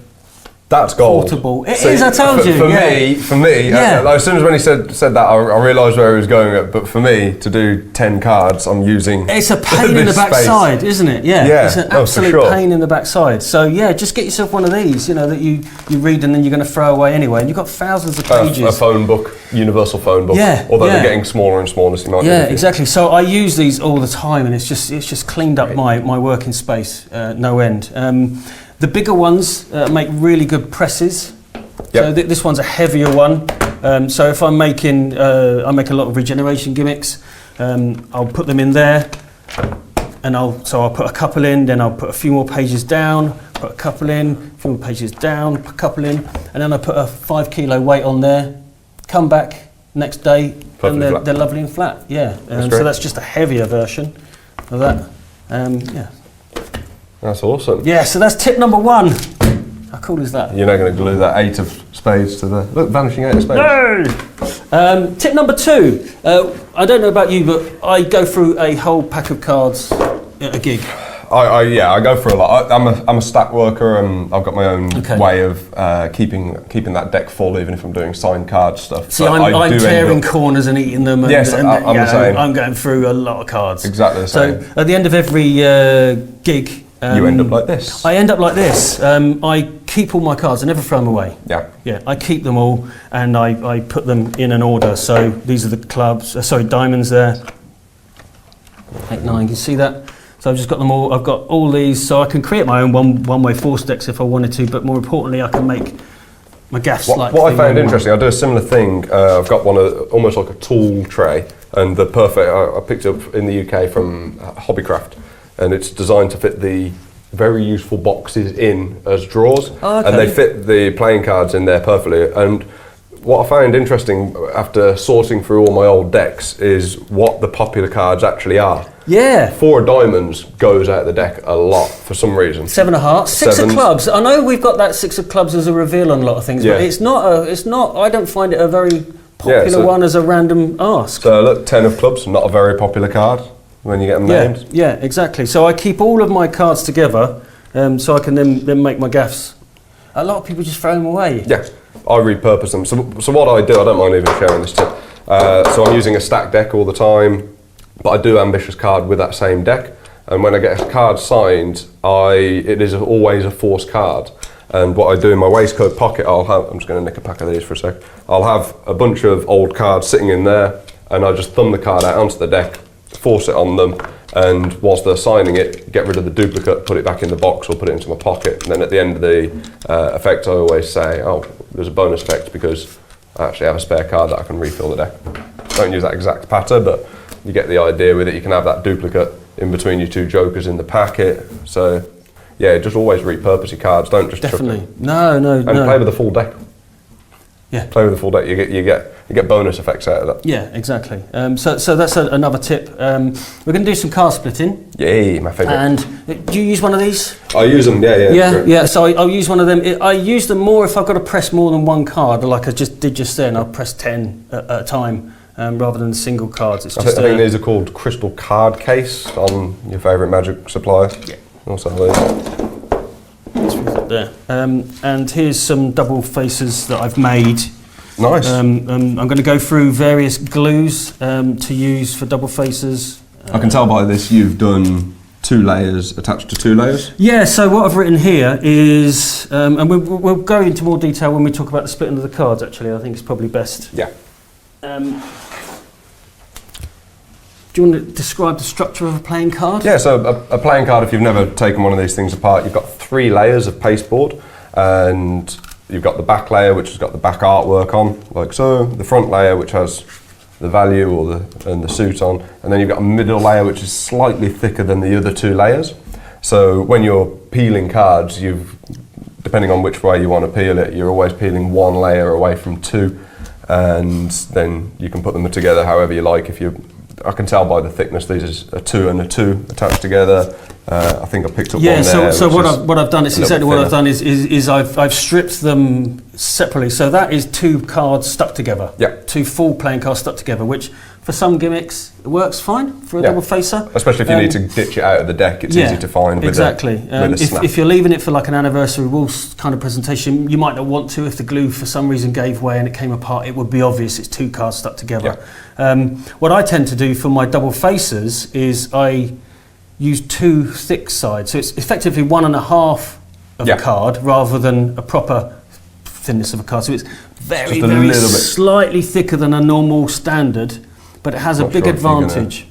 that's gold. Portable. It is, I told you. For me, as soon as when he said that, I realised where he was going at. But for me, to do 10 cards, I'm using. It's a pain in the backside, isn't it? Yeah. It's an absolute pain in the backside. So yeah, just get yourself one of these. That you read and then you're going to throw away anyway. And you've got thousands of pages. A phone book, universal phone book. Yeah. Although they're getting smaller and smaller, so you might. Yeah, exactly. So I use these all the time, and it's just cleaned up my working space, no end. The bigger ones make really good presses. Yep. So this one's a heavier one. So if I'm making, I make a lot of regeneration gimmicks. I'll put them in there, and I'll put a couple in. Then I'll put a few more pages down. Put a couple in. A few more pages down. Put a couple in, and then I put a 5 kilo weight on there. Come back next day, and they're lovely and flat. Yeah. So that's just a heavier version of that. Yeah. That's awesome. Yeah, so that's tip number 1. How cool is that? You're not going to glue that 8 of spades to the... Look, vanishing 8 of spades. No! Tip number 2. I don't know about you, but I go through a whole pack of cards at a gig. I go through a lot. I'm a stack worker, and I've got my own way of keeping that deck full, even if I'm doing signed card stuff. See, I'm tearing corners and eating them. And, yes, I'm the same. I'm going through a lot of cards. Exactly the same. So at the end of every gig... you end up like this. I end up like this. I keep all my cards. I never throw them away. Yeah. I keep them all, and I put them in an order. So these are the clubs. Diamonds there. 8, 9. You see that? So I've just got them all. I've got all these, so I can create my own one-way force decks if I wanted to. But more importantly, I can make my gaffs like. What I found interesting, I do a similar thing. I've got one almost like a tool tray, and the perfect. I picked it up in the UK from Hobbycraft, and it's designed to fit the very useful boxes in as drawers, and they fit the playing cards in there perfectly. And what I found interesting after sorting through all my old decks is what the popular cards actually are. Yeah. 4 of diamonds goes out of the deck a lot for some reason. 7 of hearts. 6 of clubs. I know we've got that 6 of clubs as a reveal on a lot of things, but it's not. I don't find it a very popular one as a random ask. So look, 10 of clubs, not a very popular card when you get them named. Yeah, exactly. So I keep all of my cards together, so I can then make my gaffs. A lot of people just throw them away. Yeah, I repurpose them. So what I do, I don't mind even sharing this tip. So I'm using a stack deck all the time, but I do ambitious card with that same deck. And when I get a card signed, it is always a force card. And what I do in my waistcoat pocket, I'm just going to nick a pack of these for a sec. I'll have a bunch of old cards sitting in there, and I just thumb the card out onto the deck, force it on them, and whilst they're signing it, get rid of the duplicate, put it back in the box or put it into my pocket. And then at the end of the effect, I always say, oh, there's a bonus effect because I actually have a spare card that I can refill the deck. Don't use that exact patter, but you get the idea with it. You can have that duplicate in between your two jokers in the packet. So yeah, just always repurpose your cards. Don't just Definitely. chuck it. No. And play with the full deck. Yeah. Play with the full deck. You get bonus effects out of that. Yeah, exactly. So that's another tip. We're going to do some card splitting. Yay, my favourite. And do you use one of these? I use them. Yeah. Great. Yeah. So I'll use one of them. I use them more if I've got to press more than one card, like I just did just then. I'll press 10 at a time rather than single cards. It's I just think these are called crystal card case on your favourite Magic supplier. Yeah. Also these. There. And here's some double faces that I've made. Nice. I'm going to go through various glues to use for double faces. I can tell by this you've done 2 layers attached to 2 layers. Yeah, so what I've written here is, and we'll go into more detail when we talk about the splitting of the cards actually, I think it's probably best. Yeah. Do you want to describe the structure of a playing card? Yeah, so a playing card, if you've never taken one of these things apart, you've got 3 layers of pasteboard, and you've got the back layer which has got the back artwork on, like so, the front layer which has the value and the suit on, and then you've got a middle layer which is slightly thicker than the other 2 layers. So when you're peeling cards, depending on which way you want to peel it, you're always peeling 1 layer away from 2, and then you can put them together however you like. I can tell by the thickness these is a 2 and a 2 attached together. I think I picked up one there. So what I've done is exactly what I've done is I've stripped them separately. So that is 2 cards stuck together. Yeah. 2 full playing cards stuck together, which for some gimmicks it works fine for a double facer. Especially if you need to ditch it out of the deck, it's easy to find with a snap. If you're leaving it for like an anniversary waltz kind of presentation, you might not want to. If the glue for some reason gave way and it came apart, it would be obvious it's 2 cards stuck together. Yeah. What I tend to do for my double facers is I use 2 thick sides, so it's effectively 1.5 of a card rather than a proper thinness of a card. So it's very slightly thicker than a normal standard, but it has a big advantage.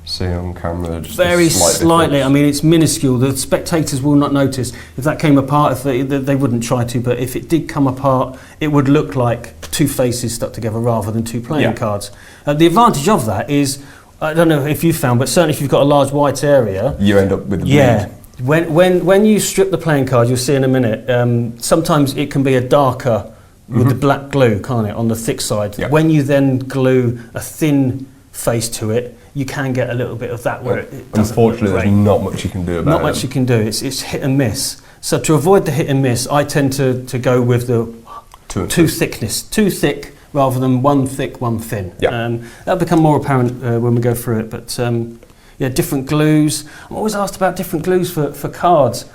See on camera, just very slightly. I mean, it's minuscule. The spectators will not notice if that came apart. If they wouldn't try to, but if it did come apart, it would look like 2 faces stuck together rather than 2 playing cards. The advantage of that is, I don't know if you found, but certainly if you've got a large white area, you end up with the bleed. Yeah. When you strip the playing card, you'll see in a minute. Sometimes it can be a darker with the black glue, can't it, on the thick side. Yeah. When you then glue a thin face to it, you can get a little bit of that where it doesn't. Unfortunately, there's not much you can do about it. Not much you can do. It's hit and miss. So to avoid the hit and miss, I tend to go with the 2 thickness, 2 thick rather than 1 thick, 1 thin. Yeah. That'll become more apparent when we go through it. But different glues. I'm always asked about different glues for cards.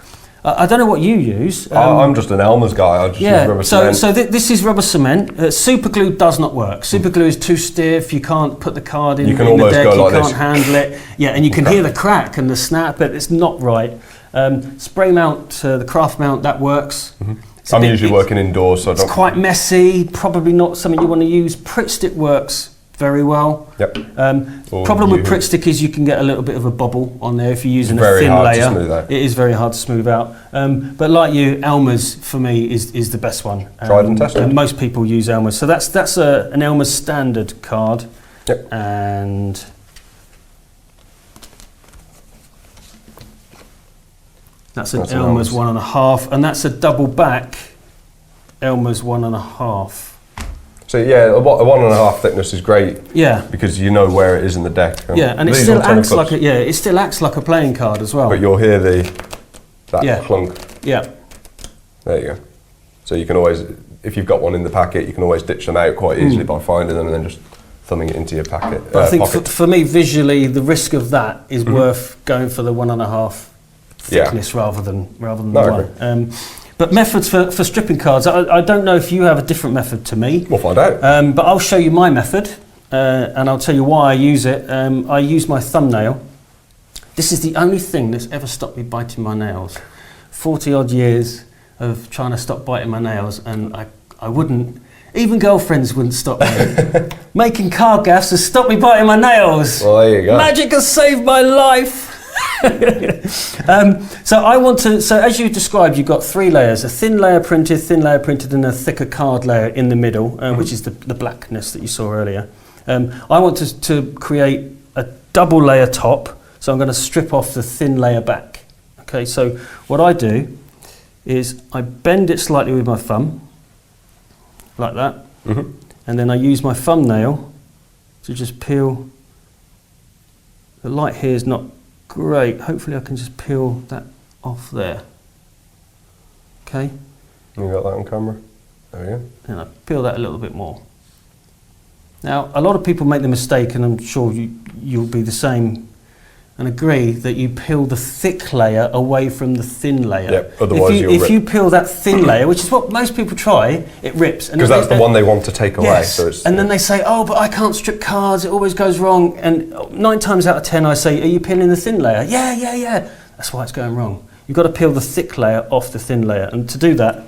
I don't know what you use. I'm just an Elmer's guy. I just use rubber cement. So this is rubber cement. Super glue does not work. Super glue is too stiff. You can't put the card in the deck. You can't handle it. Yeah, and you can hear the crack and the snap, but it's not right. Spray mount, the craft mount, that works. I'm usually working indoors, so I don't. It's quite messy. Probably not something you want to use. Pritt stick works very well. Yep. Problem with Pritt stick is you can get a little bit of a bubble on there if you're using a thin layer. To smooth out. It is very hard to smooth out. But like you, Elmer's for me is the best one. Tried and tested. Most people use Elmer's, so that's an Elmer's standard card. Yep. And that's an Elmer's 1.5, and that's a double back Elmer's 1.5. So yeah, a 1.5 thickness is great. Yeah. Because you know where it is in the deck. And it still acts like a playing card as well. But you'll hear that clunk. Yeah. There you go. So you can always, if you've got one in the packet, you can always ditch them out quite easily by finding them and then just thumbing it into your packet. But I think for me, visually, the risk of that is worth going for the 1.5 thickness rather than the 1. But methods for stripping cards, I don't know if you have a different method to me. We'll find out. But I'll show you my method, and I'll tell you why I use it. I use my thumbnail. This is the only thing that's ever stopped me biting my nails. 40 odd years, of trying to stop biting my nails, and I wouldn't. Even girlfriends wouldn't stop me. Making card gaffs has stopped me biting my nails. Well, there you go. Magic has saved my life. So I want to. So as you described, you've got 3 layers: a thin layer printed, and a thicker card layer in the middle, which is the blackness that you saw earlier. I want to create a double layer top. So I'm going to strip off the thin layer back. Okay. So what I do is I bend it slightly with my thumb, like that, and then I use my thumbnail to just peel. The light here is not great. Hopefully I can just peel that off there. Okay. You got that on camera? There we go. And I peel that a little bit more. Now, a lot of people make the mistake, and I'm sure you'll be the same, and agree that you peel the thick layer away from the thin layer. Yep, otherwise if you peel that thin layer, which is what most people try, it rips. Because that's the one they want to take away. Yes. So it's, and then they say, oh, but I can't strip cards, it always goes wrong. And 9 times out of 10 I say, are you peeling the thin layer? Yeah. That's why it's going wrong. You've got to peel the thick layer off the thin layer. And to do that,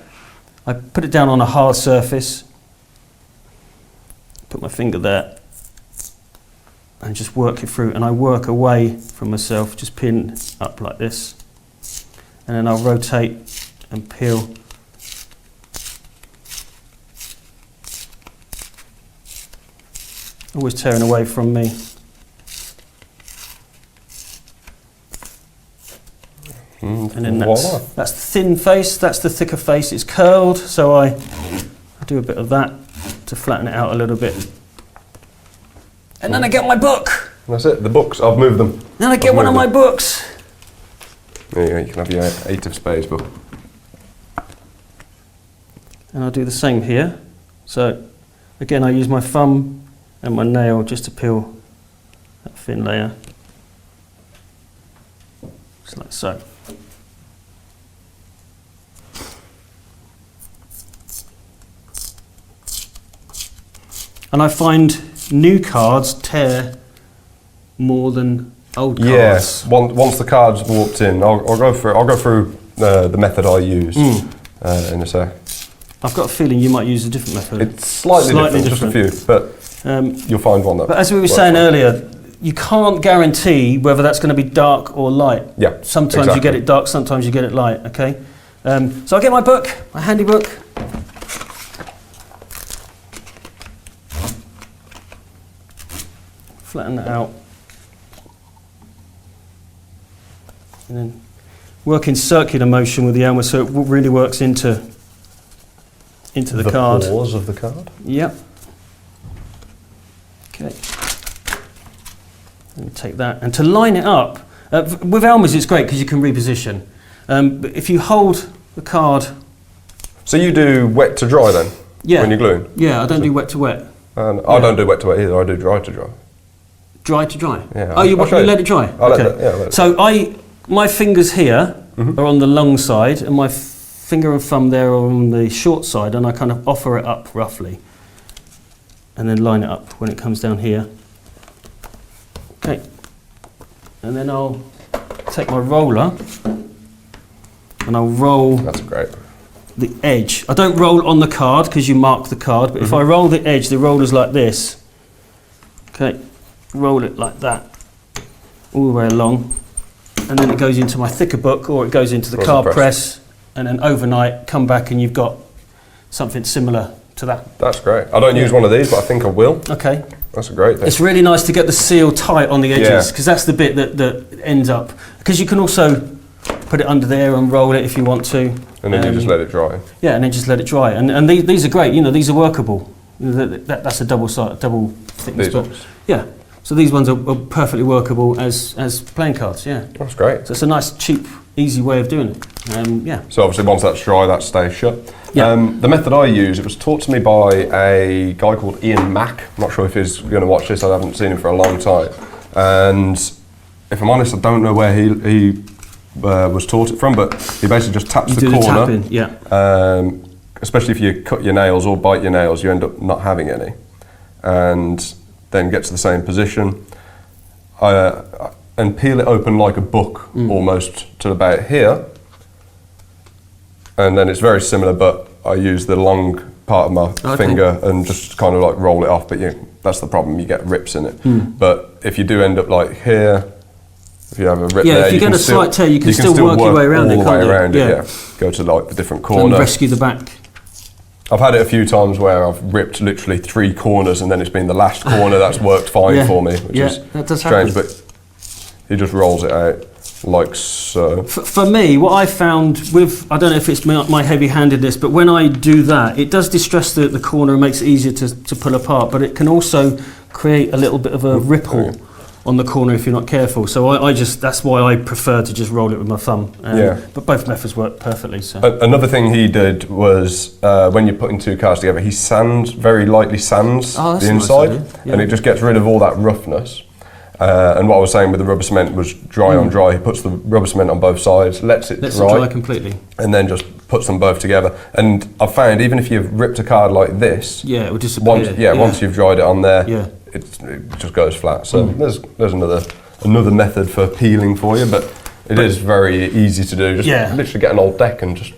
I put it down on a hard surface, put my finger there, and just work it through. And I work away from myself, just pin up like this. And then I'll rotate and peel. Always tearing away from me. And then that's the thin face, that's the thicker face. It's curled, so I do a bit of that to flatten it out a little bit. And then I get my book. That's it, the books, I've moved them. Then I get one of my books. There you go, you can have your 8 of spades book. And I'll do the same here. So again, I use my thumb and my nail just to peel that thin layer. Just like so. And I find new cards tear more than old cards. Yes, once the card's walked in, I'll go through the method I use in a sec. I've got a feeling you might use a different method. It's slightly different, just a few, but you'll find one that. But as we were saying earlier, you can't guarantee whether that's going to be dark or light. Yeah. Sometimes you get it dark, sometimes you get it light. Okay. So I get my book, my handy book. Flatten that out. And then work in circular motion with the hammer so it really works into the card. The pores of the card? Yep. Okay. And take that. And to line it up, with Elmer's it's great because you can reposition. But if you hold the card... So you do wet to dry then? Yeah. When you're gluing? Yeah, I don't do wet to wet. And I don't do wet to wet either, I do dry to dry. Dry to dry? Yeah. Oh, you let it dry? I'll let it. So my fingers here are on the long side and my finger and thumb there are on the short side, and I kind of offer it up roughly and then line it up when it comes down here. Okay. And then I'll take my roller and I'll roll the edge. I don't roll on the card because you mark the card, but if I roll the edge, the roller's like this. Okay. Roll it like that all the way along, and then it goes into my thicker book or it goes into the card press, and then overnight come back and you've got something similar to that. That's great. I don't use one of these, but I think I will. Okay. That's a great thing. It's really nice to get the seal tight on the edges because that's the bit that ends up, because you can also put it under there and roll it if you want to. And then you just let it dry. Yeah, and then just let it dry. And these are great, these are workable. That's a double thickness. These ones? Yeah. So these ones are perfectly workable as playing cards, yeah. That's great. So it's a nice, cheap, easy way of doing it. Yeah. So obviously once that's dry, that stays shut. Yeah. The method I use, it was taught to me by a guy called Ian Mack. I'm not sure if he's going to watch this, I haven't seen him for a long time. And if I'm honest, I don't know where he was taught it from, but he basically just taps the corner. The tapping, especially if you cut your nails or bite your nails, you end up not having any. And then get to the same position and peel it open like a book almost to about here, and then it's very similar, but I use the long part of my finger and just kind of like roll it off. But that's the problem, you get rips in it. But if you do end up like here, if you have a rip there, if you get a slight tear, you can still work your way around it, all the way around it, Go to like the different corner. And rescue the back. I've had it a few times where I've ripped literally 3 corners and then it's been the last corner that's worked fine for me, which is that does strange, happen. but he just rolls it out like so. For me, what I found with, I don't know if it's my heavy-handedness, but when I do that, it does distress the corner and makes it easier to pull apart, but it can also create a little bit of a ripple on the corner if you're not careful. So I just, that's why I prefer to just roll it with my thumb. But both methods work perfectly. So another thing he did was when you're putting 2 cards together, he very lightly sands the inside, and it just gets rid of all that roughness. And what I was saying with the rubber cement was dry on dry. He puts the rubber cement on both sides, lets it dry completely, and then just puts them both together. And I've found even if you've ripped a card like this, it would disappear. Once you've dried it on there, it just goes flat. So there's another method for peeling for you, but it is very easy to do. Just literally get an old deck and just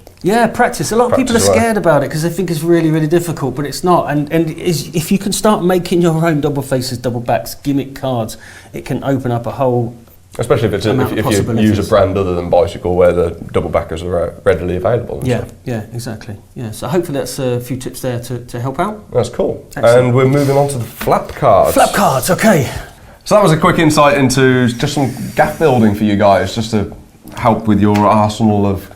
practice. A lot of people are scared about it because they think it's really, really difficult, but it's not. And if you can start making your own double faces, double backs, gimmick cards, it can open up a whole. Especially if you use a brand other than Bicycle, where the double backers are readily available. Exactly. So hopefully that's a few tips there to help out. That's cool. Excellent. And we're moving on to the flap cards. Flap cards, okay. So that was a quick insight into just some gaff building for you guys, just to help with your arsenal of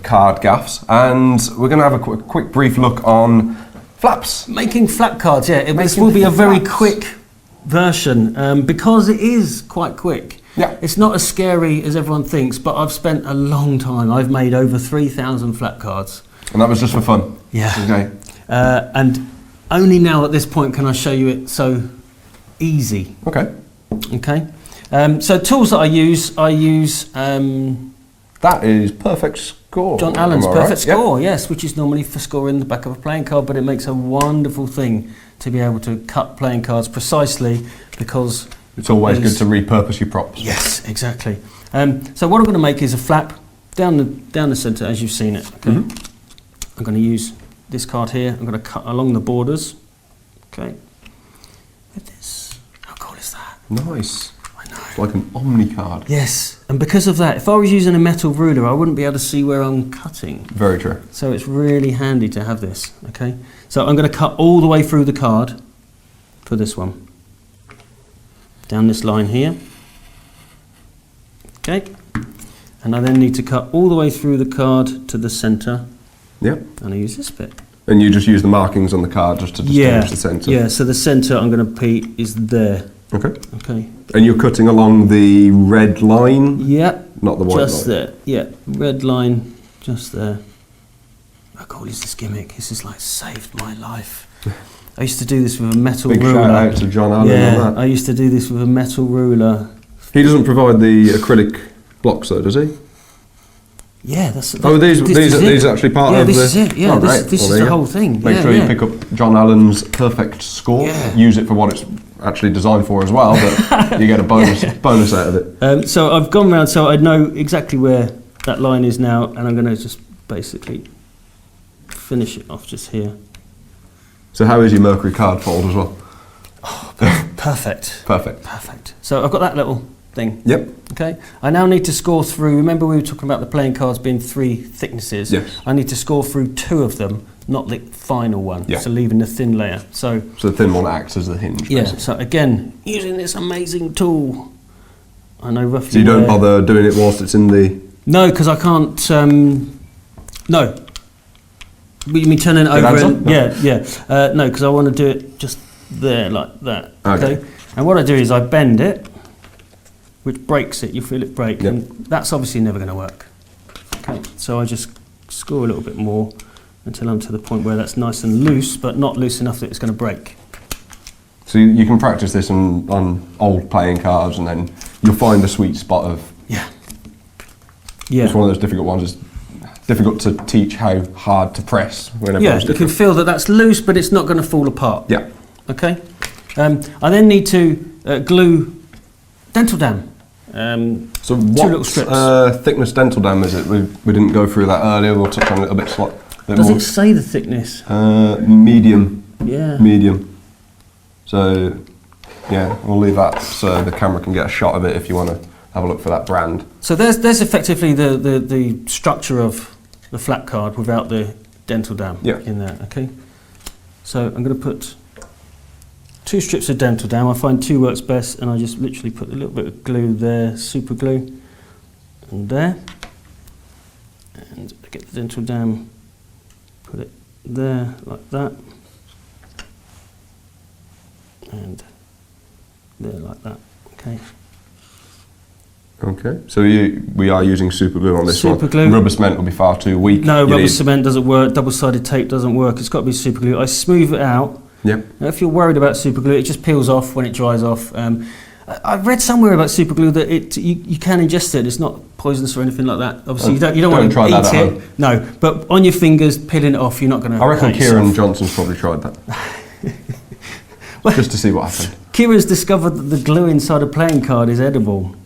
card gaffs. And we're going to have a quick brief look on flaps. Making flap cards, this will be a very quick version because it is quite quick. It's not as scary as everyone thinks, but I've spent a long time. I've made over 3,000 flap cards. And that was just for fun? Okay. And only now at this point can I show you it so easy. Okay. So tools that I use. That is Perfect Score. John Allen's Perfect Score, yes, which is normally for scoring the back of a playing card, but it makes a wonderful thing to be able to cut playing cards precisely because it's always good to repurpose your props. Yes, exactly. So what I'm going to make is a flap down the centre, as you've seen it. Okay. I'm going to use this card here. I'm going to cut along the borders. Okay. With this. How cool is that? Nice. I know. It's like an Omni card. Yes. And because of that, if I was using a metal ruler, I wouldn't be able to see where I'm cutting. Very true. So it's really handy to have this. Okay. So I'm going to cut all the way through the card for this one. Down this line here. Okay. And I then need to cut all the way through the card to the centre. Yep. And I use this bit. And you just use the markings on the card just to distinguish the centre? Yeah, so the centre I'm going to put is there. Okay. Okay. And you're cutting along the red line? Yeah. Not the white line? Just there. Yeah, red line, just there. How cool is this gimmick? This has like saved my life. I used to do this with a metal ruler. Big shout out to John Allen on that. I used to do this with a metal ruler. He doesn't provide the acrylic blocks though, does he? Yeah, that's. These are actually part of the. Yeah, this is it. Yeah, this is the whole thing. Make sure you pick up John Allen's Perfect Score. Yeah. Use it for what it's actually designed for as well, but you get a bonus out of it. So I've gone round, so I know exactly where that line is now, and I'm going to just basically finish it off just here. So how is your Mercury card fold as well? Oh, perfect. Perfect. So I've got that little thing. Yep. Okay. I now need to score through. Remember we were talking about the playing cards being 3 thicknesses. Yes. I need to score through 2 of them, not the final one. Yeah. So leaving the thin layer. So the thin one acts as the hinge. Yeah. Basically. So again, using this amazing tool, I know roughly. So you don't bother doing it whilst it's in the. No, because I can't. No. You mean turning it over? No, because I want to do it just there, like that. Okay. And what I do is I bend it, which breaks it. You feel it break, and that's obviously never going to work. Okay. So I just score a little bit more until I'm to the point where that's nice and loose, but not loose enough that it's going to break. So you can practice this on old playing cards, and then you'll find the sweet spot of. Yeah. It's one of those difficult ones. It's difficult to teach how hard to press. You can feel that that's loose, but it's not going to fall apart. Yeah. Okay. I then need to glue dental dam. So little what strips. thickness dental dam is it? We didn't go through that earlier. We'll touch on it a bit Does more. it say the thickness? Medium. Yeah. Medium. So, yeah, we'll leave that so the camera can get a shot of it if you want to have a look for that brand. So there's effectively the structure of the flat card without the dental dam in there, okay? So I'm going to put 2 strips of dental dam. I find 2 works best, and I just literally put a little bit of glue there, super glue, and there. And I get the dental dam, put it there like that, and there like that, okay? Okay, so we are using super glue on this one. Super glue. Rubber cement will be far too weak. No, rubber cement doesn't work, double-sided tape doesn't work, it's got to be super glue. I smooth it out. Yep. Now, if you're worried about super glue, it just peels off when it dries off. I've read somewhere about super glue that you can ingest it, it's not poisonous or anything like that. Obviously, you don't want to try eat that at it. home. No, but on your fingers, peeling it off, you're not going to. I reckon hurt Kieran yourself. Johnson's probably tried that. Well, just to see what happened. Kieran's discovered that the glue inside a playing card is edible.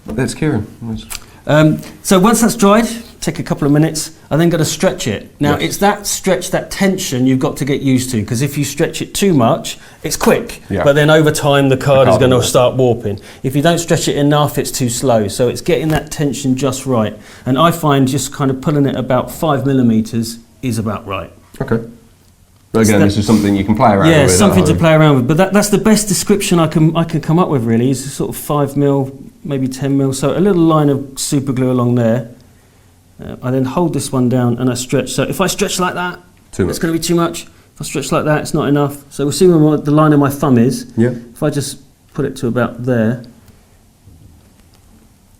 It's Kieran. So once that's dried, take a couple of minutes. I then got to stretch it. Now Yes. it's that stretch, that tension you've got to get used to, because if you stretch it too much, it's quick. Yeah. But then over time the card is card going to will. start warping. If you don't stretch it enough, it's too slow. So it's getting that tension just right. And I find just kind of pulling it about 5 millimeters is about right. Okay. But again, this is something you can play around with. Yeah, at something to home. play around with. But that's the best description I can come up with, really, is sort of 5 mil, maybe 10 mil. So a little line of super glue along there. I then hold this one down and I stretch. So if I stretch like that, it's going to be too much. If I stretch like that, it's not enough. So we'll see where the line of my thumb is. Yeah. If I just put it to about there,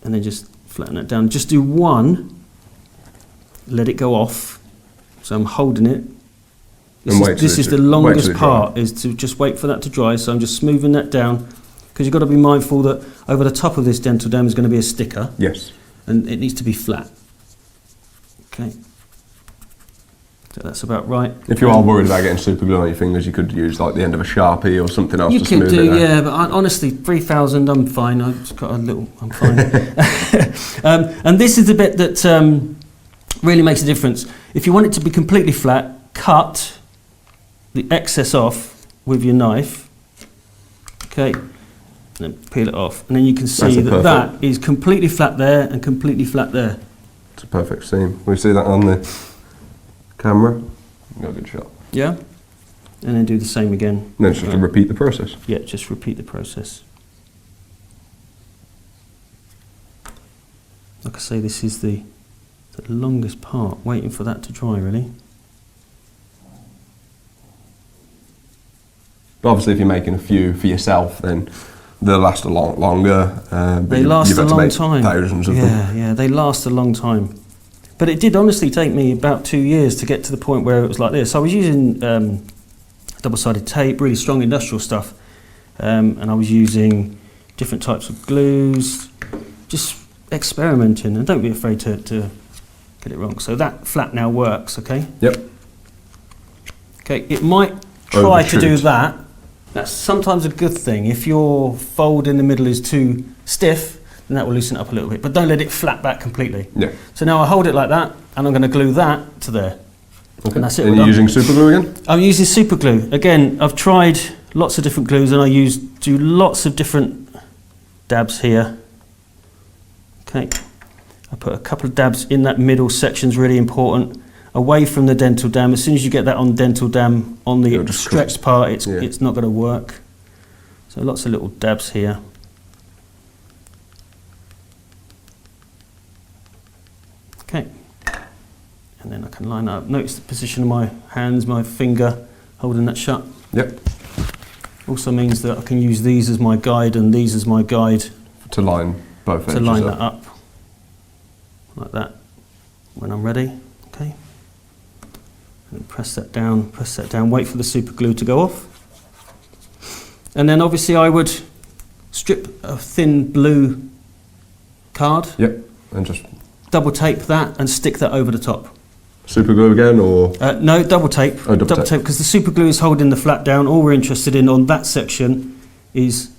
and then just flatten it down. Just do one, let it go off. So I'm holding it. This is the longest part, is to just wait for that to dry. So I'm just smoothing that down, because you've got to be mindful that over the top of this dental dam is going to be a sticker. Yes. And it needs to be flat. Okay. So that's about right. If you are worried about getting super glue on your fingers, you could use like the end of a Sharpie or something else You to could smooth do, it out. yeah, but honestly, 3,000, I'm fine. I've just got a little, I'm fine. And this is the bit that really makes a difference. If you want it to be completely flat, cut the excess off with your knife, okay, and then peel it off. And then you can see that that is completely flat there and completely flat there. It's a perfect seam. We see that on the camera. Got a good shot. Yeah? And then do the same again. And then just to repeat the process. Yeah, just repeat the process. Like I say, this is the longest part, waiting for that to dry, really. But obviously, if you're making a few for yourself, then they'll last a lot longer. But They last you've a had to long make time. thousands of them. Yeah, they last a long time. But it did honestly take me about 2 years to get to the point where it was like this. I was using double-sided tape, really strong industrial stuff, and I was using different types of glues, just experimenting, and don't be afraid to get it wrong. So that flat now works, okay? Yep. Okay, it might try to do Overshoot. that. That's sometimes a good thing. If your fold in the middle is too stiff, then that will loosen it up a little bit. But don't let it flat back completely. Yeah. So now I hold it like that, and I'm going to glue that to there. Okay. And that's it. And we're you're done. using super glue again? I'm using super glue. Again, I've tried lots of different glues, and I do lots of different dabs here. Okay. I put a couple of dabs in that middle section's really important. Away from the dental dam. As soon as you get that on dental dam, on the stretched part, it's not going to work. So lots of little dabs here. Okay. And then I can line that up. Notice the position of my hands, my finger holding that shut. Yep. Also means that I can use these as my guide and these as my guide To line both edges to line up. that up. Like that. When I'm ready. Okay. And press that down, wait for the super glue to go off. And then obviously I would strip a thin blue card, Yep. And just double tape that and stick that over the top. super glue again, or? No, double tape. Oh, double tape. Because the super glue is holding the flat down. All we're interested in on that section is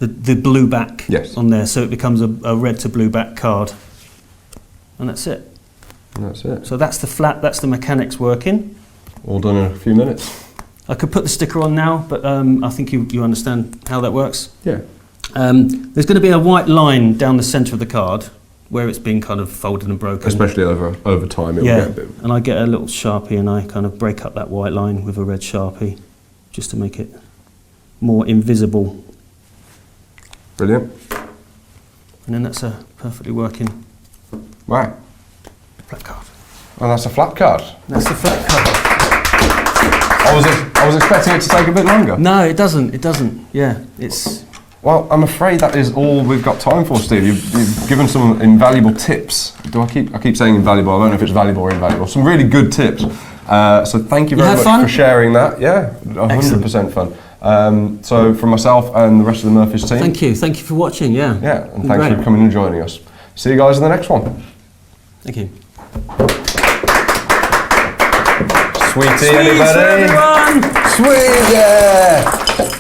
the blue back Yes. on there, so it becomes a red to blue back card. And that's it. And that's it. So that's the flat, that's the mechanics working. All done in a few minutes. I could put the sticker on now, but I think you understand how that works. Yeah. There's going to be a white line down the centre of the card where it's been kind of folded and broken. Especially over time, it'll Yeah, get a bit. and I get a little Sharpie and I kind of break up that white line with a red Sharpie just to make it more invisible. Brilliant. And then that's a perfectly working Right. flat card. Well, that's a flat card. That's the flat card. I was expecting it to take a bit longer. No, it doesn't. It doesn't. Yeah, it's... Well, I'm afraid that is all we've got time for, Steve. You've given some invaluable tips. I keep saying invaluable. I don't know if it's valuable or invaluable. Some really good tips. So thank you very had much fun? for sharing that. Yeah, 100% fun. So from myself and the rest of the Murphys team. Thank you for watching, yeah. Yeah, and Been thanks great. for coming and joining us. See you guys in the next one. Thank you. Sweetie, Sweets for anybody? everyone! Sweet, yeah!